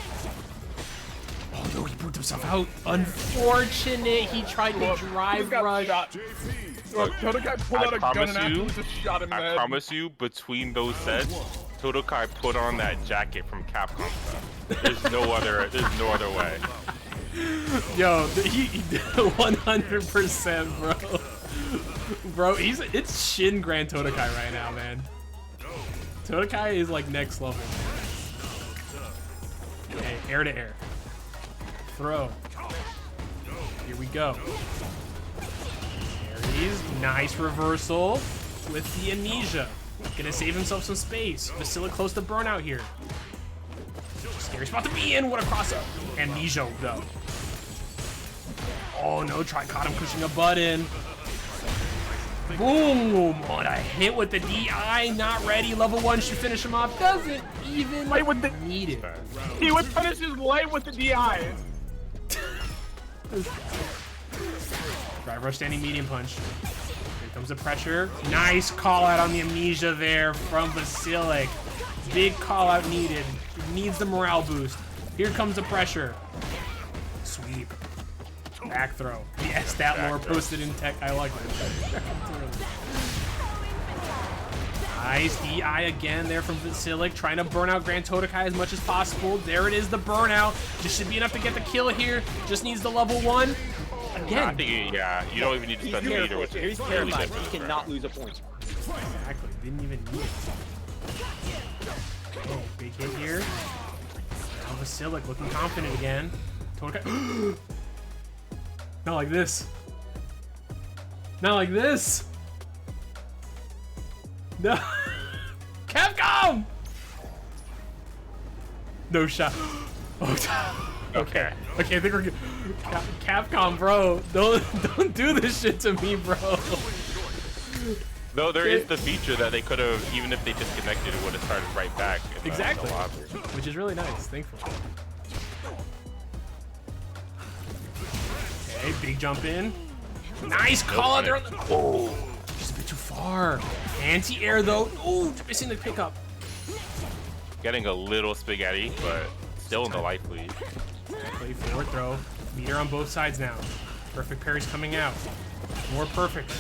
Oh no, he burnt himself out. Unfortunate. He tried to drive rush. Look, Todakai pulled out a gun and actually just shot him in the head. I promise you, between those sets, Todakai put on that jacket from Capcom stuff. There's no other way. Yo, he 100%, bro. Bro, it's Shin GranTodakai right now, man. Todakai is like next level. Okay, air to air. Throw. Here we go. There he is. Nice reversal with the amnesia. Gonna save himself some space. Vasiliek close to burnout here. Scary spot to be in. What a cross up. Amnesia though. Oh no, caught him pushing a button. Boom! What a hit with the DI. Not ready. Level 1 should finish him off. Doesn't even need it. He would finish his life with the DI. Drive rush standing medium punch. Here comes the pressure. Nice call out on the amnesia there from Vasiliek. Big call out needed. Needs the morale boost. Here comes the pressure. Sweep. Back throw. Yes, that lore posted in tech. I like it. Nice DI again there from Vasiliek, trying to burn out GranTodakai as much as possible. There it is, the burnout. Just should be enough to get the kill here. Just needs the level 1. Again. I think, yeah, you don't even need to spend the meter, which is really different. He cannot lose a point. Exactly. Didn't even need it. Oh, big hit here. Now Vasiliek looking confident again. Todakai. Not like this. Not like this. No. Capcom! No shot. Oh, okay. Okay, I think we're good. Capcom, bro. Don't do this shit to me, bro. No, there is the feature that they could have, even if they disconnected, it would have started right back. Exactly. Which is really nice, thankfully. Okay, big jump in. Nice call out there on the... Oh, just a bit too far. Anti-air though. Oh, missing the pickup. Getting a little spaghetti, but still in the life lead. Play forward throw. Meter on both sides now. Perfect parry's coming out. More perfect.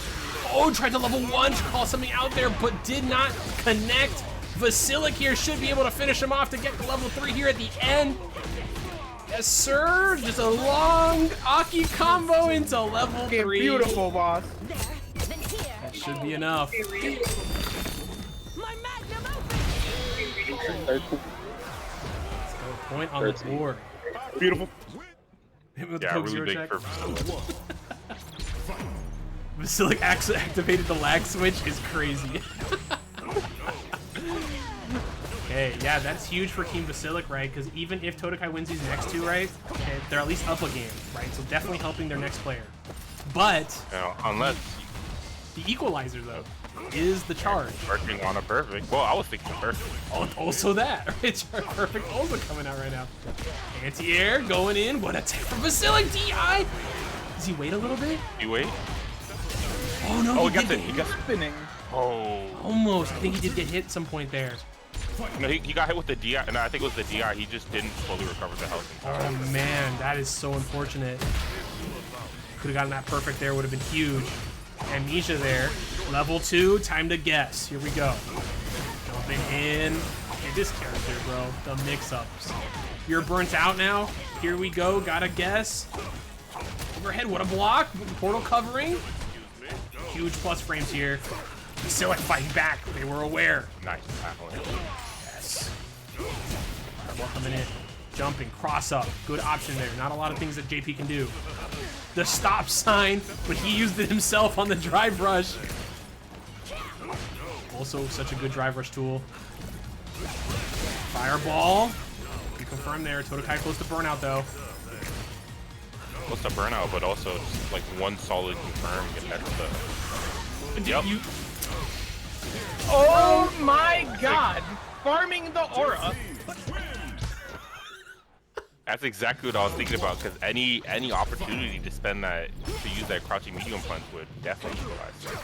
Oh, tried to level 1 to call something out there, but did not connect. Vasiliek here should be able to finish him off to get the level 3 here at the end. Yes, sir. Just a long Aki combo into level 3. Beautiful, boss. That should be enough. Let's go. Point on the board. Beautiful. Yeah, really big for Vasiliek activated the lag switch is crazy. Okay, yeah, that's huge for Team Vasiliek, right? Because even if Todakai wins these next two, right, they're at least up a game, right? So definitely helping their next player. But unless the equalizer though is the charge. Working on a perfect. Well, I was thinking perfect. Also that, right? Perfect also coming out right now. Anti-air going in. What a tech from Vasiliek. DI. Does he wait a little bit? You wait. Oh no! Oh, he got spinning. Oh. Almost. I think he did get hit at some point there. No, he got hit with the DI, and I think it was the DI. He just didn't fully recover the health. Oh man, that is so unfortunate. Could have gotten that perfect there. Would have been huge. Amnesia there. Level 2. Time to guess. Here we go. Jumping in. Hey, this character, bro. The mix-ups. You're burnt out now. Here we go. Gotta guess. Overhead. What a block. Portal covering. Huge plus frames here. Vasiliek fighting back. They were aware. Nice tackling. Yes. Fireball coming in. Jumping. Cross up. Good option there. Not a lot of things that JP can do. The stop sign, but he used it himself on the drive rush. Also such a good drive rush tool. Fireball. You confirm there. Todakai close to burnout though. Close to burnout, but also just like one solid confirm. Get next to. Yep. Oh my god! Farming the aura. That's exactly what I was thinking about, because any opportunity to spend that, to use that crouching medium punch would definitely utilize it.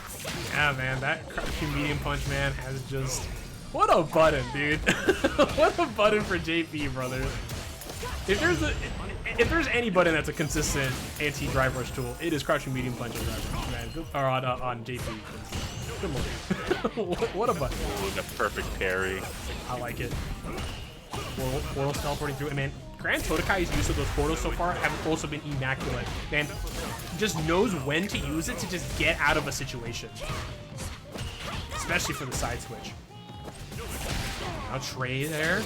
Yeah, man, that crouching medium punch, man, has just... What a button, dude. What a button for JP, brothers. If there's any button that's a consistent anti-drive rush tool, it is crouching medium punch on drive rush, man. Or on JP. Good lord. What a button. Ooh, the perfect parry. I like it. Portals teleporting through it, man. GranTodakai's use of those portals so far have also been immaculate. Man, just knows when to use it to just get out of a situation. Especially for the side switch. Now Trey there.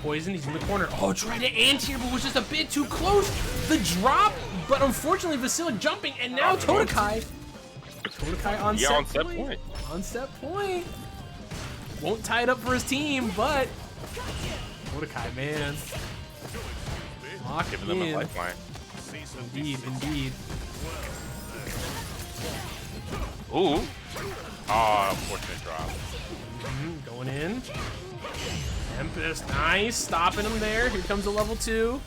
Poison, he's in the corner. Oh, tried to anti-air, but was just a bit too close. The drop, but unfortunately Vasiliek jumping, and now Todakai. Todakai on set point. On set point. Won't tie it up for his team, but Todakai, man. Lock Giving them a lifeline. Indeed, indeed. Ooh. Ah, unfortunate drop. Going in. Tempest, nice. Stopping him there. Here comes a level 2.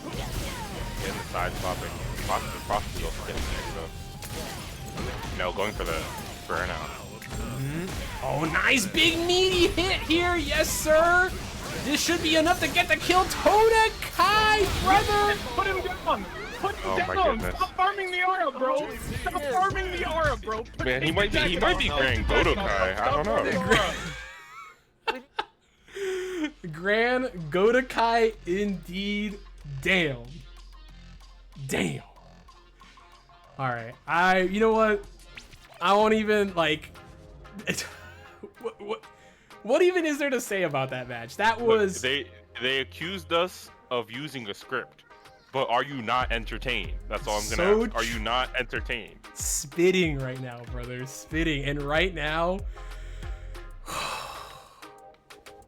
Getting the side swapping. Possibly also getting there, so. No, going for the burnout. Oh, nice big meaty hit here. Yes, sir. This should be enough to get the kill. Todakai, brother. Put him down. Put him down. My goodness. Stop farming the aura, bro. Stop farming the aura, bro. Man, he might be GranTodakai. I don't know. GranTodakai indeed. Damn. Damn. All right. You know what? I won't even like. What even is there to say about that match? That was. Look, they accused us of using a script, but are you not entertained? That's all I'm gonna ask. Are you not entertained? Spitting right now, brother. Spitting, and right now.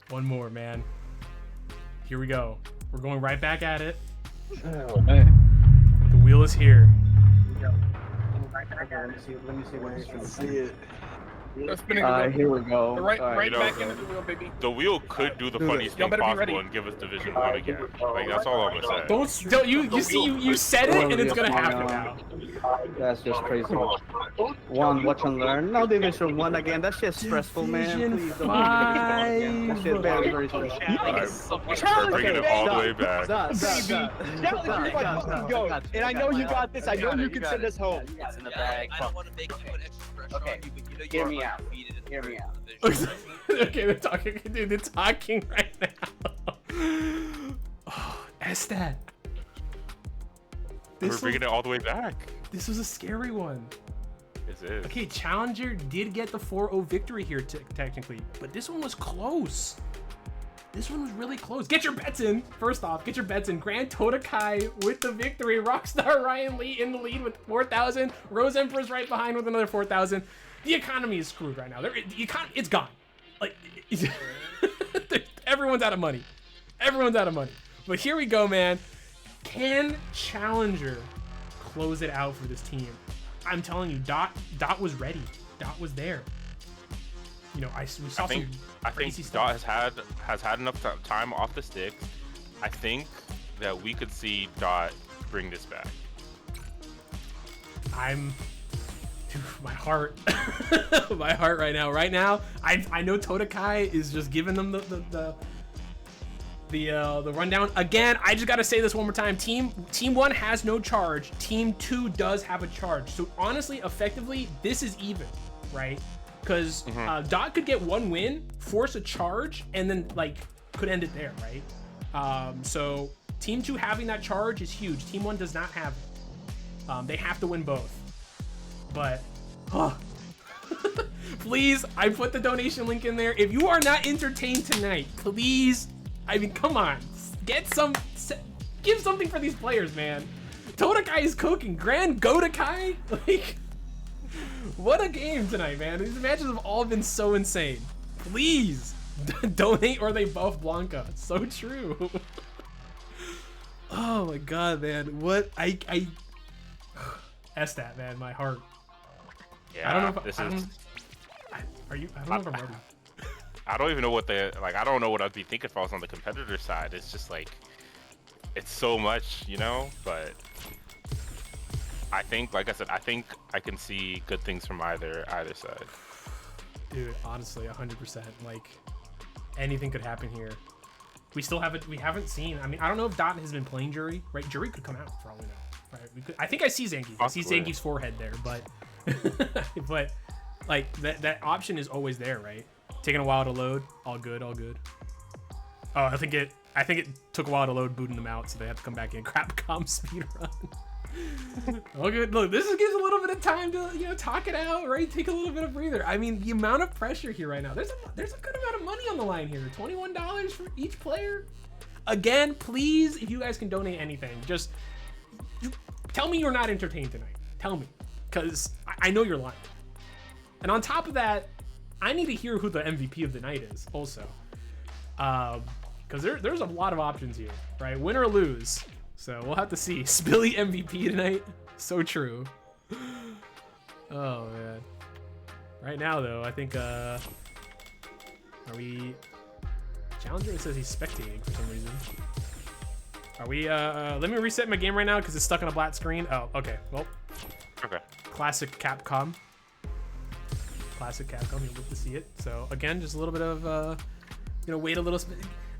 One more, man. Here we go. We're going right back at it. Oh, man. The wheel is here. Let me see where you can see it. Here we go. Right back know, into the wheel, baby. The wheel could do the funniest thing possible and give us Division 1 again. Like, that's all I'm gonna say. Don't you said it and it's gonna happen now. That's just crazy. One, watch and learn. No Division 1 again. That's just stressful, man. Please don't do Division 1 again. That's just very, very stressful. We're bringing it all the way back. And I know you got this. I know you can send us home. It's in the bag. I don't want to make you put extra pressure on you, but you know Hear me are out. undefeated in Hear me out. division. Okay, they're talking, dude. They're talking right now. Oh, Estat. We're bringing it all the way back. This was a scary one. This is. Okay, Challenger did get the 4-0 victory here technically, but this one was close. This one was really close. Get your bets in. First off, get your bets in. GranTodakai with the victory. Rockstar Ryan Lee in the lead with 4,000. Rose Empress right behind with another 4,000. The economy is screwed right now. It's gone. Like, everyone's out of money. Everyone's out of money. But here we go, man. Can Challenger close it out for this team? I'm telling you, Dot was ready. Dot was there. You know, we saw some crazy stuff. Dot has had enough time off the sticks. I think that we could see Dot bring this back. My heart, my heart right now. Right now, I know Todakai is just giving them the rundown. Again, I just gotta say this one more time. Team 1 has no charge. Team 2 does have a charge. So honestly, effectively, this is even, right? Because Dot could get one win, force a charge, and then like could end it there, right? So Team 2 having that charge is huge. Team 1 does not have it. They have to win both. But please, I put the donation link in there. If you are not entertained tonight, please, I mean, come on, give something for these players, man. Todakai is cooking. GranTodakai, like, what a game tonight, man. These matches have all been so insane. Please donate or they buff Blanca. It's so true. Oh my god, man. What I that, man, my heart. Yeah, I don't know if I don't know if I'm ready. I don't even know what I don't know what I'd be thinking if I was on the competitor side. It's just like, it's so much, you know, but I think, like I said, I think I can see good things from either side. Dude, honestly, 100%. Like, anything could happen here. We haven't seen. I mean, I don't know if Dot has been playing Jury, right? Jury could come out for all we know, right? I think I see Zangief. I see Zangief's forehead there, but but like that option is always there, right? Taking a while to load. All good, all good. Oh, I think it took a while to load, booting them out, so they have to come back in. Crapcom speedrun. All good. Look, this gives a little bit of time to, you know, talk it out, right? Take a little bit of breather. I mean, the amount of pressure here right now. There's a good amount of money on the line here. $21 for each player. Again, please, if you guys can donate anything, just tell me you're not entertained tonight. Tell me, because I know you're lying. And on top of that, I need to hear who the MVP of the night is also, because there's a lot of options here, right? Win or lose. So we'll have to see. Spilly MVP tonight. So true. Oh man. Right now though, I think are we Challenger? It says he's spectating for some reason. Are we let me reset my game right now because it's stuck on a black screen. Oh, okay. Well. Okay. Classic Capcom. Classic Capcom, you'll get to see it. So again, just a little bit of you know, wait a little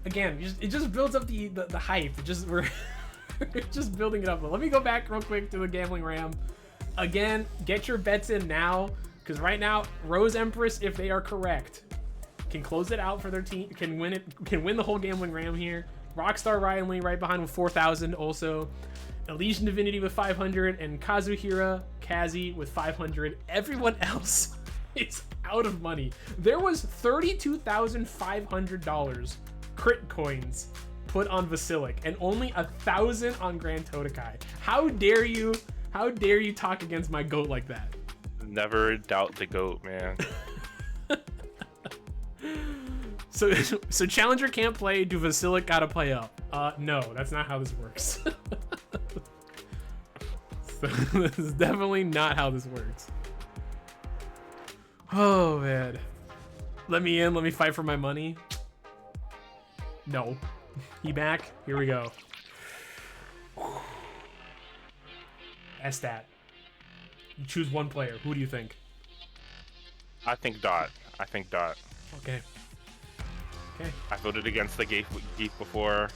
again, it just builds up the hype. We're just building it up. But let me go back real quick to the gambling ram. Again, get your bets in now, because right now, Rose Empress, if they are correct, can close it out for their team, can win the whole gambling ram here. Rockstar Ryan Lee right behind with 4,000 also. Elysian Divinity with 500, and Kazuhira Kazi with 500. Everyone else is out of money. There was $32,500 crit coins put on Vasiliek and only 1,000 on GranTodakai. How dare you talk against my GOAT like that? Never doubt the GOAT, man. So Challenger can't play, do Vasiliek gotta play up? No, that's not how this works. So this is definitely not how this works. Oh man. Let me in, let me fight for my money. No. He back. Here we go. Stat. You choose one player. Who do you think? I think Dot. Okay. Okay. I voted against the Geef before.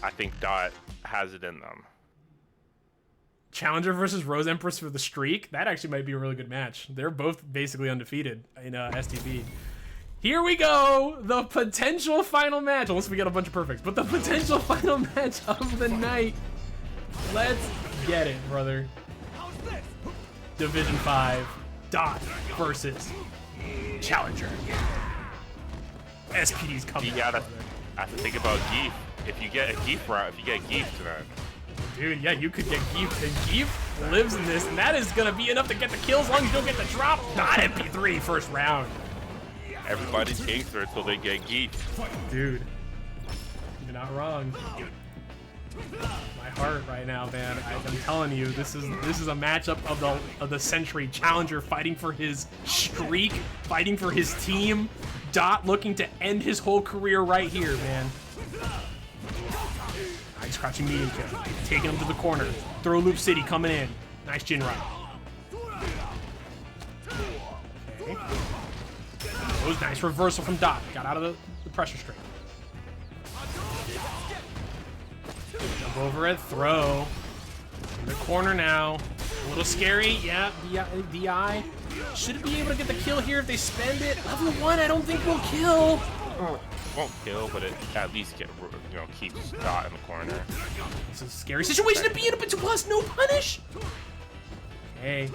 I think Dot has it in them. Challenger versus Rose Empress for the streak. That actually might be a really good match. They're both basically undefeated in STB. Here we go, the potential final match, unless we get a bunch of perfects, but the potential final match of the night. Let's get it, brother. Division 5. Dot versus Challenger. SPD's coming. You gotta have to think about Geef. If you get a Geef route, if you get Geef tonight. Dude, yeah, you could get Geef, and Geef lives in this, and that is gonna be enough to get the kills as long as you don't get the drop. Not MP3 first round. Everybody's gangster until they get Geef. Dude, you're not wrong. My heart right now, man. I'm telling you, this is a matchup of the century. Challenger fighting for his streak, fighting for his team. Dot looking to end his whole career right here, man. Nice crouching medium kick. Taking him to the corner. Throw loop city coming in. Nice Jin ride. Okay. That was nice reversal from Dot. Got out of the pressure straight. Jump over it. Throw. In the corner now. A little scary. Yeah, DI. Should be able to get the kill here if they spend it. Level 1, I don't think will kill. Won't kill, but it at least keeps Dot in the corner. This is a scary situation to be in, but plus no punish. Okay.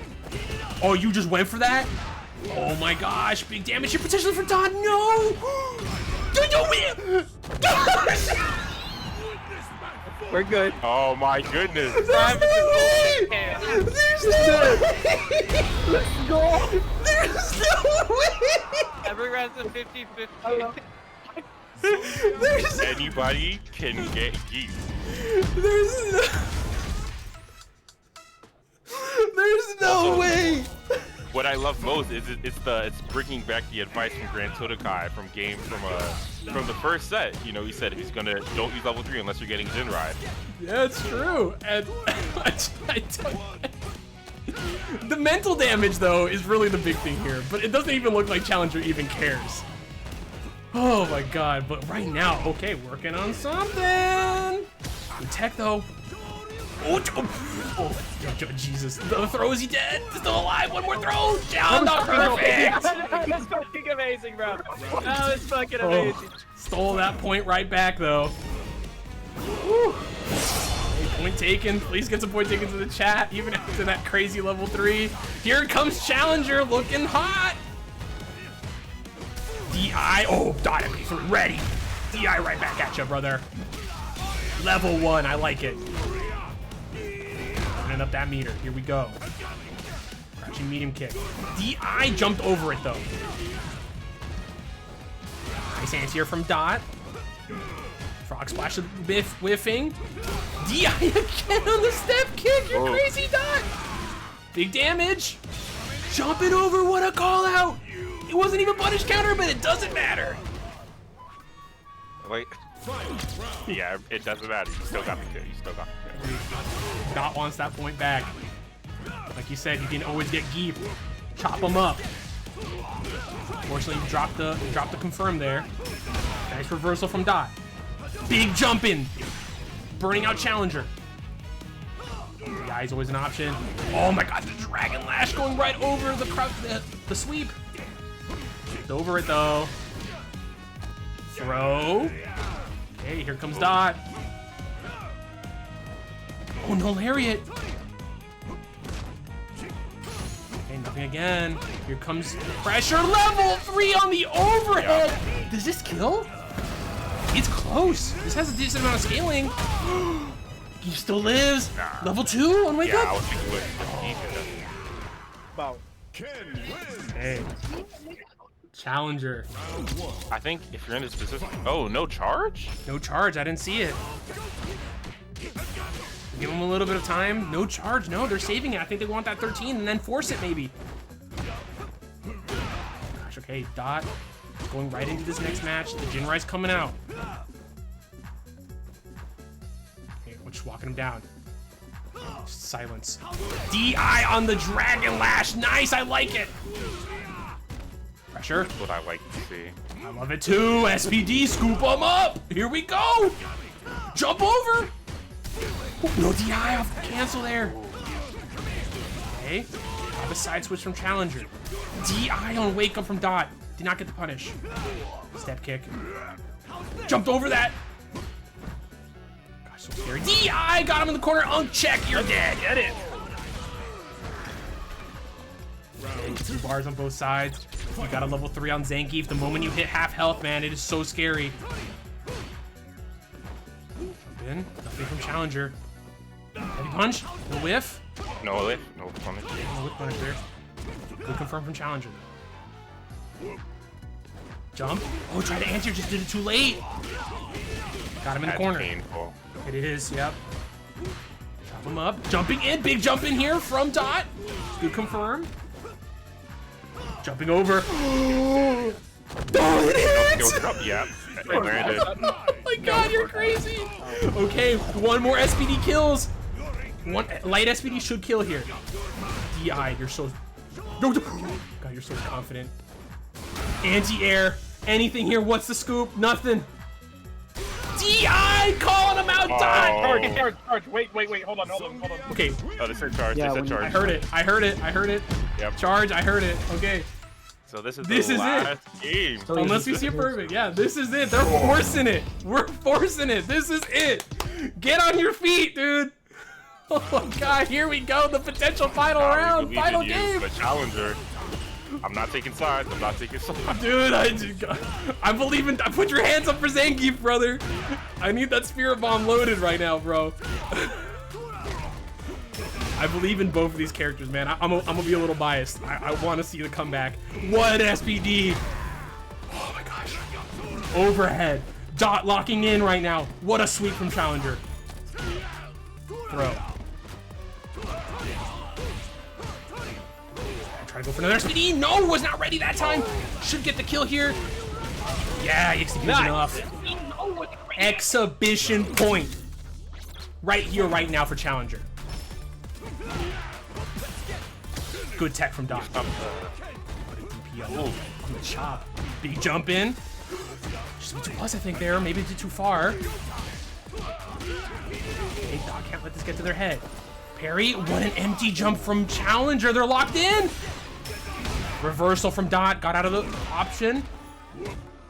Oh, you just went for that? Oh my gosh, big damage here potentially for Dot. No! We're good. Oh my goodness. There's no way! Let's go! There's no way! Every round's a 50-50. Anybody can get Geef. There's no way! What I love most is it's bringing back the advice from GranTodakai from the first set. You know, he said he's gonna don't use level 3 unless you're getting Jin ride. Yeah, it's true. And the mental damage though is really the big thing here, but it doesn't even look like Challenger even cares. Oh my god, but right now, okay, working on something. Good tech though. Oh, Jesus. The throw, is he dead? Still alive, one more throw. Down, not perfect. That's fucking amazing, bro. That was fucking amazing. Stole that point right back, though. Woo. Hey, point taken. Please get some point taken to the chat, even after that crazy level 3. Here comes Challenger, looking hot. DI. Oh, Dot MP3 ready. DI right back at you, brother. Level 1. I like it. Running up that meter. Here we go. Crouching medium kick. DI jumped over it, though. Nice anti-air from Dot. Frog splash whiffing. DI again on the step kick. You're crazy, Dot. Big damage. Jump it over. What a call out. It wasn't even punish counter, but it doesn't matter. Wait. Yeah, it doesn't matter. You still got the kill. You still got the kill. Dot wants that point back. Like you said, you can always get Geef. Chop him up. Unfortunately, you dropped the confirm there. Nice reversal from Dot. Big jump in. Burning out Challenger. The eye's always an option. Oh my god, the Dragon Lash going right over the sweep. It's over it though. Throw. Okay, here comes Dot. Oh no, Lariat. Okay, nothing again. Here comes the pressure. Level 3 on the overhead. Does this kill? It's close. This has a decent amount of scaling. He still lives. Level 2 on wake up. I was thinking About. Hey. Challenger. I think if you're in this position. Oh, no charge? No charge. I didn't see it. Give them a little bit of time. No charge. No, they're saving it. I think they want that 13 and then force it maybe. Gosh, okay. Dot going right into this next match. The Jinrai's coming out. Okay, we're just walking him down. Just silence. DI on the Dragon Lash. Nice. I like it. Pressure. That's what I like to see. I love it too. SPD, scoop him up. Here we go. Jump over. No DI off the cancel there. Okay. Have a side switch from Challenger. DI on wake up from Dot. Did not get the punish. Step kick. Jumped over that. Gosh, so scary. DI got him in the corner. Uncheck. You're dead. Get it. Okay, 2 bars on both sides. You got a level 3 on Zangief. The moment you hit half health, man, it is so scary. Jump in. Nothing from Challenger. Heavy punch. No whiff. No whiff. No punish. No whiff punish there. Good confirm from Challenger. Jump. Oh, try to answer. Just did it too late. Got him in the corner. Painful. It is. Yep. Chop him up. Jumping in. Big jump in here from Dot. Good confirm. Jumping over. Oh, it hits! Yep. It landed. Oh my god, you're crazy. Okay, 1 more SPD kills. 1 light SPD should kill here. DI, you're so... God, you're so confident. Anti-air. Anything here? What's the scoop? Nothing. DI calling him out. Dot. Charge. Wait. Hold on. Okay. Oh, this is charge. Yeah, This is charge. I heard it. Yep. Charge, I heard it. Okay. So this is This the is last game. Unless we see it perfect. Yeah, this is it. They're forcing it. We're forcing it. This is it. Get on your feet, dude. Oh my god, here we go. The potential final round. Final game. The Challenger. I'm not taking sides. Dude, I believe in... Put your hands up for Zangief, brother. I need that Spirit Bomb loaded right now, bro. I believe in both of these characters, man. I'm gonna be a little biased. I want to see the comeback. What SPD? Oh my gosh. Overhead. Dot locking in right now. What a sweep from Challenger. Throw. Try to go for another SPD. No, was not ready that time. Should get the kill here. Yeah, execution enough. Exhibition point. Right here, right now for Challenger. Good tech from Dot. On the chop. Big jump in. Just a bit too plus, I think, there. Maybe too far. Hey, Dot can't let this get to their head. Parry. What an empty jump from Challenger. They're locked in. Reversal from Dot. Got out of the option.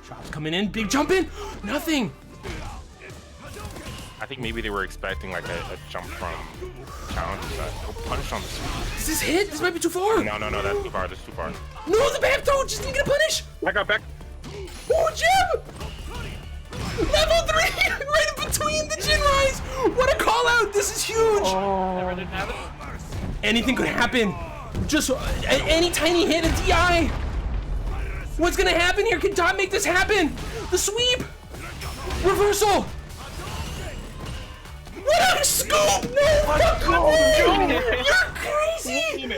Chop's coming in. Big jump in. Nothing. I think maybe they were expecting like a jump from Challenger side. No punish on the side. Is this hit? This might be too far. No, that's too far. That's too far. No, the back throw. Just didn't get a punish. I got back. Oh, Jim! Level 3! Right in between the Jin Rise! What a call out! This is huge! Anything could happen. Just any tiny hit and DI. What's gonna happen here? Can Dot make this happen? The sweep! Reversal! What a scoop! No! You're crazy!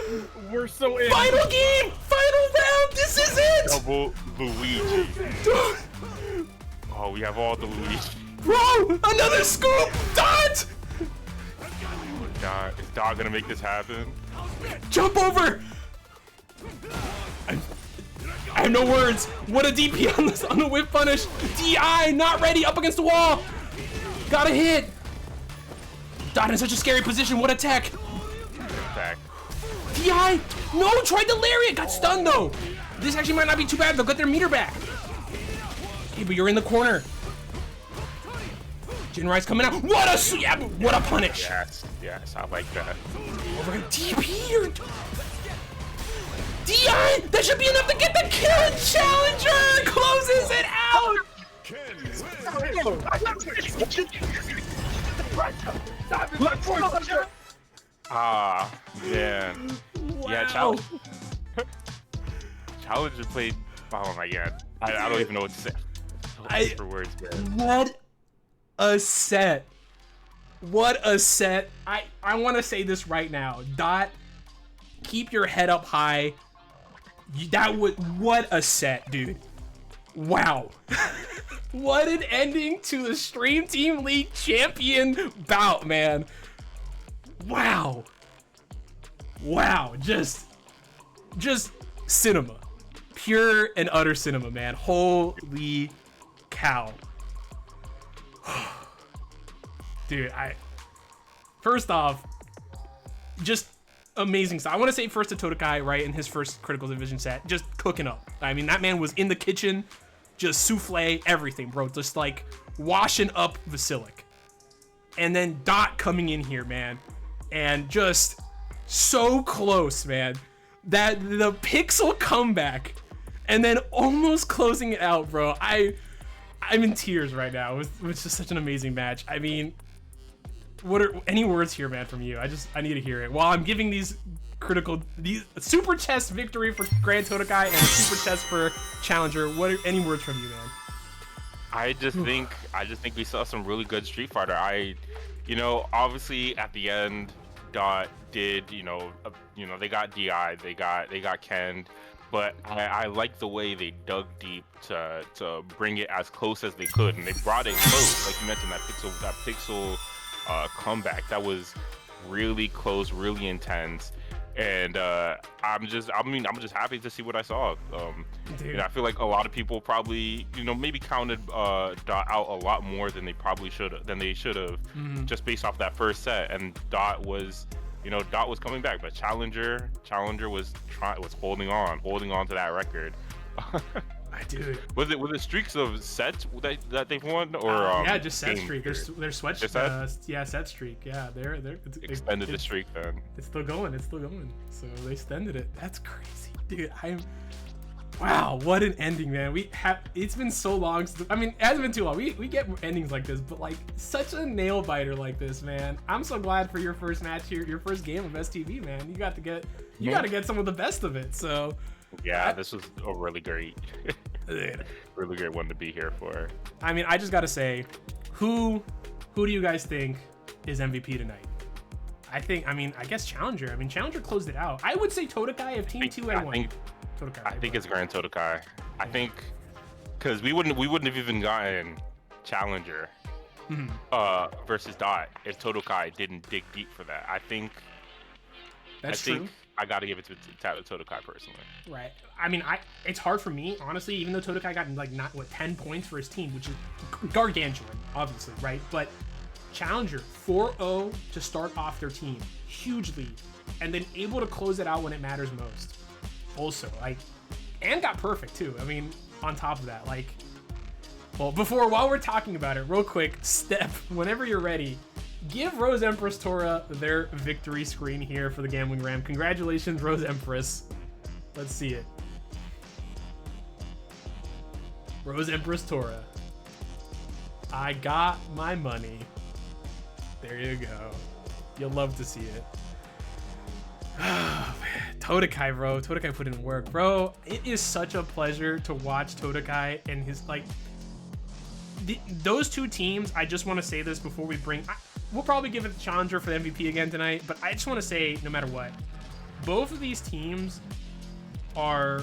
We're so in. Final game! Final round! This is it! Double Luigi. Oh, we have all the Luigi. Bro! Another scoop! Dot! Is Dot gonna make this happen? Jump over! I have no words. What a DP on this, on the whip punish. DI not ready, up against the wall. Got a hit. Dot in such a scary position. What a tech. DI. No, tried the lariat. Got stunned though. This actually might not be too bad. They'll get their meter back. Okay, but you're in the corner. Jinrai's coming out. What a what a punish. Yes, I like that. Over DP or DI. That should be enough to get the kill. Challenger closes it out. Ah, man. Wow. Yeah, Challenger played. Oh my god. I don't even know what to say. For words, man. What a set. What a set. I want to say this right now. Dot, keep your head up high. What a set, dude. Wow. What an ending to the Stream Team League champion bout, man. Wow. Wow. Just cinema. Pure and utter cinema, man. Holy cow. Dude, first off, just amazing stuff. I want to say first to Todakai, right, in his first Critical Division set, just cooking up. I mean, that man was in the kitchen, just souffle, everything, bro. Just like washing up Vasiliek. And then Dot coming in here, man, and just so close, man. that the pixel comeback and then almost closing it out, bro. I'm in tears right now. It was just such an amazing match. I mean, what are any words here, man, from you? I need to hear it. While I'm giving these super chest victory for GranTodakai and a super chest for Challenger, what are any words from you, man? I just think we saw some really good Street Fighter. Obviously at the end, Dot did, they got DI, they got canned, but I like the way they dug deep to bring it as close as they could, and they brought it close, like you mentioned, that pixel comeback that was really close, really intense. And I'm just happy to see what I saw. I feel like a lot of people probably, maybe counted Dot out a lot more than they should have, just based off that first set. And Dot was coming back, but Challenger was holding on to that record. Dude, was it streaks of sets that they've won, or yeah, just set streak. They're sweat. Set streak. Yeah, they're extended the streak then. It's still going. So they extended it. That's crazy, dude. Wow, what an ending, man. It's been so long. It hasn't been too long. We get endings like this, but like such a nail biter like this, man. I'm so glad for your first match here, your first game of STB, man. You got to get some of the best of it. So. Yeah, this was a really great one to be here for. I just gotta say, who do you guys think is MVP tonight? I guess Challenger. Challenger closed it out. I would say Todakai if Team 2 had won. I think it's GranTodakai. I think because we wouldn't have even gotten Challenger versus Dot if Todakai didn't dig deep for that. I think true. I gotta give it to Todakai personally. Right. It's hard for me, honestly, even though Todakai got 10 points for his team, which is gargantuan, obviously, right? But Challenger 4-0 to start off their team, huge lead, and then able to close it out when it matters most. Also, and got perfect too. On top of that, while we're talking about it, real quick, Step, whenever you're ready. Give Rose Empress Tora their victory screen here for the Gambling Ram. Congratulations, Rose Empress. Let's see it. Rose Empress Tora. I got my money. There you go. You'll love to see it. Oh, man. Todakai, bro. Todakai put in work. Bro, it is such a pleasure to watch Todakai and his, those two teams. I just want to say this before we bring... We'll probably give it the Challenger for the MVP again tonight, but I just want to say, no matter what, both of these teams are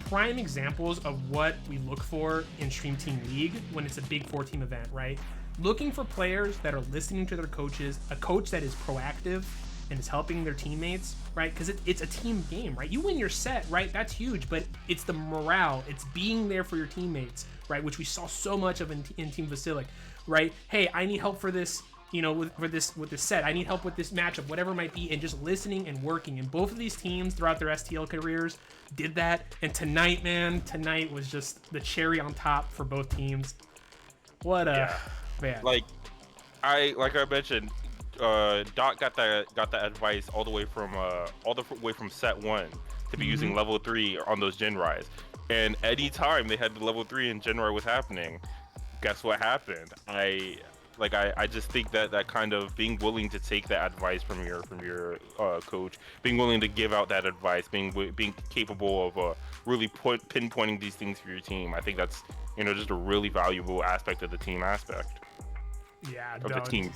prime examples of what we look for in Stream Team League when it's a big 4-team event, right? Looking for players that are listening to their coaches, a coach that is proactive and is helping their teammates, right? Because it's a team game, right? You win your set, right? That's huge, but it's the morale, it's being there for your teammates, right? Which we saw so much of in Team Vasiliek. Right? Hey, I need help for this, with this set. I need help with this matchup, whatever it might be, and just listening and working. And both of these teams throughout their STL careers did that. And tonight, man, was just the cherry on top for both teams. What a man. Like I mentioned, Dot got that advice all the way from set 1 to be using level 3 on those Gen Rise. And anytime they had the level 3 and Gen Rise was happening, guess what happened? I just think that kind of being willing to take that advice from your coach, being willing to give out that advice, being capable of really pinpointing these things for your team. I think that's just a really valuable aspect of the team aspect. Yeah, of the team,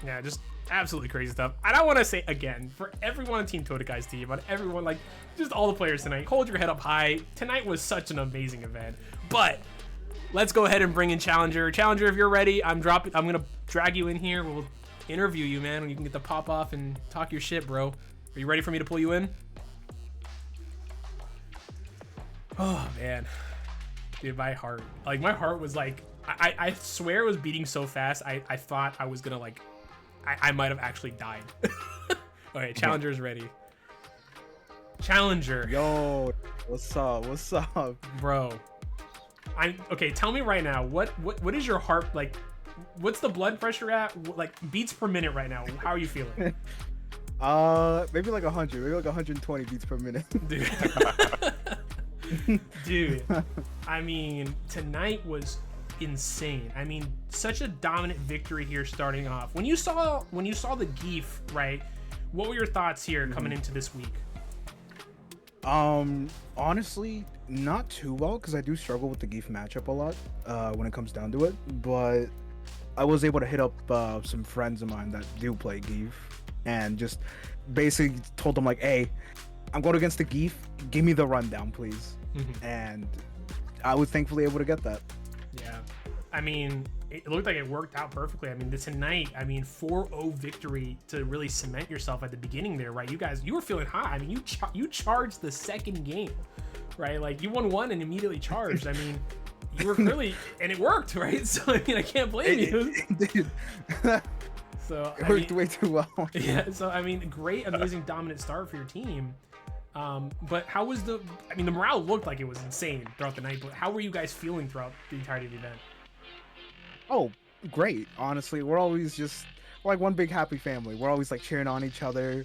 Yeah, just absolutely crazy stuff. And I want to say again, for everyone on Team Todakai's team, on everyone, just all the players tonight, hold your head up high. Tonight was such an amazing event, but. Let's go ahead and bring in Challenger. Challenger, if you're ready, I'm gonna drag you in here. We'll interview you, man, when you can get the pop off and talk your shit, bro. Are you ready for me to pull you in? Oh man, dude, my heart was I swear it was beating so fast. I thought I was gonna I might have actually died. All right, Challenger's ready. Challenger. Yo, what's up, bro? Okay, tell me right now, what is your heart What's the blood pressure at? Beats per minute right now. How are you feeling? Maybe like 100, maybe like 120 beats per minute. Dude, I mean, tonight was insane. I mean, such a dominant victory here starting off. When you saw the Geef, right? What were your thoughts here coming into this week? Honestly, not too well because I do struggle with the Geef matchup a lot when it comes down to it. But I was able to hit up some friends of mine that do play Geef and just basically told them like, hey, I'm going against the Geef. Give me the rundown, please. And I was thankfully able to get that. Yeah. I mean, it looked like it worked out perfectly. I mean, tonight, 4-0 victory to really cement yourself at the beginning there, right? You guys, you were feeling high. I mean, you charged the second game, right? Like, you won one and immediately charged. I mean, you were clearly, and it worked, right? So, I mean, I can't blame you. Dude. So, it worked way too well. Yeah, so, I mean, great, amazing, dominant start for your team. But how was the morale looked like it was insane throughout the night, but how were you guys feeling throughout the entirety of the event? Oh, great. Honestly, we're always just like one big happy family. We're always like cheering on each other,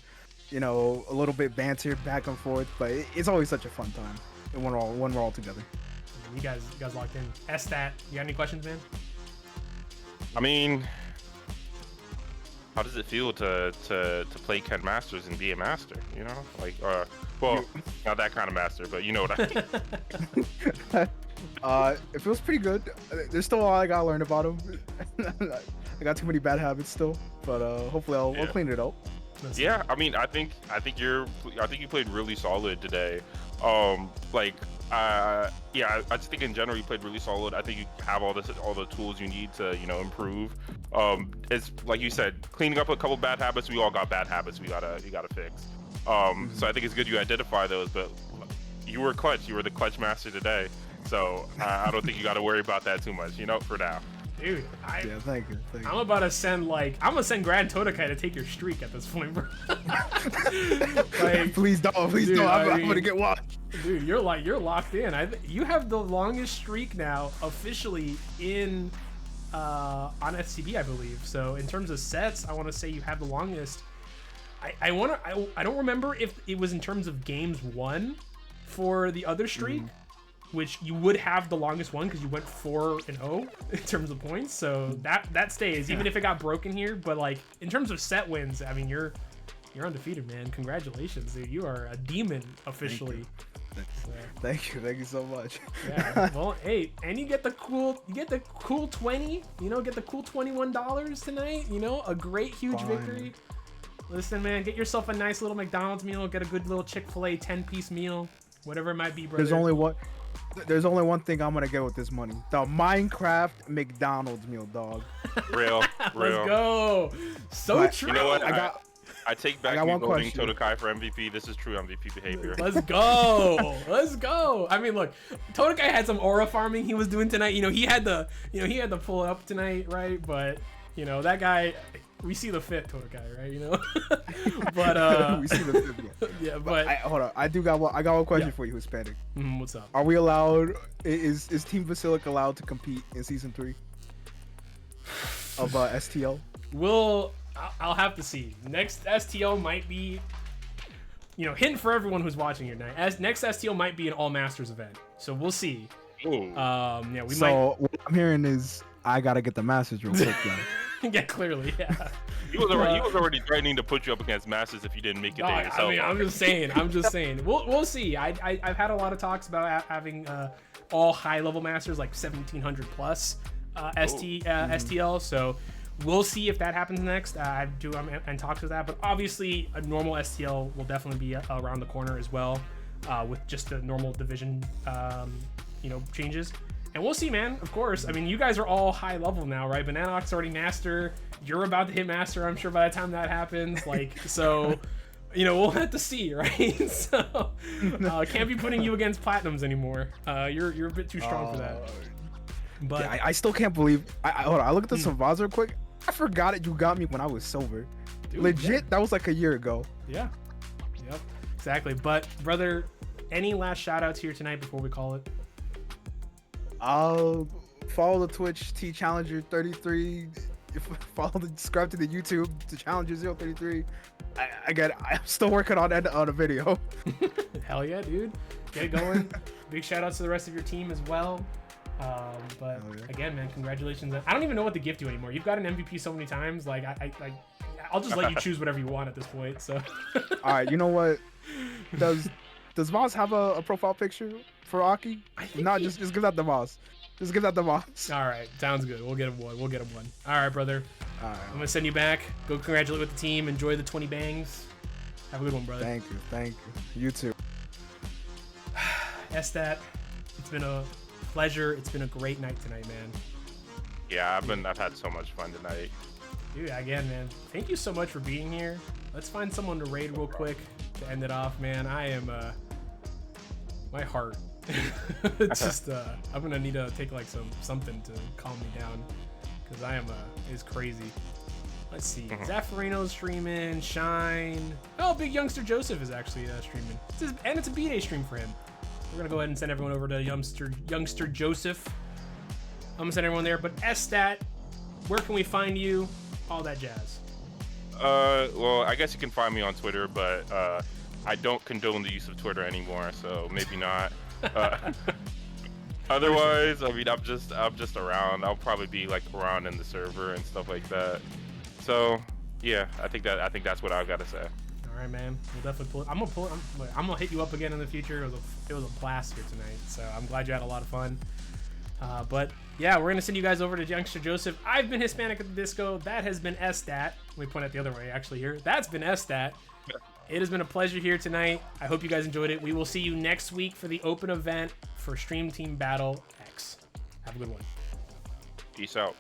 you know, a little bit banter back and forth, but it's always such a fun time when we're all together. You guys locked in. S-Stat, you got any questions, man? I mean, how does it feel to play Ken Masters and be a master? You know, like, well, not that kind of master, but you know what I mean. It feels pretty good. There's still a lot I gotta learn about him. I got too many bad habits still, but hopefully I'll clean it up. Yeah, I mean, I think you played really solid today. I just think in general you played really solid. I think you have all the tools you need to, you know, improve. It's like you said, cleaning up a couple bad habits. We all got bad habits you gotta fix. So I think it's good you identify those, but you were clutch. You were the clutch master today. So I don't think you got to worry about that too much, you know, for now. Dude, yeah, thank you. I'm about to send I'm gonna send GranTodakai to take your streak at this point, bro. Like, please don't. I'm gonna get watched. Dude, you're locked in. You have the longest streak now officially in on STB, I believe. So in terms of sets, I want to say you have the longest. I don't remember if it was in terms of games won for the other streak. Which you would have the longest one because you went 4-0 in terms of points, so that stays even if it got broken here. But like in terms of set wins, I mean you're undefeated, man. Congratulations, dude. You are a demon officially. Thank you so much. Yeah. Well, hey, and you get the cool 20. You know, get the cool $21 tonight. You know, a great huge victory. Listen, man, get yourself a nice little McDonald's meal. Get a good little Chick-fil-A 10-piece meal, whatever it might be, brother. There's only one thing I'm gonna get with this money: the Minecraft McDonald's meal, dog. Real. Let's go. So true. You know what? I take back you voting question. Todakai for MVP. This is true MVP behavior. Let's go. I mean, look, Todakai had some aura farming he was doing tonight. You know, he had to pull up tonight, right? But you know, that guy, we see the fit Todakai, right? You know, but we see the fit. Yeah, but hold on. I got one question for you, Hispanic. What's up? Are we allowed? Is Team Vasiliek allowed to compete in season 3 of STL? I'll have to see. Next STL might be, you know, hint for everyone who's watching here tonight. Next STL might be an all masters event, so we'll see. Ooh. Yeah, we might. So what I'm hearing is I gotta get the masters real quick, though. Yeah, clearly, yeah. He was already threatening to put you up against Masters if you didn't make it there yourself. I mean, I'm just saying. We'll see. I've had a lot of talks about having all high level Masters, like 1700 plus STL. So we'll see if that happens next. I'm in talks with that, but obviously a normal STL will definitely be around the corner as well, with just the normal division, changes. And we'll see, man. Of course. I mean, you guys are all high level now, right? Bananock's already master. You're about to hit master, I'm sure, by the time that happens. Like, so, we'll have to see, right? So, can't be putting you against platinums anymore. You're a bit too strong for that. But yeah, I still can't believe. Hold on. I looked at the Savaz real quick. I forgot it. You got me when I was silver. Dude, legit. Yeah. That was like a year ago. Yeah. Yep. Exactly. But brother, any last shout outs here tonight before we call it? I'll follow the Twitch T Challenger 33. subscribe to the YouTube to Challenger 033. Again, I'm still working on a video. Hell yeah, dude. Get it going. Big shout outs to the rest of your team as well. But again, man, congratulations. I don't even know what to gift you anymore. You've got an MVP so many times. Like I'll just let you choose whatever you want at this point. So. All right, you know what? Does Voss have a profile picture for Aki? No, just give that to Voss. Just give that to Voss. All right, sounds good. We'll get him one. All right, brother. All right. I'm gonna send you back. Go congratulate with the team. Enjoy the 20 bangs. Have a good one, brother. Thank you. You too. Estat, it's been a pleasure. It's been a great night tonight, man. Yeah, I've had so much fun tonight. Dude, again, man, thank you so much for being here. Let's find someone to raid real quick to end it off, man. I am my heart. It's just I'm gonna need to take like something to calm me down because I am is crazy. Let's see. Zaffarino's streaming. Shine. Oh, Big Youngster Joseph is actually streaming. And it's a B-Day stream for him. We're gonna go ahead and send everyone over to Youngster Joseph. I'm gonna send everyone there. But Estat, where can we find you? All that jazz. Well, I guess you can find me on Twitter, but I don't condone the use of Twitter anymore, so maybe not. Otherwise, I mean, I'm just around. I'll probably be like around in the server and stuff like that. So yeah, I think that's what I've got to say. All right, man. We'll definitely pull it. I'm gonna hit you up again in the future. It was a blast here tonight. So I'm glad you had a lot of fun. But yeah, we're gonna send you guys over to Youngster Joseph. I've been Hispanic at the Disco. That has been Estat. Let me point it the other way actually here. That's been Estat. It has been a pleasure here tonight. I hope you guys enjoyed it. We will see you next week for the open event for Stream Team Battle X. Have a good one. Peace out.